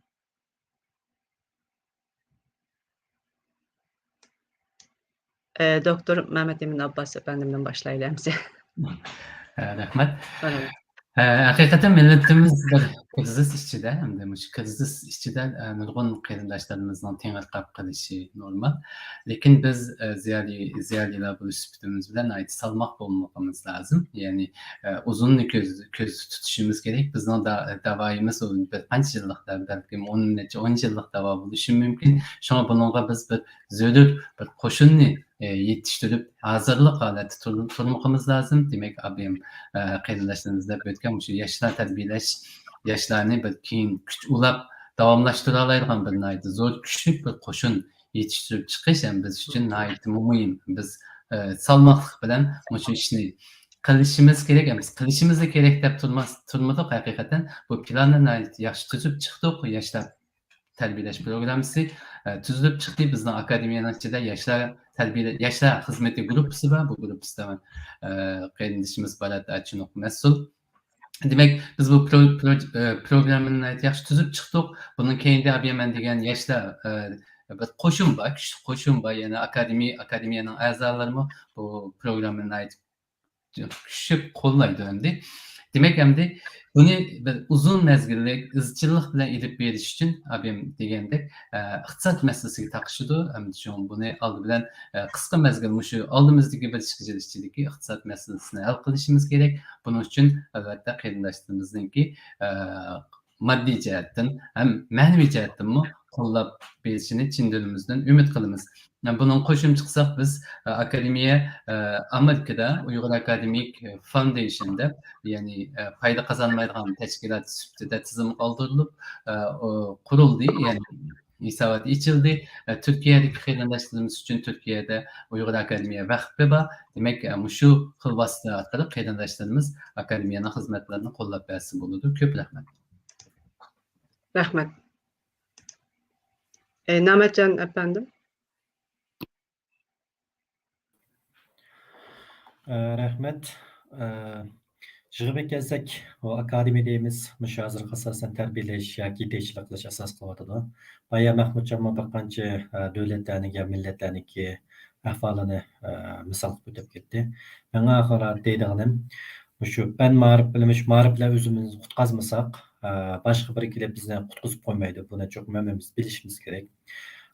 A: Doktor Mehmet Emin Abbas efendimden başlayalım size.
B: Rahmet.
A: Merhamet.
B: Hakikaten milletimiz bir kriz içinde, hem de muş kriz içinde nurgun kıyındaşlarımızdan teğet kılışı normal. Lakin biz ziyaliler bu süpütümüz bilen ait salmak bulmamız lazım. Yani uzun göz tutuşumuz gerek. Bizden da davayımız olun bir kaç yıllıkta belki 10 yıllık dava buluşu mümkün. Şuna bununla biz bir zödür bir koşunni yetiştirip hazırlık haleti tutmamız lazım. Demek abim kıyındaşlarımızda böyütken şu yaşlar terbiyeleş, yaşlarını bir keyin ulap davamlaştıralaydigan bir naydı. Zor küçük bir koşun yetiştirip çıkış hem biz için naydı mumuyum. Biz salmaklık bilen şu işini kılışımız gerek emas. Kılışımız da gerek dep turmadık hakikaten. Bu planla naydı yaş tüzüp çıktık. Yaşlar terbiyeleş programısı tüzülüp çıktı. Bizden akademiyanın içinde yaşlar hizmeti grupsu var. Bu grupsu da kıyındaşımız Balat Açınok mesul. Demek biz bu programın yaxşı tüzüp çıktık. Bunun keyinde abiyemen degen yaşlar bir koşun var. Küçük koşun var. Yani akademiyanın azalarımı bu programın ait küçük kollaydı öndi. Demek hem de bunu bir uzun mezgillik, izçılık bilen edip beriş için abim degende iqtisat meselesiga takışıdı. Hem de şu bunu aldı bilen kısa mezgil şu aldığımızdaki bir çıkıcılıkçılıkı iqtisat meselesine hal kılışımız gerek. Bunun için elbette kıyındaşlarımızdaki maddi cihetten hem manevi cihetten mi qo'llab berishini chin dilimizdan umid qilamiz. Bunun qo'shim chiqsak biz akademiya Amerikada Uyghur Academic Foundation deb ya'ni foyda qozonmaydigan tashkilot sifatida tizim qoldirilib qurildi. Ya'ni hisobot ichildi. Turkiyadagi qarindoshlarimiz uchun Turkiyada Uyghur Akademiya vakfi bor. Demak, shu xil vosita orqali qarindoshlarimiz akademiyaning xizmatlarini qo'llab bersa bo'ladi. Ko'p rahmat.
A: Rahmet. Nametcan efendim.
F: Rahmet. Jig'ibek kelsak, o akademiyamiz mushu hozir asosan tarbiyalash yoki yetakchilik qilish asos qilyotidi. Baya Mahmudjon bir qancha davlatlarniki, millatlarniki ahvolini misol qilib o'tib ketdi. Menga oxirat deydiganim shu ben ma'rif bilan o'zimizni qutqazmasak, boshqa biri kelib bizni qutqizib qo'ymaydi. Buni çok hammamiz bilishimiz kerak.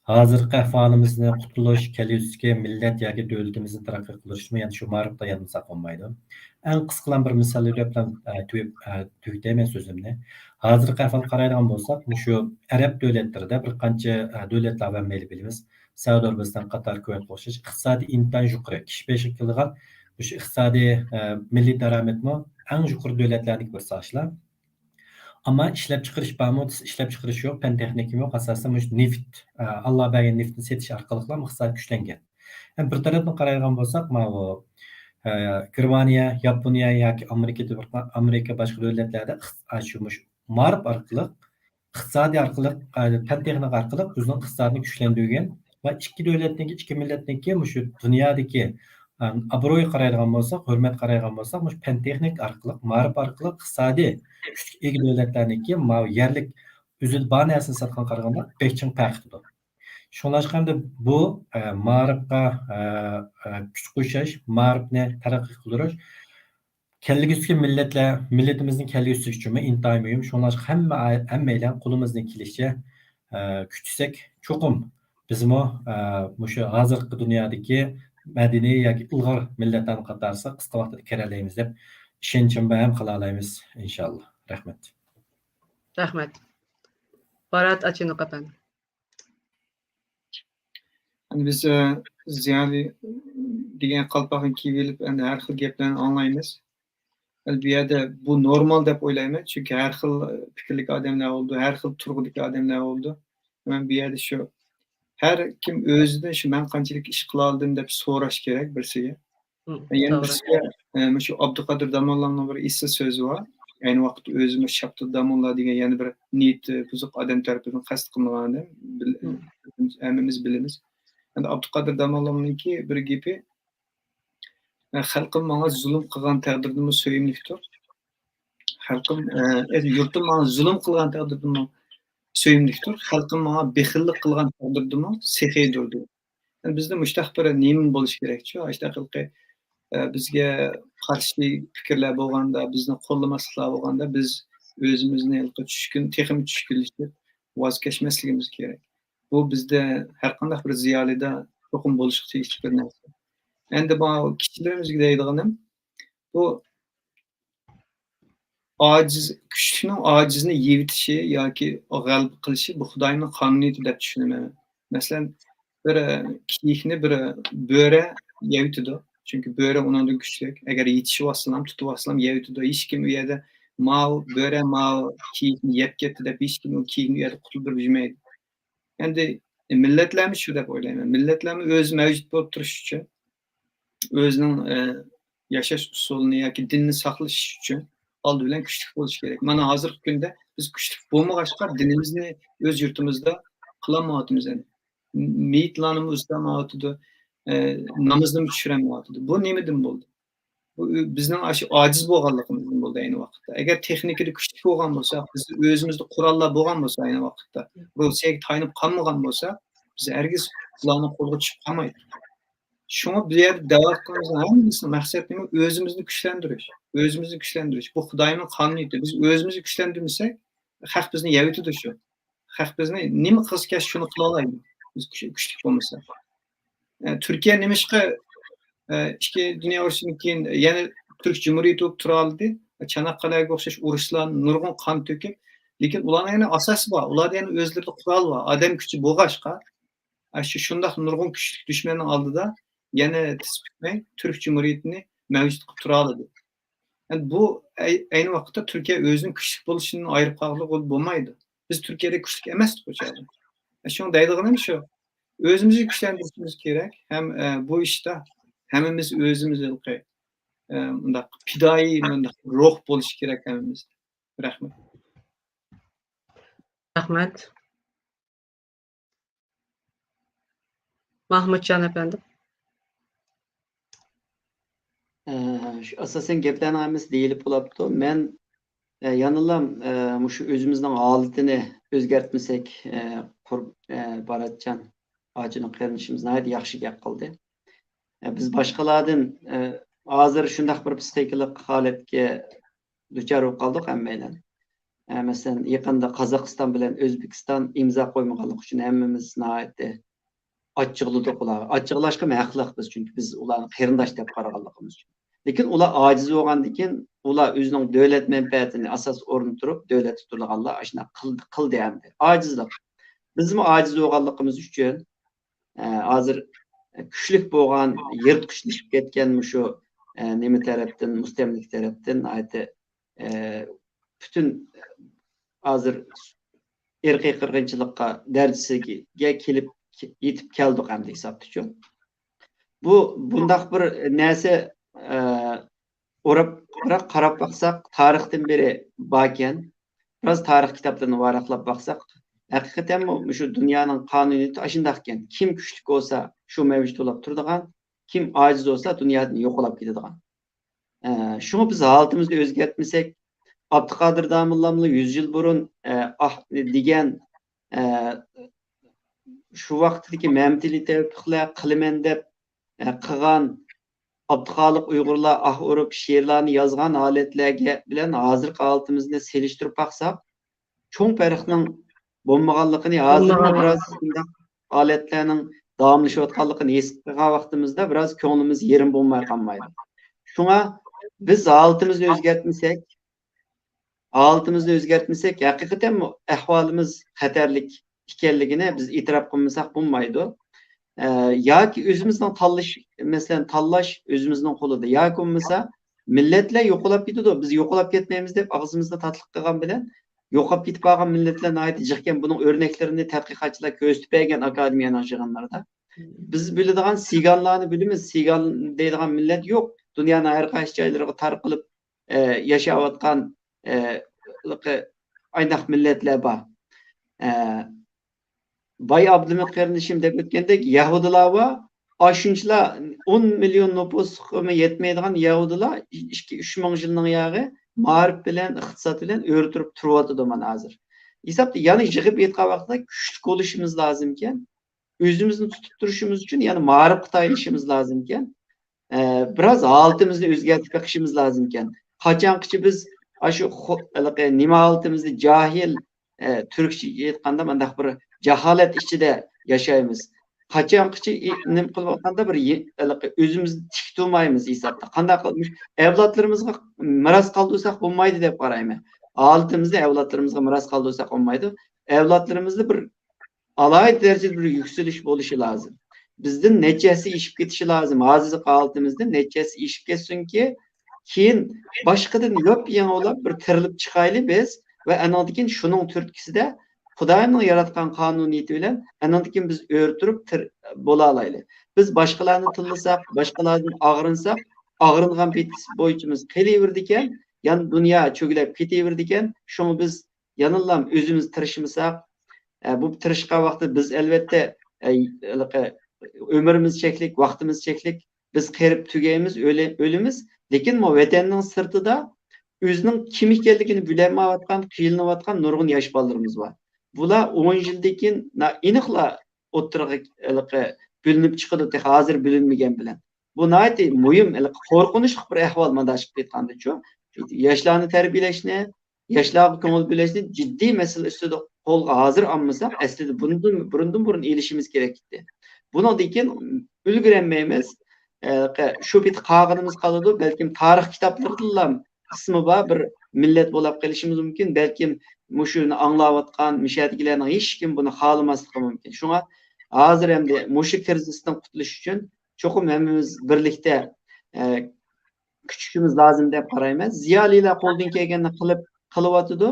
F: Hozirgi ahvolimizni qutulish, kelgusi millat yoki davlatimizni taraqqiy qilishmi, ya'ni shu ma'rifda yanmasak olmaydi. Eng qisqa bir misol bilan tugayman so'zimni. Hozirgi ahvolga qaraydigan bo'lsak, shu arab davlatlarida bir qancha davlatlar va bilamiz. Saudiya Arabiston, Qatar, Kuvaytga o'xshash iqtisodiy intan yuqori, kishi beshi qilgan shu iqtisodiy milliy daromadmi eng yuqori davlatlarning bir sohaslar. Ama ishlab chiqarish barmi, ishlab chiqarish yo'q, fan texnikam yo'q. Asosan neft, Alloh bergan neftni setish orqali iqtisod kuchlangan. Ham bir tarafdan qaraydigan bo'lsak, mana Germaniya, Yaponiya yoki Amerika boshqa davlatlarda shu ma'rif orqali, iqtisodiy orqali, fan texnika orqali o'zining iqtisodini kuchlantirgan va ikki davlatniki, ikki millatniki shu dunyodagi obro'y qaraydigan bo'lsak, hurmat qaraydigan bo'lsak, fan texnik orqali, ma'rif orqali iqtisodiy kuch ega davlatlarniki yerlik o'zida bor narsani sotgan qaraganda bekchin farqlidir. Shunlashqanda bu ma'rifga kuch qo'shish, ma'rifni taraqqiy qildirish kelgusi millatimizning kelgusi uchun intayin muhim. Shunlashqa hammaylar qo'limizdan kelishicha kuchsak cho'qim bizmi shu hozirgi dunyodagi madaniy yoki ilg'or millatlar qatorisiga qisqa vaqtda kiralaymiz deb ishonchim bilan ham qila olamiz inshaalloh. Rahmat.
A: Rahmet. Barat Açınok efendim.
C: Yani biz ziyade degan qalpaqni kiyib elib, endi har xil gaplarni anglaymiz. Yani bu yerda bu normal deb o'ylayman. Chunki har xil fikrlik odamlar oldu, har xil turg'udagi odamlar oldu. Men bu yerda shu her kim o'zida shu men qanchalik ish qila oldim deb so'rash kerak birsiga. Yana
A: Doğru.
C: birsiga shu Abduqodir Damollonning bir esli so'zi bor. Ayni vaqtda o'zimiz Shabdud Damolla degan yana bir niyati buzuq odam tarafidan qasd qilingan odam. Hammamiz bilamiz. Endi Abduqodir Damollonniki bir gapi xalqim menga zulm qilgan taqdirdimi so'yimlikdir. Xalqim yurtim menga zulm qilgan taqdirdimi so'yimlikdir. Xalqim menga bexillik qilgan taqdirdimi sexiydir. Yani bizde müştaq bir neymin bo'lishi kerakchi. Ashtaqilqi bizga qarshi fikrlar bo'lganda, bizni qo'llamasliklar bo'lganda biz o'zimizni texim tushkunlikka voz kechmasligimiz kerak. Bu bizda har qanday bir ziyolida cho'qim bo'lishi tegishli bir narsa. Endi bu kishilarimizga deydiganim bu aciz kuchning ojizni yevitishi yoki g'alb qilishi bu Xudoning qonuniyati deb tushunaman. Masalan, bir kiyikni bir bo'ri yevitidi. Chunki bo'ri undan kuchli. Agar yetishib olsam, tutib olsam yevitidi. Hech kim u yerda bo'ri kiyikni yeb ketdi deb hech kim u kiyikni u yerda qutuldirib yurmaydi. Endi millatlarimiz shu deb o'ylayman. Millatlarimiz o'zi mavjud bo'lib turish uchun o'zining yashash usulini yoki dinni saqlash uchun oldi bilan kuchli bo'lish kerak. Mana hozirgi kunda biz kuchli bo'lmag'achqa dinimizni o'z yurtimizda qilolmayapmiz. Meyitlarni ustamayotidi, namozni tushiramayotidi. Bu nimadan bo'ldi? Bu bizning ojiz bo'lganligimizdan bo'ldi ayni vaqtda. Agar texnikada kuchli bo'lgan bo'lsa, biz o'zimizda qurollar bo'lgan bo'lsa ayni vaqtda, Rossiyaga tayanib qolmagan bo'lsa, biz hargiz ularni qo'lga tushib qolmaydi. Shuni bu yerda da'vat qilishimiz hammasi maqsad nima? O'zimizni kuchlantirish. O'zimizni kuchlantirish. Bu Xudoning qonuniyati. Biz o'zimizni kuchlantirmasak, xalq bizni yavitadi shu. Xalq bizni nima qilsa shuni qila oladi. Biz kuchli bo'lmasa. Turkiya nimishqa ikki dunyo urushidan keyin yana Turk Cumhuriyeti bo'lib tura oldi. Çanakkale'ga o'xshash urushlar nurg'un qon to'kib, lekin ularning yana asosi bor. Ularda yana o'zlarida qurol bor. Odam kuchi bo'lg'ashqa, shundoq nurg'un kuchli dushmanning oldida yana tiz bitmay Turk Cumhuriyetini mavjud qilib tura oladi. Yani bu ayni vaqtda Turkiya o'zining kuchli bo'lishidan ayirib qolib bo'lmaydi. Biz Turkiyada kuchli emasdik o'chadi. Shuni deydiganim shu. O'zimizni kuchlantirishimiz kerak. Ham bu ishda hammamiz o'zimizni undaq fidoyi ruh bo'lishi kerak hammamiz. Rahmat.
A: Rahmet. Mahmutcan efendim.
E: Şu asasen geplerni hammasi deyilib bo'libdi. Men yanılam shu o'zimizning holatini o'zgartmasak, Baratjon Hojining qarindoshimiz nihoyat yaxshi gap qildi. Biz boshqalardan hozir shunday bir psixikalik holatga duchor bo'lib qoldik hammaylar. Masalan, yaqinda Qozog'iston bilan O'zbekiston imzo qo'ymaganligi uchun hammamiz nihoyat achchiqladik ular. Achchiqlashga haqliq biz, chunki biz ularni qarindosh deb qaraganligimiz uchun. Lekin ular ojiz bo'lgandan keyin ular o'zining davlat manfaatini asos o'rnida turib, davlat tutilganlar ashuna qildi hamdi. Ojizlik. Bizmi ojiz bo'lganligimiz uchun hozir kuchlik bo'lgan, yirtqichlik ketgan shu nima tarafdan, mustamlik tarafdan aytdi bütün hozir irqiy qirg'inchilikqa darajasiga kelib yetib keldik hamda hisobda uchun. Bu bundaq bir narsa o'rab qarab baqsaq, tarixdan beri bor ekan. Biroz tarix kitoblarini varaqlab baqsaq, haqiqatan shu dunyoning qonuniyati shunday ekan. Kim kuchli bo'lsa, shu mavjud bo'lib turadigan, kim ojiz bo'lsa, dunyodan yo'qolib ketadigan. Shuni biz holatimizni o'zgartmasak, Abduqodir Damollonning 100 yil burun degan shu vaqtdagi mamtili tavfiqlar qilaman deb qilgan Abduxoliq Uyg'urlar urib she'rlarni yozgan holatlarga bilan hozirgi holatimizni selishtirib baqsaq, cho'ng farqning bo'lmaganligini hozir biroz holatlarning davomlashayotganligini his qilgan vaqtimizda biroz ko'nglimiz yerim bo'lmay qolmaydi. Shunga biz holatimizni o'zgartmasak, haqiqatan ahvolimiz xatarlik ekanligini biz e'tirof qilmasak bo'lmaydi. yoki o'zimizning tanlash o'zimizning qo'lida, yoki bo'lmasa millatlar yo'qolib ketadi. Biz yo'qolib ketmaymiz deb og'zimizni tatliq qilgan bilan yo'qolib ketib qolgan millatlar nihoyat jiqkan. Buning o'rnaklarini tadqiqotchilar ko'rsatib bergan akademiyaning yig'inlarida. Biz biladigan siganlarni bilamiz. Sigan deydigan millat yo'q. Dunyoning har qaysi joylariga tarqalib yashayotgan ayndaq millatlar bor. Bay Abdülhamid kardeşim deb o'tgandek Yahudilar var. Aşınçlar 10 milyon nüfusuma yetmeydiğin Yahudilar 2-3 ming yılның yağı ma'rif bilen, iqtisat bilen öğretip turwatıdı mana hazır. Hesapta yani yig'ib yetgan vaqtda kuchli bo'lishimiz lozimken, o'zimizni tutib turishimiz uchun yani ma'rif qitayilishimiz lozimken, biraz altimizni o'zgartirib beqishimiz lozimken, qachongacha biz shu nima altimizda jahil Türkçe aytganda mandaq bir jaholat ichida yashaymiz. Qachongacha nim qilayotganda bir o'zimizni tik turmaymiz hisobda. Qanday qilib avlodlarimizga miros qoldirsak bo'lmaydi deb qarayman. Altimizni avlodlarimizga miros qoldirsak bo'lmaydi. Avlodlarimizda bir alayda darajada bir yükselish bo'lishi lozim. Bizdan nechasi ishib ketishi lozim. Hozir altimizda nechasi ishib ketsinki, keyin boshqadan yop-yangi olib bir tirilib chiqayli biz ve anadaki şunun türküsüde Xudoyning yaratgan qonuniyati bilan anadaki biz o'rtirib bo'la olayli. Biz boshqalarni tillasak, boshqalardan og'rinsak, og'ringan bo'yichimiz qelaverdi ekan, yani dunyo cho'gilab ketaverdi ekan, shuni biz yanillam o'zimiz tirishmasak, bu tirishgan vaqtda biz albatta ömrimiz cheklik, vaqtimiz cheklik, biz qerib tugaymiz, o'limiz, lekin bu vatanning sirtida o'zining kim ekanligini bilmayotgan, qiynalib nurg'un yosh bolalarimiz bor. Bular 10 yildan keyin aniqla o'tirg'i bo'linib chiqadi, hozir bo'linmagan bilan. Bu nihoyat muhim, qo'rqinchli bir ahvol mandashib ketganda-chu. Yoshlarni tarbiyalashni, yoshlarga ko'ngil bo'lishni jiddiy masala ustida qo'lga hozir olmasak, aslida burun elishimiz kerak edi. Bundan keyin ulgurmaymiz. Shu bit qog'inimiz qoladi, balkim tarix kitoblarida qismi bor bir millat bo'lib qolishimiz mumkin. Balkim mushuni anglayotgan mishadigilarning hech kim buni xohlamasligi mumkin. Shunga hozir endi mushu krizisdan qutulish uchun cho'qim hammamiz birlikda kuchimiz lozim deb qarayman. Ziyolilar qo'ldan kelganini qilyotidi,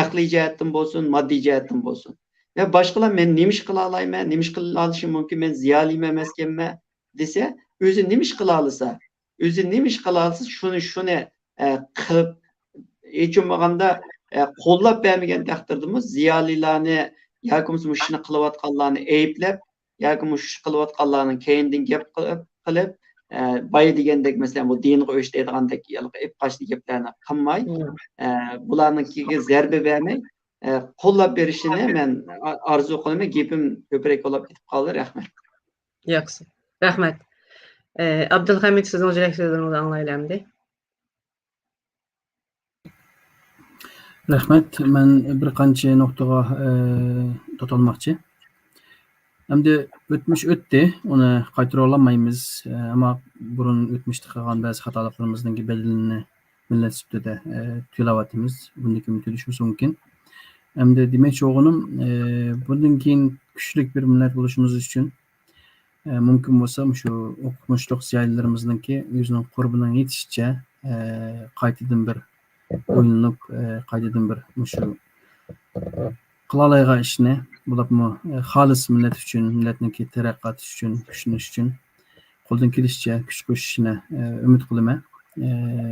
E: aqliy jihatdan bo'lsin, moddiy jihatdan bo'lsin. Va boshqalar men nima ish qila olayman, nima ish qila olishim mumkin, men ziyoliman emaskanman desa, o'zi nima ish qila olsa, shuni qilib hech bo'lmaganda qo'llab bermagan taqdirdami ziyolilarni yoki shuni qilayotganlarni ayblab yoki shu qilayotganlarning keyindan gap qilib boya degandek masalan bu dinga o'shlaydigandek qashli gaplarni qilmay bularnikiga zarba bermay qo'llab berishini men orzu qilaman. Gapim ko'proq bo'lib ketib qoldi. Rahmat.
A: Yaxshi. Rahmat. Abdulhamid sizning yurak so'zingizni anglaylamdi.
D: Rahmat. Men bir qancha nuqtaga to'xtalmoqchi. Endi o'tmish o'tdi, uni qaytara olmaymiz, ammo burun o'tmishda qilgan ba'zi xatolarimizni bedelini millat sifatida to'layapmiz. Bundan keyin to'lashimiz mumkin. Endi demakchi o'g'lim, bundan keyin kuchli bir millat bo'lishimiz uchun mumkin bo'lsa shu o'qimishliq ziyolilarimizningki o'zining qurbidan yetishicha qaytadan bir o'ylanib, qaytadan bir shu qilalaygan ishni bo'libmi xolis millat uchun, millatniki taraqqiyoti uchun, kuchlanish uchun qo'ldan kelishicha kuch qo'shishini umid qilaman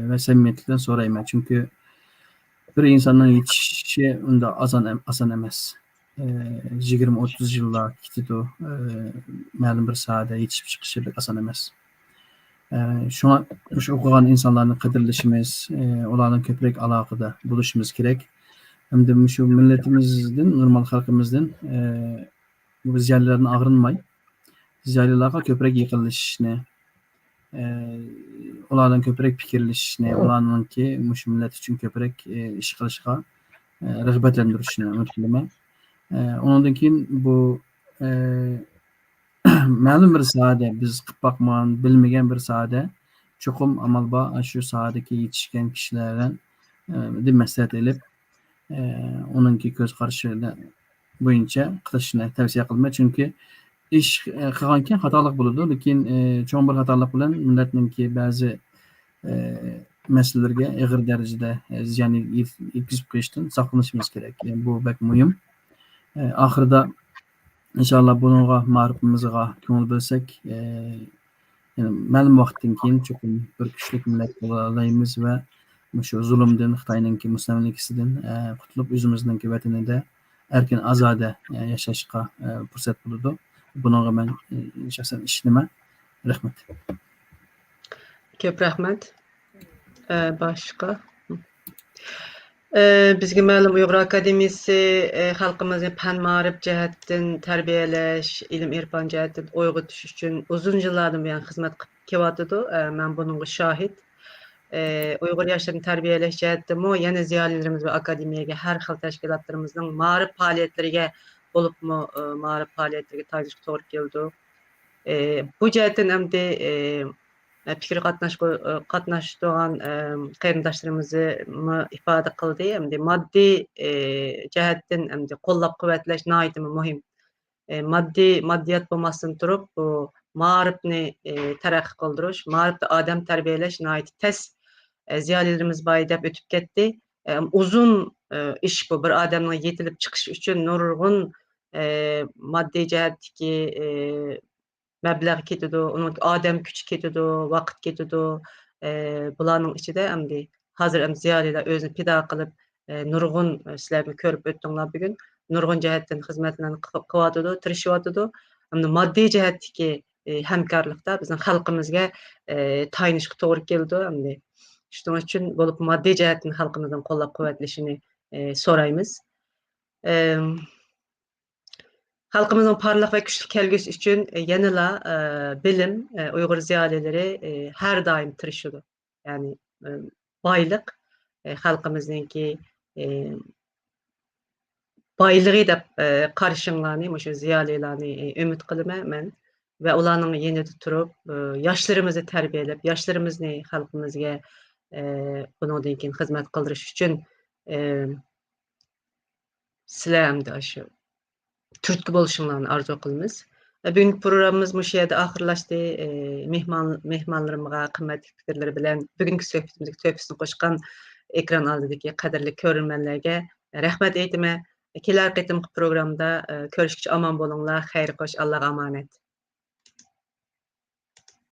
D: va samimiyatdan so'rayman. Chunki bir insonning yetishishi unda oson emas. 20-30 yillar ketadi, ma'lum bir sohada yetishib chiqishi oson emas. Shunga o'sha o'qigan insonlarni qadrlashimiz, ularning ko'proq aloqada bo'lishimiz kerak. Hamda shu millatimizdan, normal xalqimizdan bu ziyolilarni og'rinmay, ziyolilarga ko'proq yaqinlashishni, ulardan ko'proq fikrlashishni, ularninki shu millat uchun ko'proq ish qilishga rag'batlantirishni umid qilaman. Ondan keyin bu ma'lum bir sohada biz qilib boqmagan, bilmagan bir sohada cho'qim amal bor, shu sohadagi yetishgan kishilardan maslahat olib onunki ko'z qarashi bo'yicha qilishni tavsiya qilaman. Chunki ish qilgankan xatolik bo'ladi, lekin cho'ng bir xatolik bilan millatninki ba'zi masalalarga ig'ir darajada ziyon yetkazib qo'yishdan saqlanishimiz kerak. Bu bak muhim. Oxirida inshaalloh bunga ma'rifimizga ko'ngil bo'lsak, ma'lum vaqtdan keyin cho'qim bir kuchli millat bo'laymiz va shu zulmdan, Xitoyninki mustamlikasidan qutulib o'zimizningki vatanida erkin ozoda yashashga fursat bo'ladi. Bunga men shaxsan ishonaman. Rahmat.
A: Ko'p rahmat. Başqa? Bizga ma'lum Uyg'ur akademiyasi xalqimizni fan ma'rif jihatdan tarbiyalash, ilm irfon jihatdan uyg'otish uchun uzun yillardan buyon xizmat qilib kelyotidi. Men bunga shohid. Uyg'ur yoshlarni tarbiyalash jihatdami yana ziyolilarimiz va akademiyaga har xil tashkilotlarimizning ma'rif faoliyatlariga bo'libmi ma'rif faoliyatlariga tayanishga to'g'ri keldi. Bu jihatdan hamda fikir qatnaştıran qarindoshlarimizni ifoda qildi. Hamda moddiy jihatdan hamda qo'llab quvvatlash nihoyatda muhim. Maddiyat bo'lmasdan turib bu ma'rifni taraqqiy qildirish, ma'rifda odam tarbiyalash nihoyatda tez ziyolilarimiz boy deb o'tib ketdi. Uzun ish bu bir odamning yetilib chiqishi uchun nurg'un moddiy jihatdagi mablag' ketadi, uning odam kuchi ketadi, vaqt ketadi. Bularning ichida hamda hozir ham ziyolilar o'zini fido qilib nurg'un sizlar ko'rib o'tdinglar bugun. Nurg'un jihatdan xizmatlarni qilyotidi, tirishyotidi. Hamda moddiy jihatdagi hamkorlikda bizning xalqimizga tayanishga to'g'ri keldi. Hamda shuning uchun bo'lib moddiy jihatdan xalqimizdan qo'llab-quvvatlashini so'raymiz. Xalqimizning parlaq va kuchli kelgusi uchun yanada bilim Uyg'ur ziyolilari har doim tirishadi. Ya'ni boylik xalqimizningki boyligi deb qarashinglarni, o'sha ziyolilarni umid qilaman men va ularning yanida turib yoshlarimizni tarbiyalab, yoshlarimizni xalqimizga bundan keyin xizmat qildirish uchun sizlar hamda shu turtki bo'lishinglarni orzu qilamiz. Bugungi programmamiz bu yerda oxirlashdi. Mehmonlarimga qimmatli fikrlari bilan bugungi suhbatimizga to'pisini qo'shgan ekran oldidagi qadrli ko'rmanlarga rahmat aytaman. Kelar qitimki programda ko'rishguncha omon bo'linglar. Xayr qo'sh, Allohga omonat.